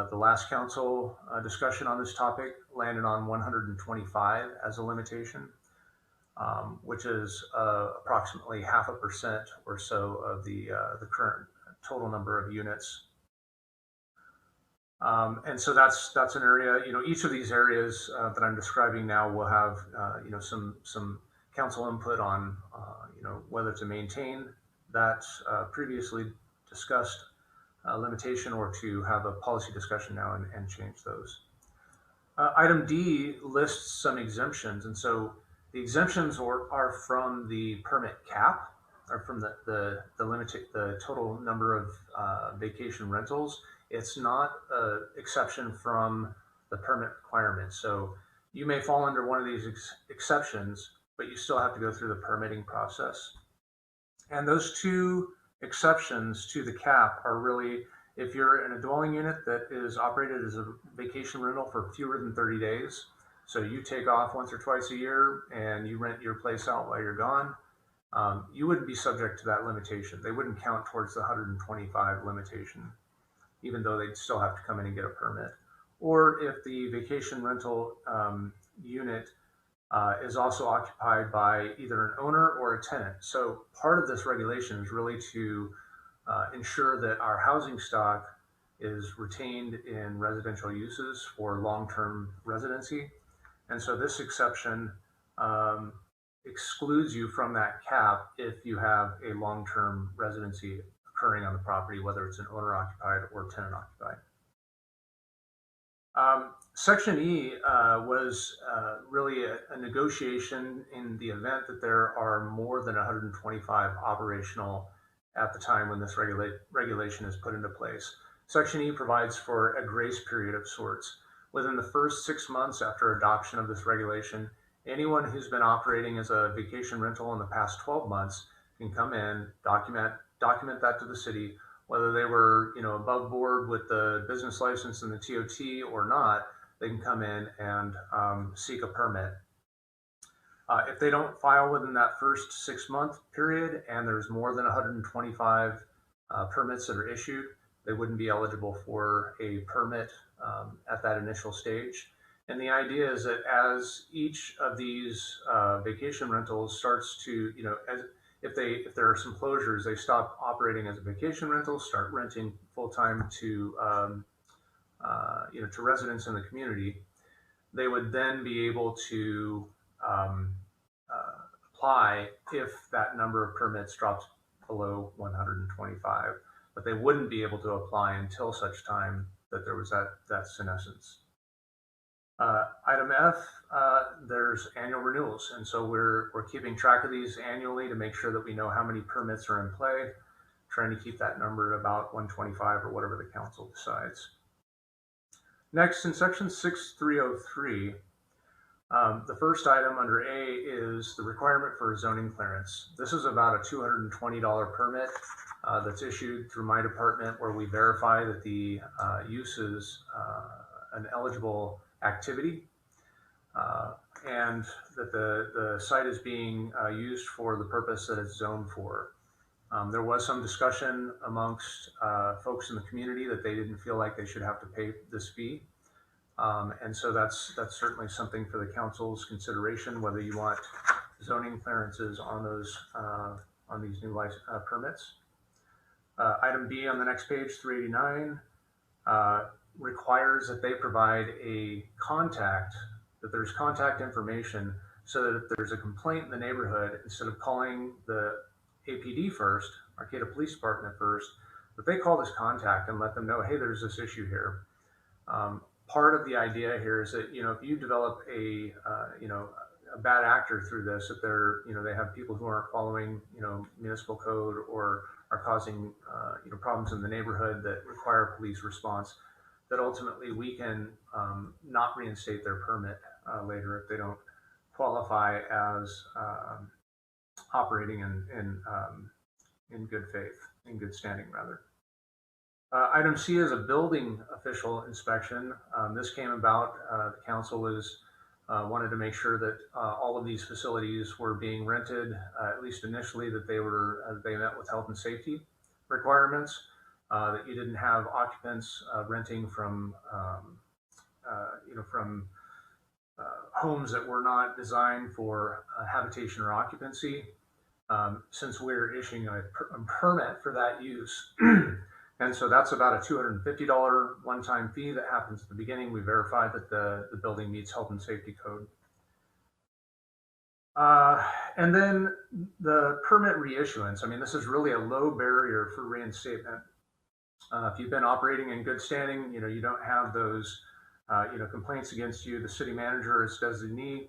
The last council discussion on this topic landed on 125 as a limitation, which is approximately 0.5% or so of the current total number of units. And so that's an area. Each of these areas that I'm describing now will have some council input on whether to maintain that previously discussed limitation or to have a policy discussion now and change those. Item D lists some exemptions, and so the exemptions are from the permit cap, or from the total number of vacation rentals. It's not an exception from the permit requirements. So You may fall under one of these exceptions, but you still have to go through the permitting process. And those two exceptions to the cap are really if you're in a dwelling unit that is operated as a vacation rental for fewer than 30 days. So you take off once or twice a year and you rent your place out while you're gone. You wouldn't be subject to that limitation. They wouldn't count towards the 125 limitation, even though they'd still have to come in and get a permit. Or if the vacation rental unit is also occupied by either an owner or a tenant. So part of this regulation is really to ensure that our housing stock is retained in residential uses for long-term residency. And so this exception excludes you from that cap if you have a long-term residency occurring on the property, whether it's an owner-occupied or tenant-occupied. Section E was really a negotiation in the event that there are more than 125 operational at the time when this regulation is put into place. Section E provides for a grace period of sorts. Within the first 6 months after adoption of this regulation, anyone who's been operating as a vacation rental in the past 12 months can come in, document that to the city, whether they were above board with the business license and the TOT or not. They can come in and seek a permit. If they don't file within that first 6-month period and there's more than 125 permits that are issued, they wouldn't be eligible for a permit at that initial stage. And the idea is that as each of these vacation rentals starts to, if there are some closures, they stop operating as a vacation rental, start renting full-time to to residents in the community, they would then be able to apply if that number of permits drops below 125, but they wouldn't be able to apply until such time that there was that senescence. Item F, there's annual renewals, and so we're keeping track of these annually to make sure that we know how many permits are in play, trying to keep that number about 125 or whatever the council decides. Next, in section 6303, the first item under A is the requirement for a zoning clearance. This is about a $220 permit that's issued through my department, where we verify that the use is an eligible activity and that the site is being used for the purpose that it's zoned for. There was some discussion amongst folks in the community that they didn't feel like they should have to pay this fee. And so that's certainly something for the council's consideration, whether you want zoning clearances on those on these new permits. Item B on the next page, 389, requires that they provide a contact, that there's contact information, so that if there's a complaint in the neighborhood, instead of calling the APD first, Arcata Police Department first, that they call this contact and let them know, hey, there's this issue here. Part of the idea here is that, if you develop a bad actor through this, that they have people who aren't following, municipal code or are causing, problems in the neighborhood that require police response, that ultimately we can not reinstate their permit later if they don't qualify as operating in good faith, in good standing rather. Item C is a building official inspection. This came about, the council wanted to make sure that all of these facilities were being rented, at least initially, that they met with health and safety requirements, that you didn't have occupants renting from homes that were not designed for habitation or occupancy. Since we're issuing a permit for that use. And so that's about a $250 one-time fee that happens at the beginning. We verify that the building meets health and safety code. And then the permit reissuance. I mean, this is really a low barrier for reinstatement. If you've been operating in good standing, you don't have those, complaints against you. The city manager as designee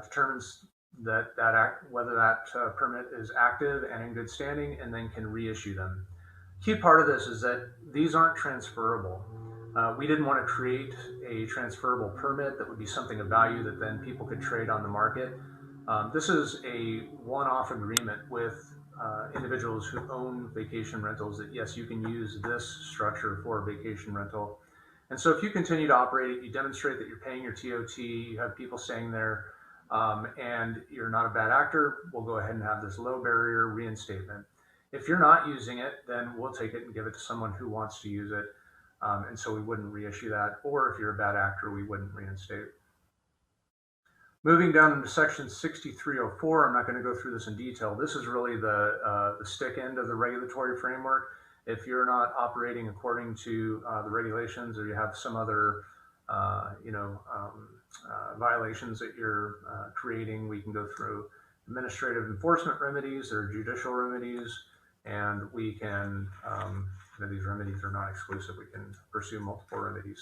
determines whether that permit is active and in good standing, and then can reissue them. Key part of this is that these aren't transferable. We didn't want to create a transferable permit that would be something of value that then people could trade on the market. This is a one-off agreement with individuals who own vacation rentals that, yes, you can use this structure for a vacation rental. And so if you continue to operate it, you demonstrate that you're paying your TOT, you have people staying there, and you're not a bad actor, we'll go ahead and have this low barrier reinstatement. If you're not using it, then we'll take it and give it to someone who wants to use it. And so we wouldn't reissue that. Or if you're a bad actor, we wouldn't reinstate. Moving down into section 6304, I'm not going to go through this in detail. This is really the stick end of the regulatory framework. If you're not operating according to the regulations, or you have some other violations that you're creating, we can go through administrative enforcement remedies or judicial remedies, and we can, these remedies are not exclusive. We can pursue multiple remedies.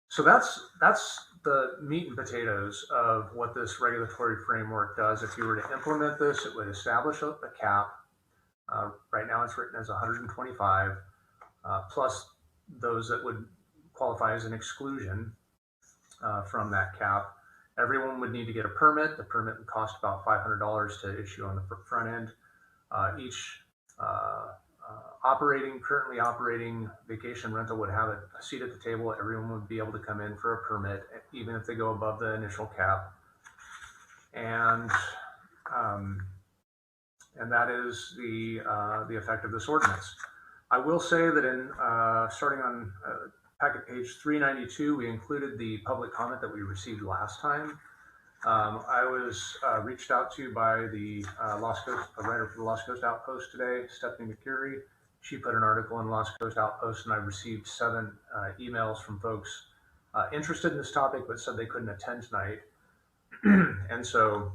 So that's the meat and potatoes of what this regulatory framework does. If you were to implement this, it would establish a cap. Right now it's written as 125, plus those that would qualify as an exclusion from that cap. Everyone would need to get a permit. The permit would cost about $500 to issue on the front end. Each currently operating vacation rental would have a seat at the table. Everyone would be able to come in for a permit, even if they go above the initial cap. And that is the effect of this ordinance. I will say that in starting on packet page 392, we included the public comment that we received last time. I was reached out to by the Lost Coast, a writer for the Lost Coast Outpost today, Stephanie McCurry. She put an article in Lost Coast Outpost, and I received 7 emails from folks interested in this topic, but said they couldn't attend tonight. And so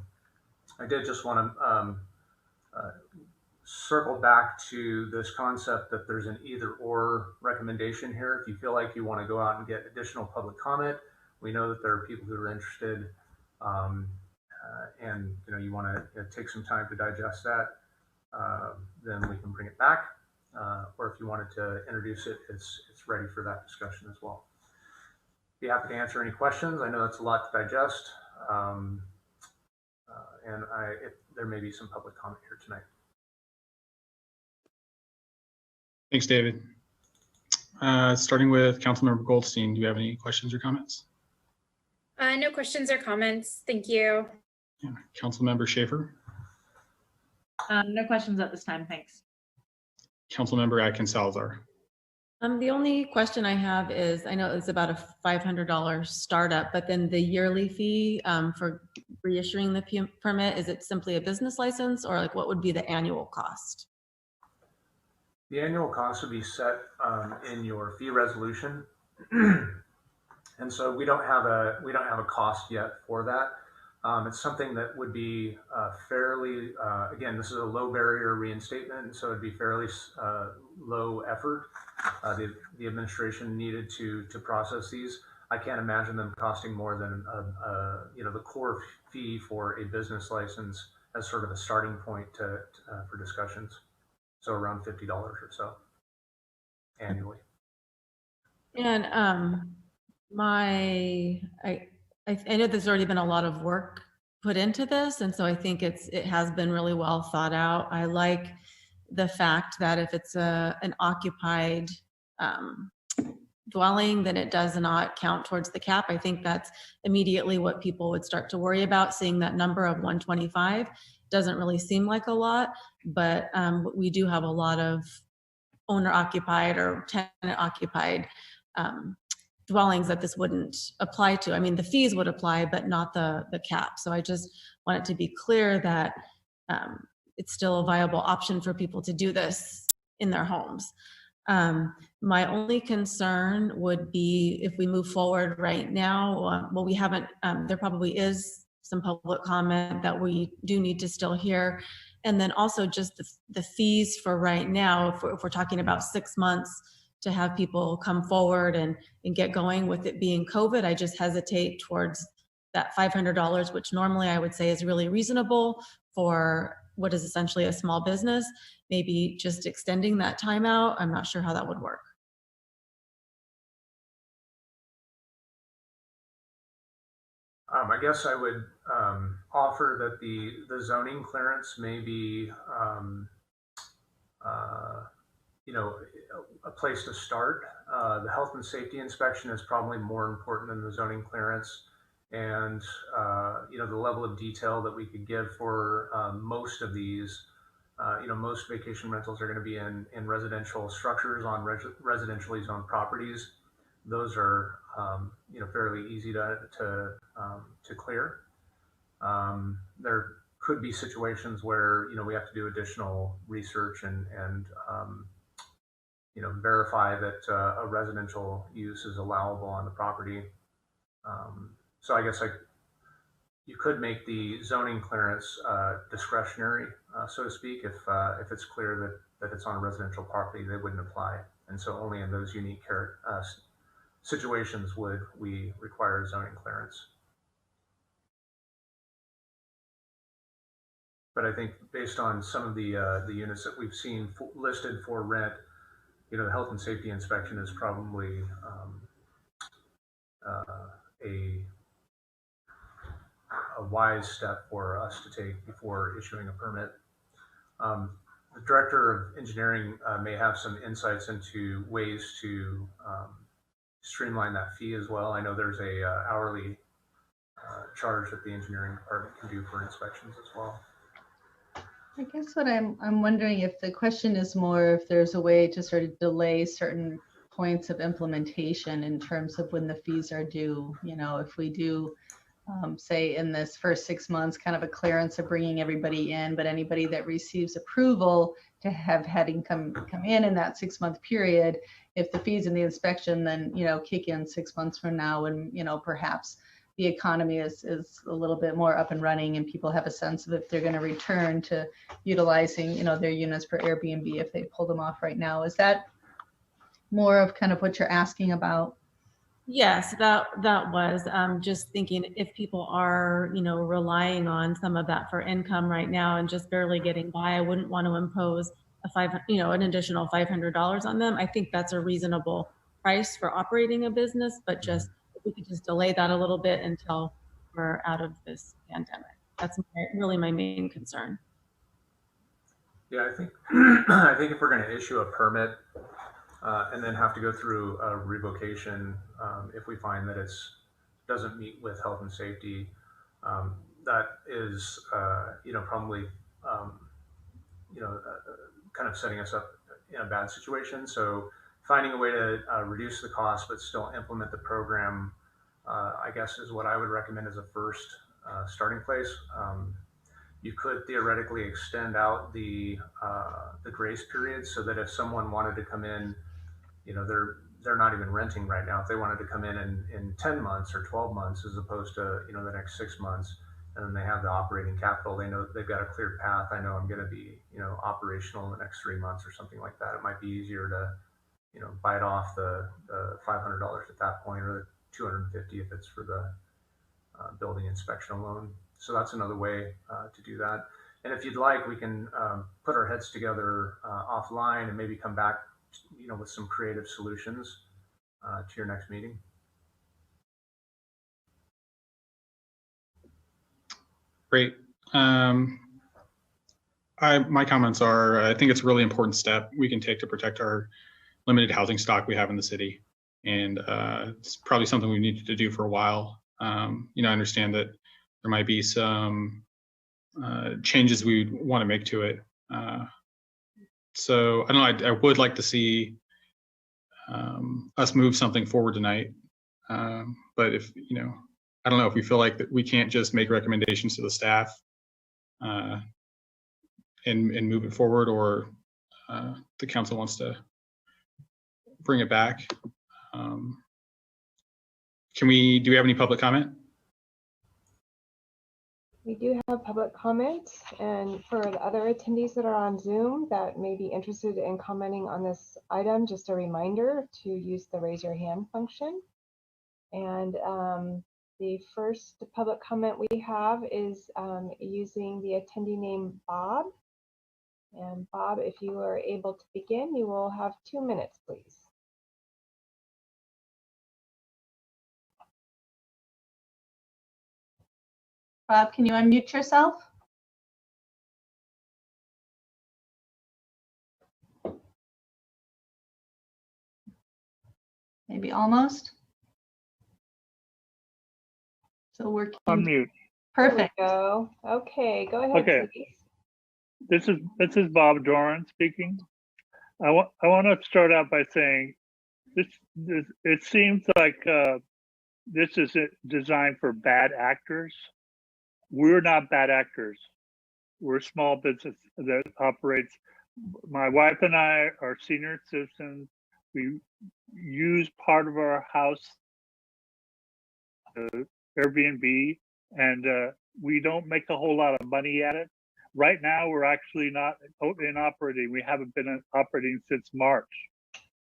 I did just want to circle back to this concept that there's an either or recommendation here. If you feel like you want to go out and get additional public comment, we know that there are people who are interested, and you want to take some time to digest that, then we can bring it back. Or if you wanted to introduce it, it's ready for that discussion as well. Be happy to answer any questions. I know that's a lot to digest, and there may be some public comment here tonight. Thanks, David. Starting with Councilmember Goldstein, do you have any questions or comments? No questions or comments. Thank you. Yeah. Councilmember Schaefer? No questions at this time, thanks. Councilmember Atkins Salazar? The only question I have is, I know it's about a $500 startup, but then the yearly fee for reissuing the permit, is it simply a business license, or like what would be the annual cost? The annual cost would be set in your fee resolution, and so we don't have a cost yet for that. It's something that would be fairly, again, this is a low barrier reinstatement, and so it'd be fairly low effort. The administration needed to process these. I can't imagine them costing more than the core fee for a business license as sort of a starting point for discussions. So around $50 or so annually. And I know there's already been a lot of work put into this, and so I think it has been really well thought out. I like the fact that if it's an occupied dwelling, then it does not count towards the cap. I think that's immediately what people would start to worry about. Seeing that number of 125 doesn't really seem like a lot, but we do have a lot of owner-occupied or tenant-occupied dwellings that this wouldn't apply to. I mean, the fees would apply, but not the cap. So I just want it to be clear that it's still a viable option for people to do this in their homes. My only concern would be if we move forward right now, well, we haven't, there probably is some public comment that we do need to still hear. And then also just the fees for right now, if we're talking about 6 months to have people come forward and get going with it being COVID, I just hesitate towards that $500, which normally I would say is really reasonable for what is essentially a small business. Maybe just extending that time out. I'm not sure how that would work. I guess I would offer that the zoning clearance may be, you know, a place to start. The health and safety inspection is probably more important than the zoning clearance. And, you know, the level of detail that we could give for most of these, you know, most vacation rentals are going to be in residential structures on residentially zoned properties. Those are, you know, fairly easy to clear. There could be situations where, you know, we have to do additional research and you know, verify that a residential use is allowable on the property. So I guess you could make the zoning clearance discretionary, so to speak, if it's clear that it's on a residential property, they wouldn't apply. And so only in those unique situations would we require zoning clearance. But I think based on some of the units that we've seen listed for rent, you know, the health and safety inspection is probably a wise step for us to take before issuing a permit. The director of engineering may have some insights into ways to streamline that fee as well. I know there's a hourly charge that the engineering department can do for inspections as well. I guess what I'm wondering if the question is more if there's a way to sort of delay certain points of implementation in terms of when the fees are due. You know, if we do say in this first 6 months, kind of a clearance of bringing everybody in, but anybody that receives approval to have heading come in that 6 month period, if the fees and the inspection then, you know, kick in 6 months from now, and, you know, perhaps the economy is a little bit more up and running and people have a sense of if they're going to return to utilizing, you know, their units for Airbnb if they pull them off right now. Is that more of kind of what you're asking about? Yes, that was just thinking if people are, you know, relying on some of that for income right now and just barely getting by, I wouldn't want to impose an additional $500 on them. I think that's a reasonable price for operating a business, but just if we could just delay that a little bit until we're out of this pandemic. That's really my main concern. Yeah, I think I think if we're going to issue a permit and then have to go through a revocation, if we find that it doesn't meet with health and safety, that is, you know, probably, you know, kind of setting us up in a bad situation. So finding a way to reduce the cost but still implement the program, I guess, is what I would recommend as a first starting place. You could theoretically extend out the grace period so that if someone wanted to come in, you know, they're not even renting right now. If they wanted to come in 10 months or 12 months as opposed to, you know, the next 6 months, and then they have the operating capital, they know they've got a clear path. I know I'm going to be, you know, operational in the next 3 months or something like that. It might be easier to, you know, bite off the $500 at that point, or the $250 if it's for the building inspection alone. So that's another way to do that. And if you'd like, we can put our heads together offline and maybe come back, you know, with some creative solutions to your next meeting. Great. My comments are, I think it's a really important step we can take to protect our limited housing stock we have in the city. And it's probably something we needed to do for a while. You know, I understand that there might be some changes we want to make to it. So I don't know, I would like to see us move something forward tonight. But if, you know, I don't know if we feel like that we can't just make recommendations to the staff and move it forward, or the council wants to bring it back. Do we have any public comment? We do have public comments, and for the other attendees that are on Zoom that may be interested in commenting on this item, just a reminder to use the raise your hand function. And the first public comment we have is using the attendee name Bob. And Bob, if you are able to begin, you will have 2 minutes, please. Bob, can you unmute yourself? Maybe almost. So we're Unmute. Perfect. There we go. Okay, go ahead, Okay. please. This is Bob Doran speaking. I want to start out by saying this it seems like this is designed for bad actors. We're not bad actors. We're a small business that operates. My wife and I are senior citizens. We use part of our house Airbnb, and we don't make a whole lot of money at it. Right now, we're actually not in operating. We haven't been operating since March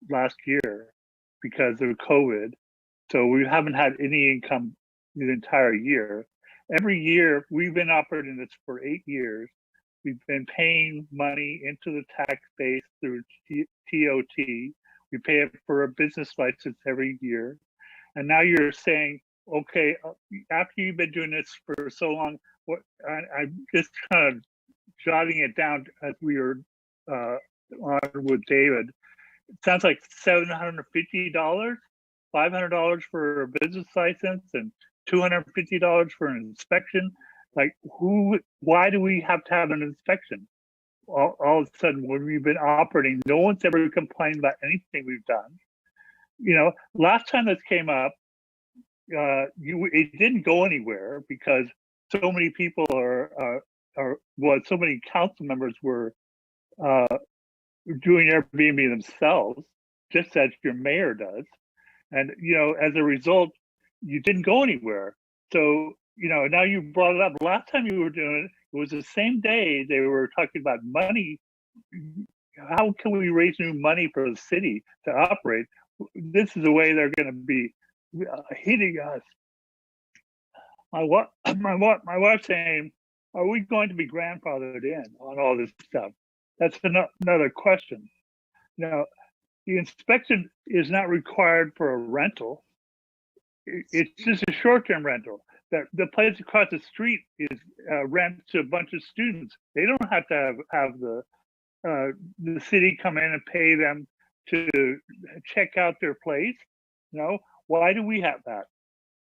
last year because of COVID. So we haven't had any income the entire year. Every year, we've been operating this for 8 years. We've been paying money into the tax base through TOT. We pay it for a business license every year. And now you're saying, okay, after you've been doing this for so long, I'm just kind of jotting it down as we were on with David. It sounds like $750, $500 for a business license, and $250 for an inspection. Like, why do we have to have an inspection? All of a sudden, when we've been operating, no one's ever complained about anything we've done. You know, last time this came up, it didn't go anywhere because so many people so many council members were doing Airbnb themselves, just as your mayor does. And, you know, as a result, you didn't go anywhere. So, you know, now you brought it up. Last time you were doing it, it was the same day they were talking about money. How can we raise new money for the city to operate? This is the way they're going to be hitting us. My wife's saying, are we going to be grandfathered in on all this stuff? That's another question. Now, the inspection is not required for a rental. It's just a short-term rental. The place across the street is rent to a bunch of students. They don't have to have the city come in and pay them to check out their place. No, why do we have that?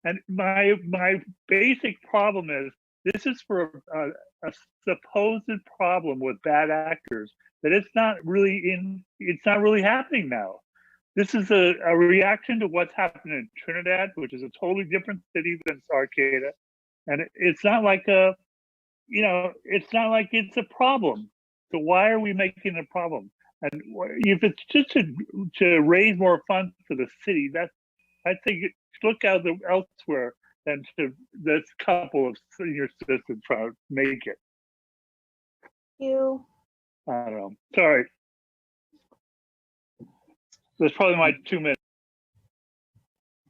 And my basic problem is this is for a supposed problem with bad actors that it's not really happening now. This is a reaction to what's happened in Trinidad, which is a totally different city than Arcata, and it's not like it's not like it's a problem. So why are we making it a problem? And if it's just to raise more funds for the city, I think look out elsewhere than to this couple of senior citizens trying to make it. Thank you. I don't know. Sorry. That's probably my 2 minutes.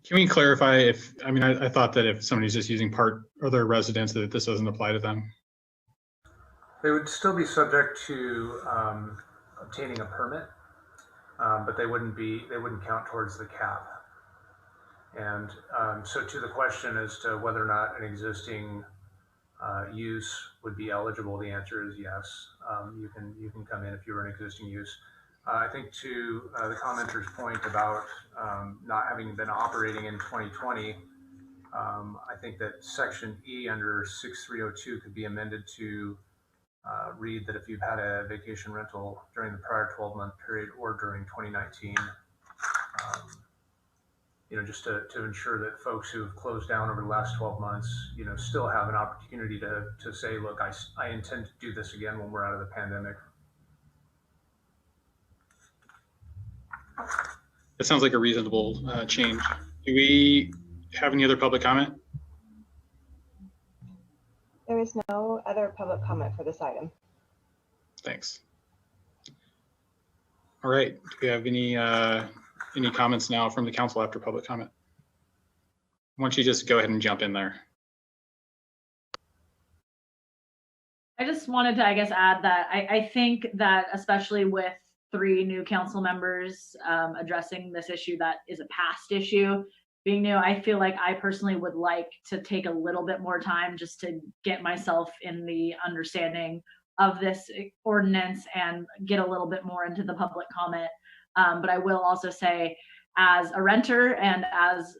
Can we clarify if, I mean, I thought that if somebody's just using part of their residence, that this doesn't apply to them? They would still be subject to obtaining a permit, but they wouldn't count towards the cap. And so to the question as to whether or not an existing use would be eligible, the answer is yes. You can come in if you're an existing use. I think to the commenter's point about not having been operating in 2020, I think that section E under 6302 could be amended to read that if you've had a vacation rental during the prior 12-month period or during 2019, just to ensure that folks who have closed down over the last 12 months, still have an opportunity to say, look, I intend to do this again when we're out of the pandemic. That sounds like a reasonable change. Do we have any other public comment? There is no other public comment for this item. Thanks. All right. Do we have any comments now from the council after public comment? Why don't you just go ahead and jump in there? I just wanted to, I guess, add that I think that especially with 3 new council members addressing this issue that is a past issue, being new, I feel like I personally would like to take a little bit more time just to get myself in the understanding of this ordinance and get a little bit more into the public comment. But I will also say, as a renter and as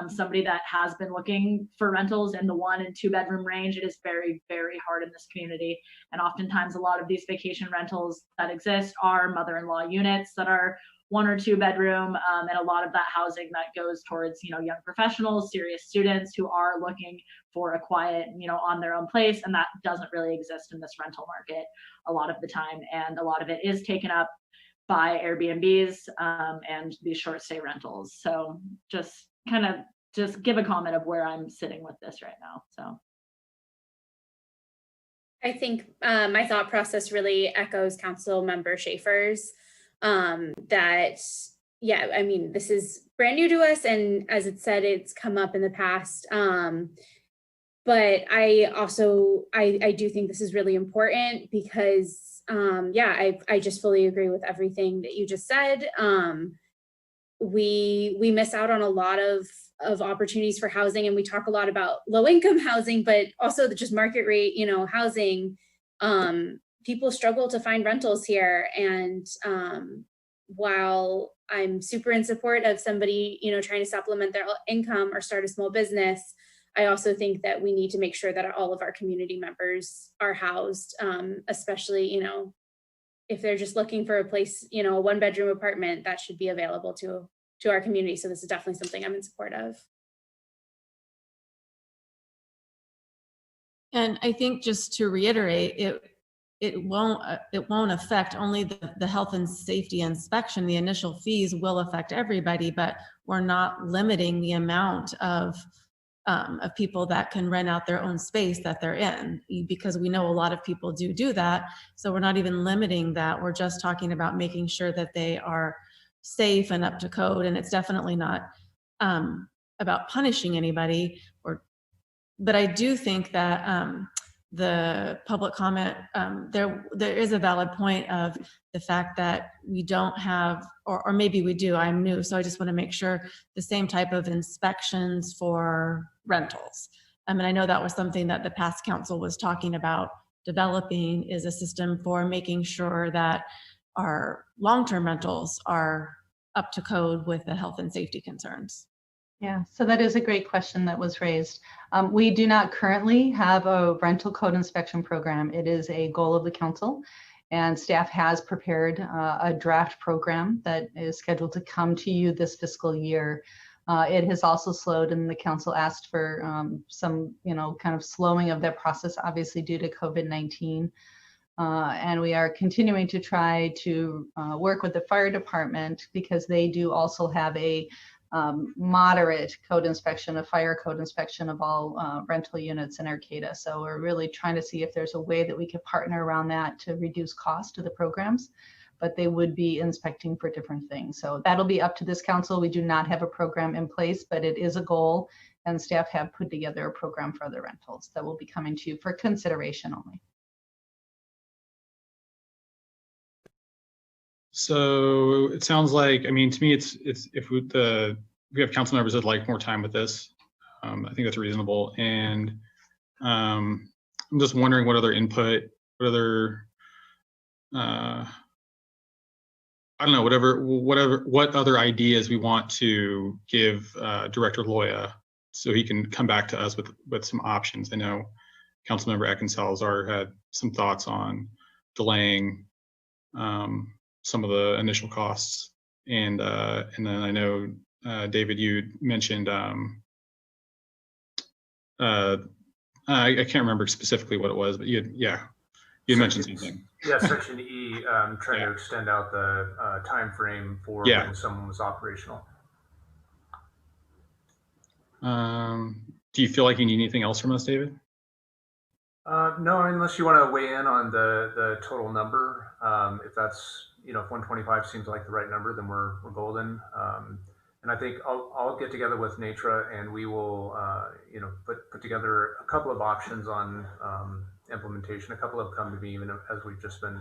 somebody that has been looking for rentals in the 1 and 2 bedroom range, it is very, very hard in this community. And oftentimes a lot of these vacation rentals that exist are mother-in-law units that are 1 or 2 bedroom, and a lot of that housing that goes towards, you know, young professionals, serious students who are looking for a quiet, you know, on their own place. And that doesn't really exist in this rental market a lot of the time. And a lot of it is taken up by Airbnbs and these short stay rentals. So just kind of just give a comment of where I'm sitting with this right now. So I think my thought process really echoes Council Member Schaefer's, that, yeah, I mean, this is brand new to us. And as it said, it's come up in the past. But I also, I do think this is really important because yeah, I just fully agree with everything that you just said. We miss out on a lot of opportunities for housing, and we talk a lot about low income housing, but also just market rate, you know, housing. People struggle to find rentals here, and while I'm super in support of somebody, you know, trying to supplement their income or start a small business, I also think that we need to make sure that all of our community members are housed, especially, you know, if they're just looking for a place, you know, a 1 bedroom apartment, that should be available to our community. So this is definitely something I'm in support of. And I think just to reiterate, it won't affect only the health and safety inspection. The initial fees will affect everybody, but we're not limiting the amount of people that can rent out their own space that they're in, because we know a lot of people do that. So we're not even limiting that. We're just talking about making sure that they are safe and up to code. And it's definitely not about punishing anybody. But I do think that the public comment, there is a valid point of the fact that we don't have, or maybe we do, I'm new, so I just want to make sure the same type of inspections for rentals. I mean, I know that was something that the past council was talking about developing, is a system for making sure that our long-term rentals are up to code with the health and safety concerns. Yeah, so that is a great question that was raised. We do not currently have a rental code inspection program. It is a goal of the council, and staff has prepared a draft program that is scheduled to come to you this fiscal year. It has also slowed, and the council asked for some, you know, kind of slowing of that process, obviously due to COVID-19. And we are continuing to try to work with the fire department, because they do also have a moderate code inspection, a fire code inspection of all rental units in Arcata. So we're really trying to see if there's a way that we could partner around that to reduce cost to the programs, but they would be inspecting for different things. So that'll be up to this council. We do not have a program in place, but it is a goal, and staff have put together a program for the rentals that will be coming to you for consideration only. So it sounds like, I mean, to me, it's if we have council members that'd like more time with this, I think that's reasonable. And I'm just wondering what other input, what other, I don't know, what other ideas we want to give Director Loya, so he can come back to us with some options. I know Councilmember Eckensals had some thoughts on delaying some of the initial costs, and then I know David, you mentioned I can't remember specifically what it was, but you mentioned something. Yeah, Section E, trying to extend out the time frame for when someone was operational. Do you feel like you need anything else from us, David? No, unless you want to weigh in on the total number. If that's, if 125 seems like the right number, then we're golden. And I think I'll get together with Natra, and we will, put together a couple of options on implementation. A couple have come to me even as we've just been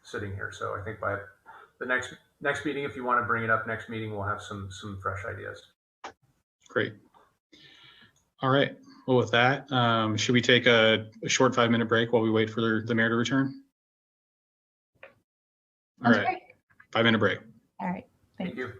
sitting here. So I think by the next meeting, if you want to bring it up next meeting, we'll have some fresh ideas. Great. All right. Well, with that, should we take a short 5-minute break while we wait for the mayor to return? All right. Great. 5-minute break. All right. Thank you.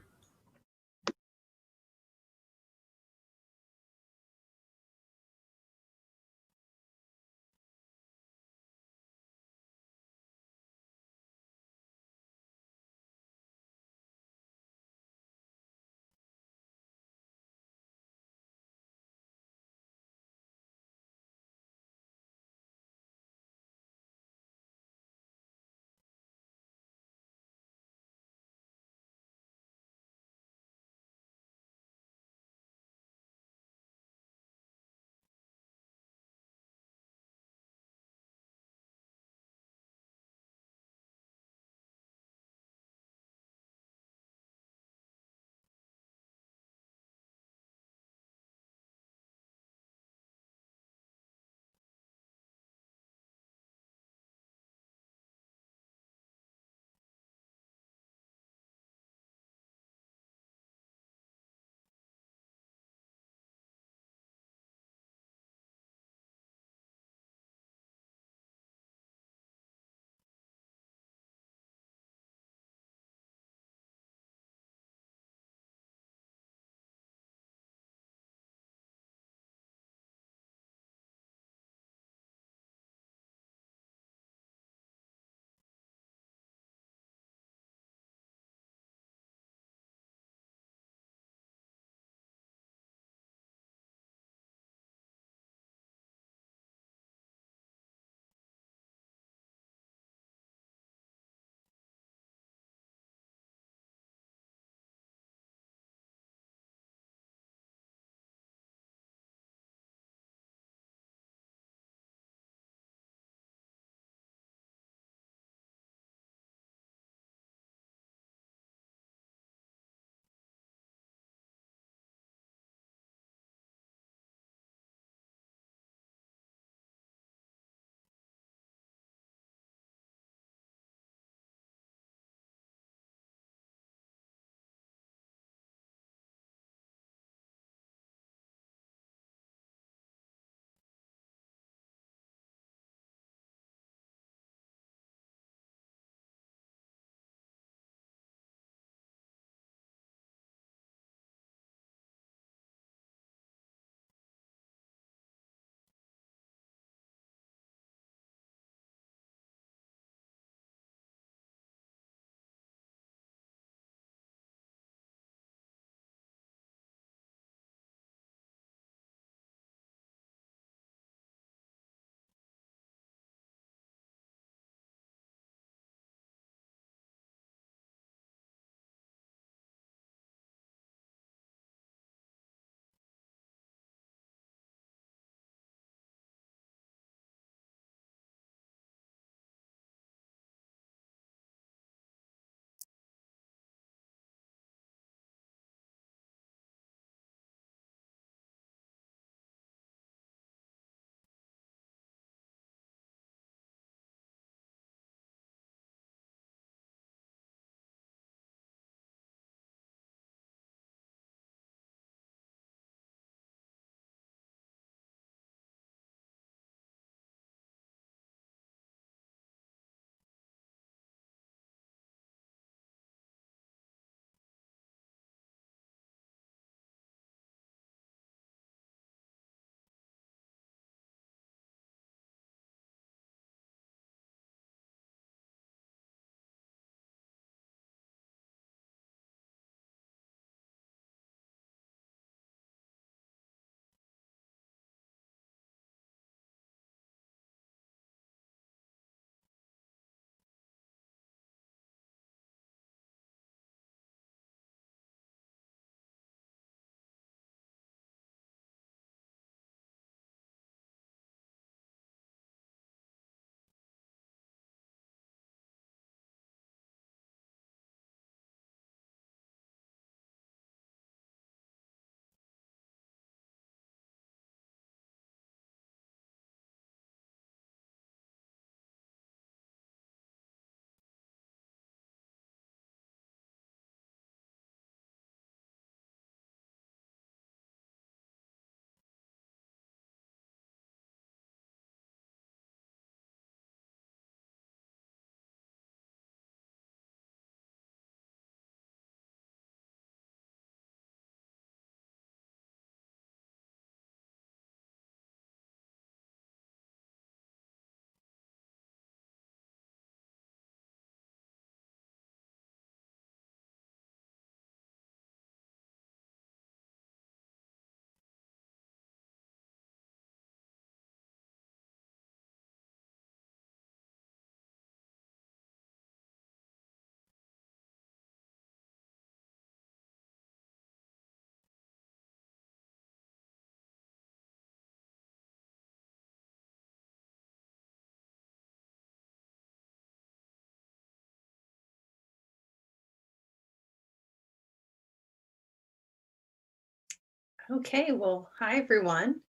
Okay, well, hi everyone.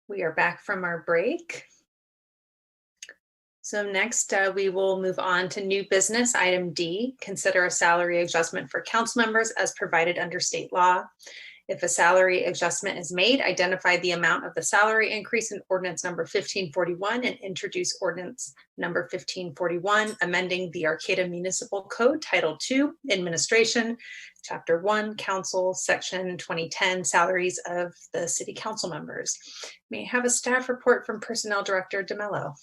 We are back from our break. So next we will move on to new business, item D, consider a salary adjustment for council members as provided under state law. If a salary adjustment is made, identify the amount of the salary increase in ordinance number 1541 and introduce ordinance number 1541, amending the Arcata Municipal Code, Title II, Administration, Chapter 1, Council, Section 2010, Salaries of the City Council members. May I have a staff report from Personnel Director DeMello?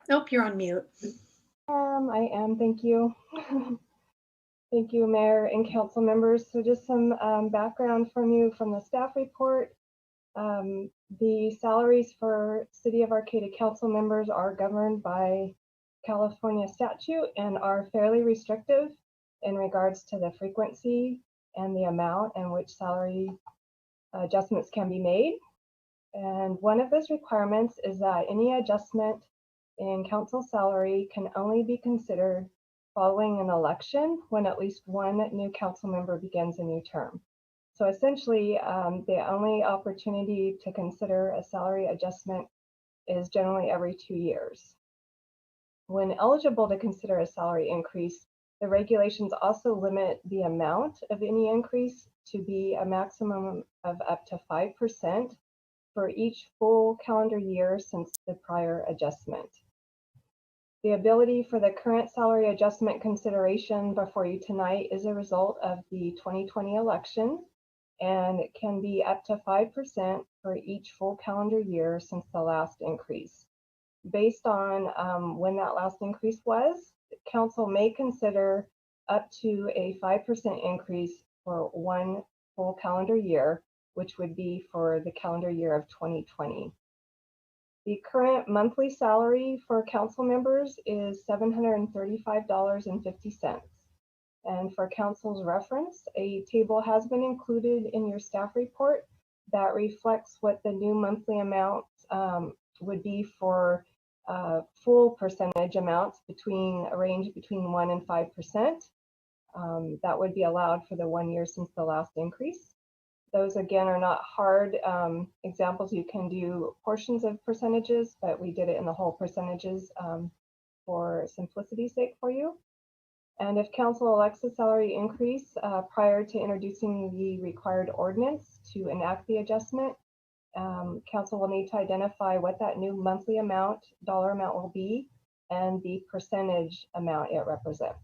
Nope, you're on mute. I am, thank you. Thank you, Mayor and council members. So just some background from you from the staff report. The salaries for City of Arcata council members are governed by California statute and are fairly restrictive in regards to the frequency and the amount in which salary adjustments can be made. And one of those requirements is that any adjustment in council salary can only be considered following an election when at least one new council member begins a new term. So essentially, the only opportunity to consider a salary adjustment is generally every 2 years. When eligible to consider a salary increase, the regulations also limit the amount of any increase to be a maximum of up to 5% for each full calendar year since the prior adjustment. The ability for the current salary adjustment consideration before you tonight is a result of the 2020 election, and it can be up to 5% for each full calendar year since the last increase. Based on when that last increase was, council may consider up to a 5% increase for one full calendar year, which would be for the calendar year of 2020. The current monthly salary for council members is $735.50. And for council's reference, a table has been included in your staff report that reflects what the new monthly amount would be for full percentage amounts between a range between 1 and 5%. That would be allowed for the 1 year since the last increase. Those again are not hard examples. You can do portions of percentages, but we did it in the whole percentages for simplicity's sake for you. And if council elects a salary increase prior to introducing the required ordinance to enact the adjustment, council will need to identify what that new monthly amount, dollar amount will be, and the percentage amount it represents.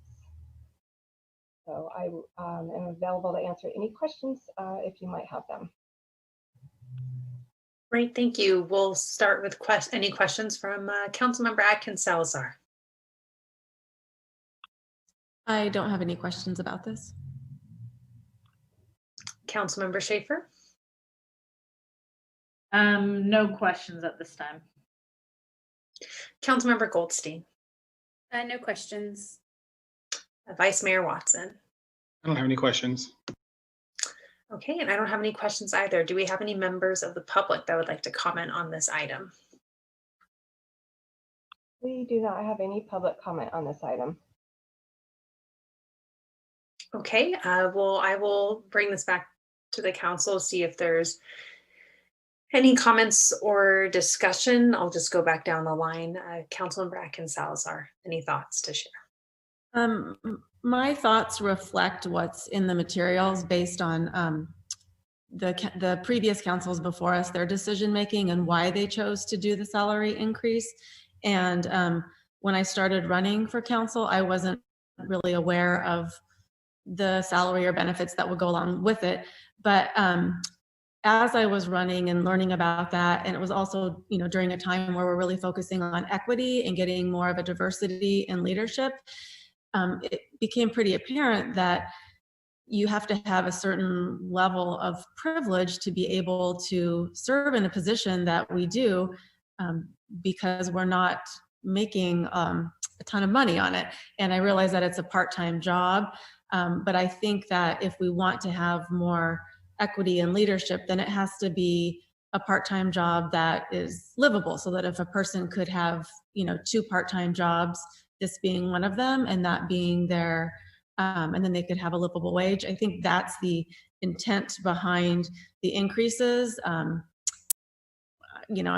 So I am available to answer any questions if you might have them. Great, thank you. We'll start with any questions from Councilmember Atkins Salazar. I don't have any questions about this. Councilmember Schaefer? No questions at this time. Councilmember Goldstein? No questions. Vice Mayor Watson? I don't have any questions. Okay, and I don't have any questions either. Do we have any members of the public that would like to comment on this item? We do not have any public comment on this item. Okay, well, I will bring this back to the council, see if there's any comments or discussion. I'll just go back down the line. Councilmember Atkins Salazar, any thoughts to share? My thoughts reflect what's in the materials based on the previous councils before us, their decision making and why they chose to do the salary increase. And when I started running for council, I wasn't really aware of the salary or benefits that would go along with it. But as I was running and learning about that, and it was also, you know, during a time where we're really focusing on equity and getting more of a diversity in leadership, it became pretty apparent that you have to have a certain level of privilege to be able to serve in a position that we do, because we're not making a ton of money on it. And I realize that it's a part-time job, but I think that if we want to have more equity and leadership, then it has to be a part-time job that is livable, so that if a person could have, you know, 2 part-time jobs, this being one of them, and that being their and then they could have a livable wage. I think that's the intent behind the increases. I'm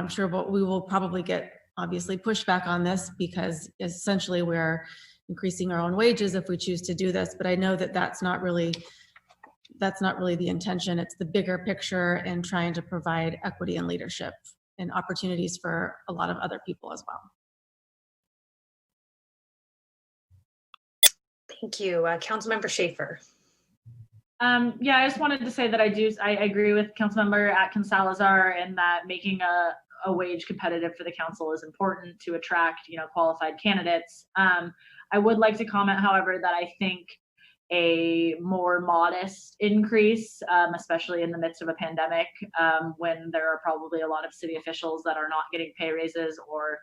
sure we will probably get obviously pushback on this because essentially we're increasing our own wages if we choose to do this. But I know that that's not really the intention. It's the bigger picture and trying to provide equity and leadership and opportunities for a lot of other people as well. Thank you. Councilmember Schaefer. Yeah, I just wanted to say that I agree with Councilmember Atkins Salazar in that making a wage competitive for the council is important to attract, qualified candidates. I would like to comment, however, that I think a more modest increase, especially in the midst of a pandemic, when there are probably a lot of city officials that are not getting pay raises or,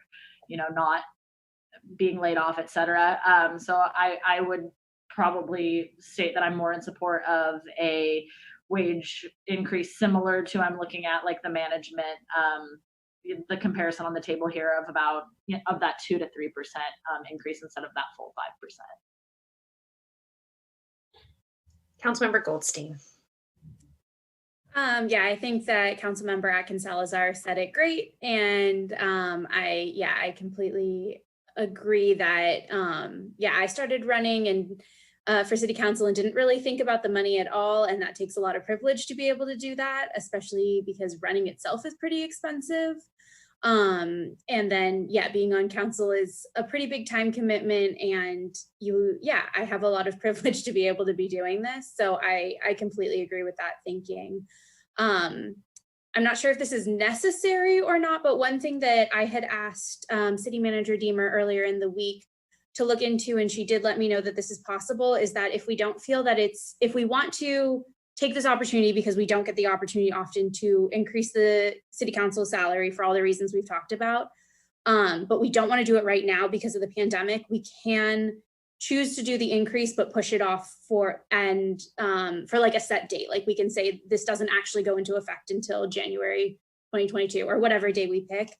not being laid off, et cetera. So I would probably state that I'm more in support of a wage increase similar to I'm looking at like the management, the comparison on the table here of about of that 2 to 3% increase instead of that full 5%. Councilmember Goldstein. Yeah, I think that Councilmember Atkins Salazar said it great, and I completely agree that I started running and for city council and didn't really think about the money at all, and that takes a lot of privilege to be able to do that, especially because running itself is pretty expensive. And then being on council is a pretty big time commitment, and I have a lot of privilege to be able to be doing this, so I completely agree with that thinking. I'm not sure if this is necessary or not, but one thing that I had asked City Manager Deemer earlier in the week to look into, and she did let me know that this is possible, is that if we don't feel that if we want to take this opportunity, because we don't get the opportunity often to increase the city council salary for all the reasons we've talked about, but we don't want to do it right now because of the pandemic, we can choose to do the increase, but push it off for like a set date. Like we can say this doesn't actually go into effect until January 2022 or whatever day we pick.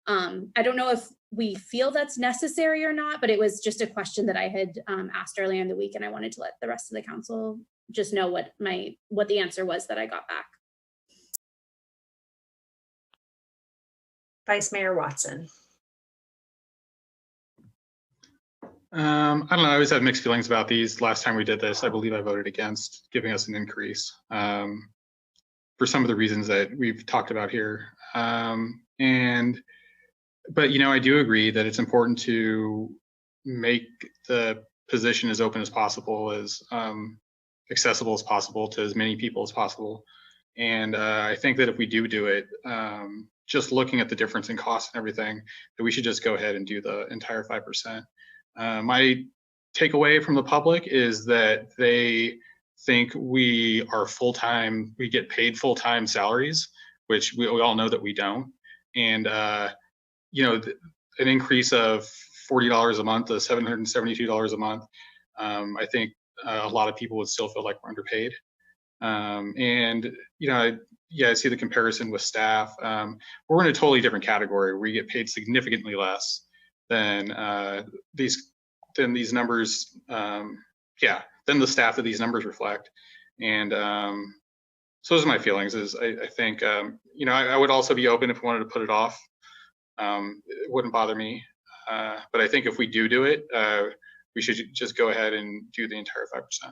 I don't know if we feel that's necessary or not, but it was just a question that I had asked earlier in the week, and I wanted to let the rest of the council just know what the answer was that I got back. Vice Mayor Watson. I don't know. I always have mixed feelings about these. Last time we did this, I believe I voted against giving us an increase for some of the reasons that we've talked about here. But I do agree that it's important to make the position as open as possible, as accessible as possible to as many people as possible. And I think that if we do it, just looking at the difference in cost and everything, that we should just go ahead and do the entire 5%. My takeaway from the public is that they think we are full-time, we get paid full-time salaries, which we all know that we don't. And an increase of $40 a month to $772 a month, I think a lot of people would still feel like we're underpaid. I see the comparison with staff. We're in a totally different category. We get paid significantly less than these numbers. Than the staff that these numbers reflect. And so those are my feelings. I think I would also be open if we wanted to put it off. It wouldn't bother me. But I think if we do it, we should just go ahead and do the entire 5%.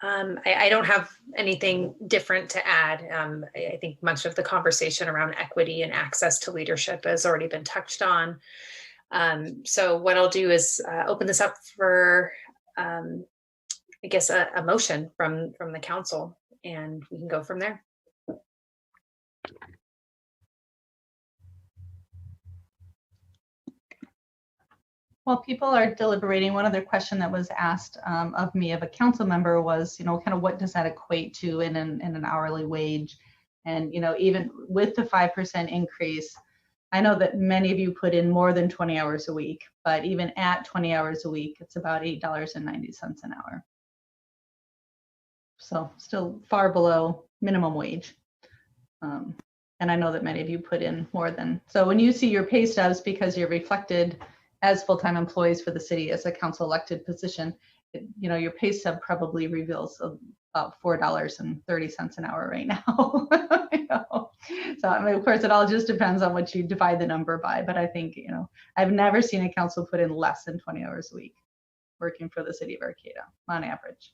I don't have anything different to add. I think much of the conversation around equity and access to leadership has already been touched on. So what I'll do is open this up for, I guess, a motion from the council, and we can go from there. While people are deliberating, one other question that was asked of me of a council member was, kind of what does that equate to in an hourly wage? And, even with the 5% increase, I know that many of you put in more than 20 hours a week, but even at 20 hours a week, it's about $8.90 an hour. So still far below minimum wage. And I know that many of you put in more than, so when you see your pay stubs, because you're reflected as full-time employees for the city as a council elected position, your pay stub probably reveals about $4.30 an hour right now. So I mean, of course, it all just depends on what you divide the number by. But I think, I've never seen a council put in less than 20 hours a week working for the city of Arcata on average.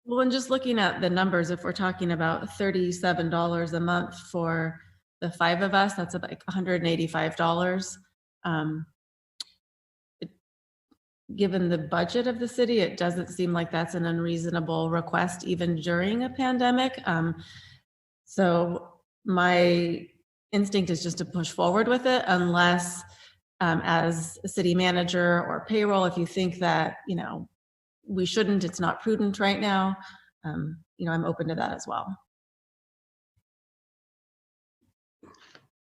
Well, and just looking at the numbers, if we're talking about $37 a month for the 5 of us, that's about $185. Given the budget of the city, it doesn't seem like that's an unreasonable request even during a pandemic. So my instinct is just to push forward with it, unless as a city manager or payroll, if you think that, we shouldn't, it's not prudent right now, I'm open to that as well.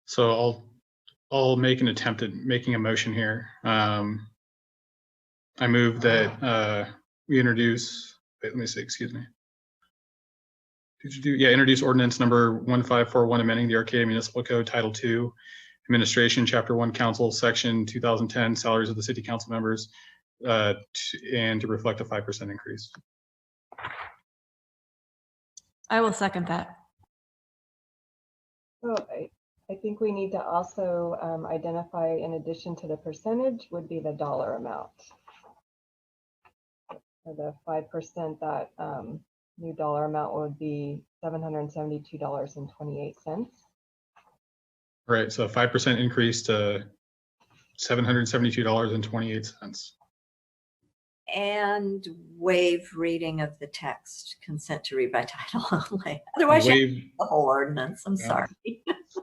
So I'll make an attempt at making a motion here. I move that we introduce, wait, let me see, excuse me. Introduce ordinance number 1541, amending the Arcata Municipal Code, Title II, Administration, Chapter 1, Council, Section 2010, Salaries of the City Council Members, and to reflect a 5% increase. I will second that. So I think we need to also identify, in addition to the percentage, would be the dollar amount. For the 5%, that new dollar amount would be $772.28. Right, so a 5% increase to $772.28. And waive reading of the text, consent to read by title only. Otherwise, you have the whole ordinance. I'm sorry.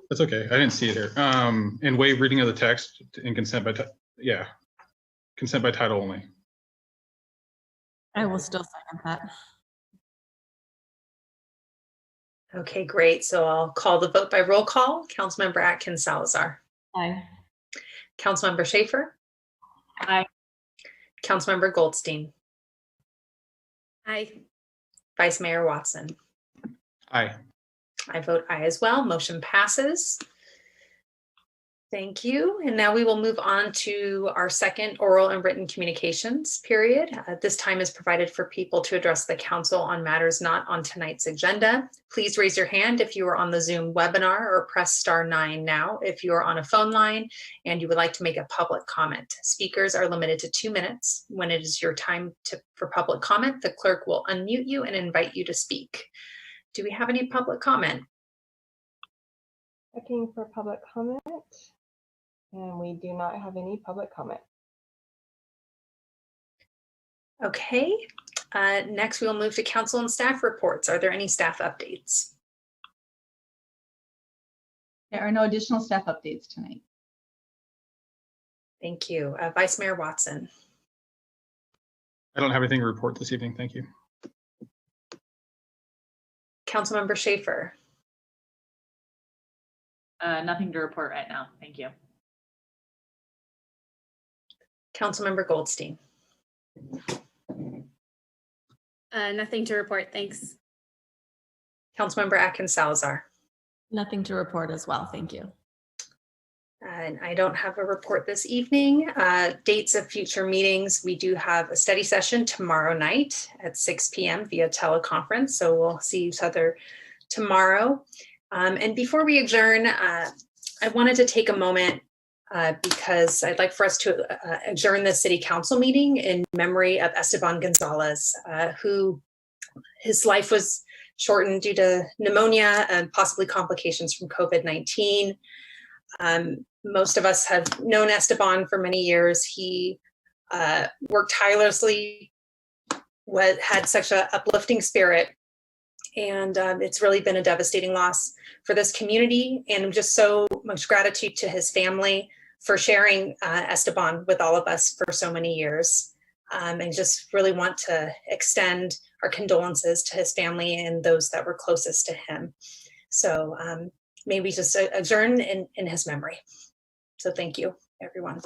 That's okay. I didn't see it here. And waive reading of the text and consent by title only. I will still second that. Okay, great. So I'll call the vote by roll call. Councilmember Atkins Salazar. Aye. Councilmember Schaefer. Aye. Councilmember Goldstein. Aye. Vice Mayor Watson. Aye. I vote aye as well. Motion passes. Thank you. And now we will move on to our second oral and written communications period. This time is provided for people to address the council on matters not on tonight's agenda. Please raise your hand if you are on the Zoom webinar, or press *9 now if you are on a phone line and you would like to make a public comment. Speakers are limited to 2 minutes. When it is your time for public comment, the clerk will unmute you and invite you to speak. Do we have any public comment? Checking for public comment. And we do not have any public comment. Okay, next we will move to council and staff reports. Are there any staff updates? There are no additional staff updates tonight. Thank you. Vice Mayor Watson. I don't have anything to report this evening. Thank you. Councilmember Schaefer. Nothing to report right now. Thank you. Councilmember Goldstein. Nothing to report. Thanks. Councilmember Atkins Salazar. Nothing to report as well. Thank you. And I don't have a report this evening. Dates of future meetings. We do have a study session tomorrow night at 6 p.m. via teleconference. So we'll see each other tomorrow. And before we adjourn, I wanted to take a moment because I'd like for us to adjourn the city council meeting in memory of Esteban Gonzalez, who his life was shortened due to pneumonia and possibly complications from COVID-19. Most of us have known Esteban for many years. He worked tirelessly, had such an uplifting spirit, and it's really been a devastating loss for this community, and just so much gratitude to his family for sharing Esteban with all of us for so many years, and just really want to extend our condolences to his family and those that were closest to him. So may we just adjourn in his memory. So thank you, everyone.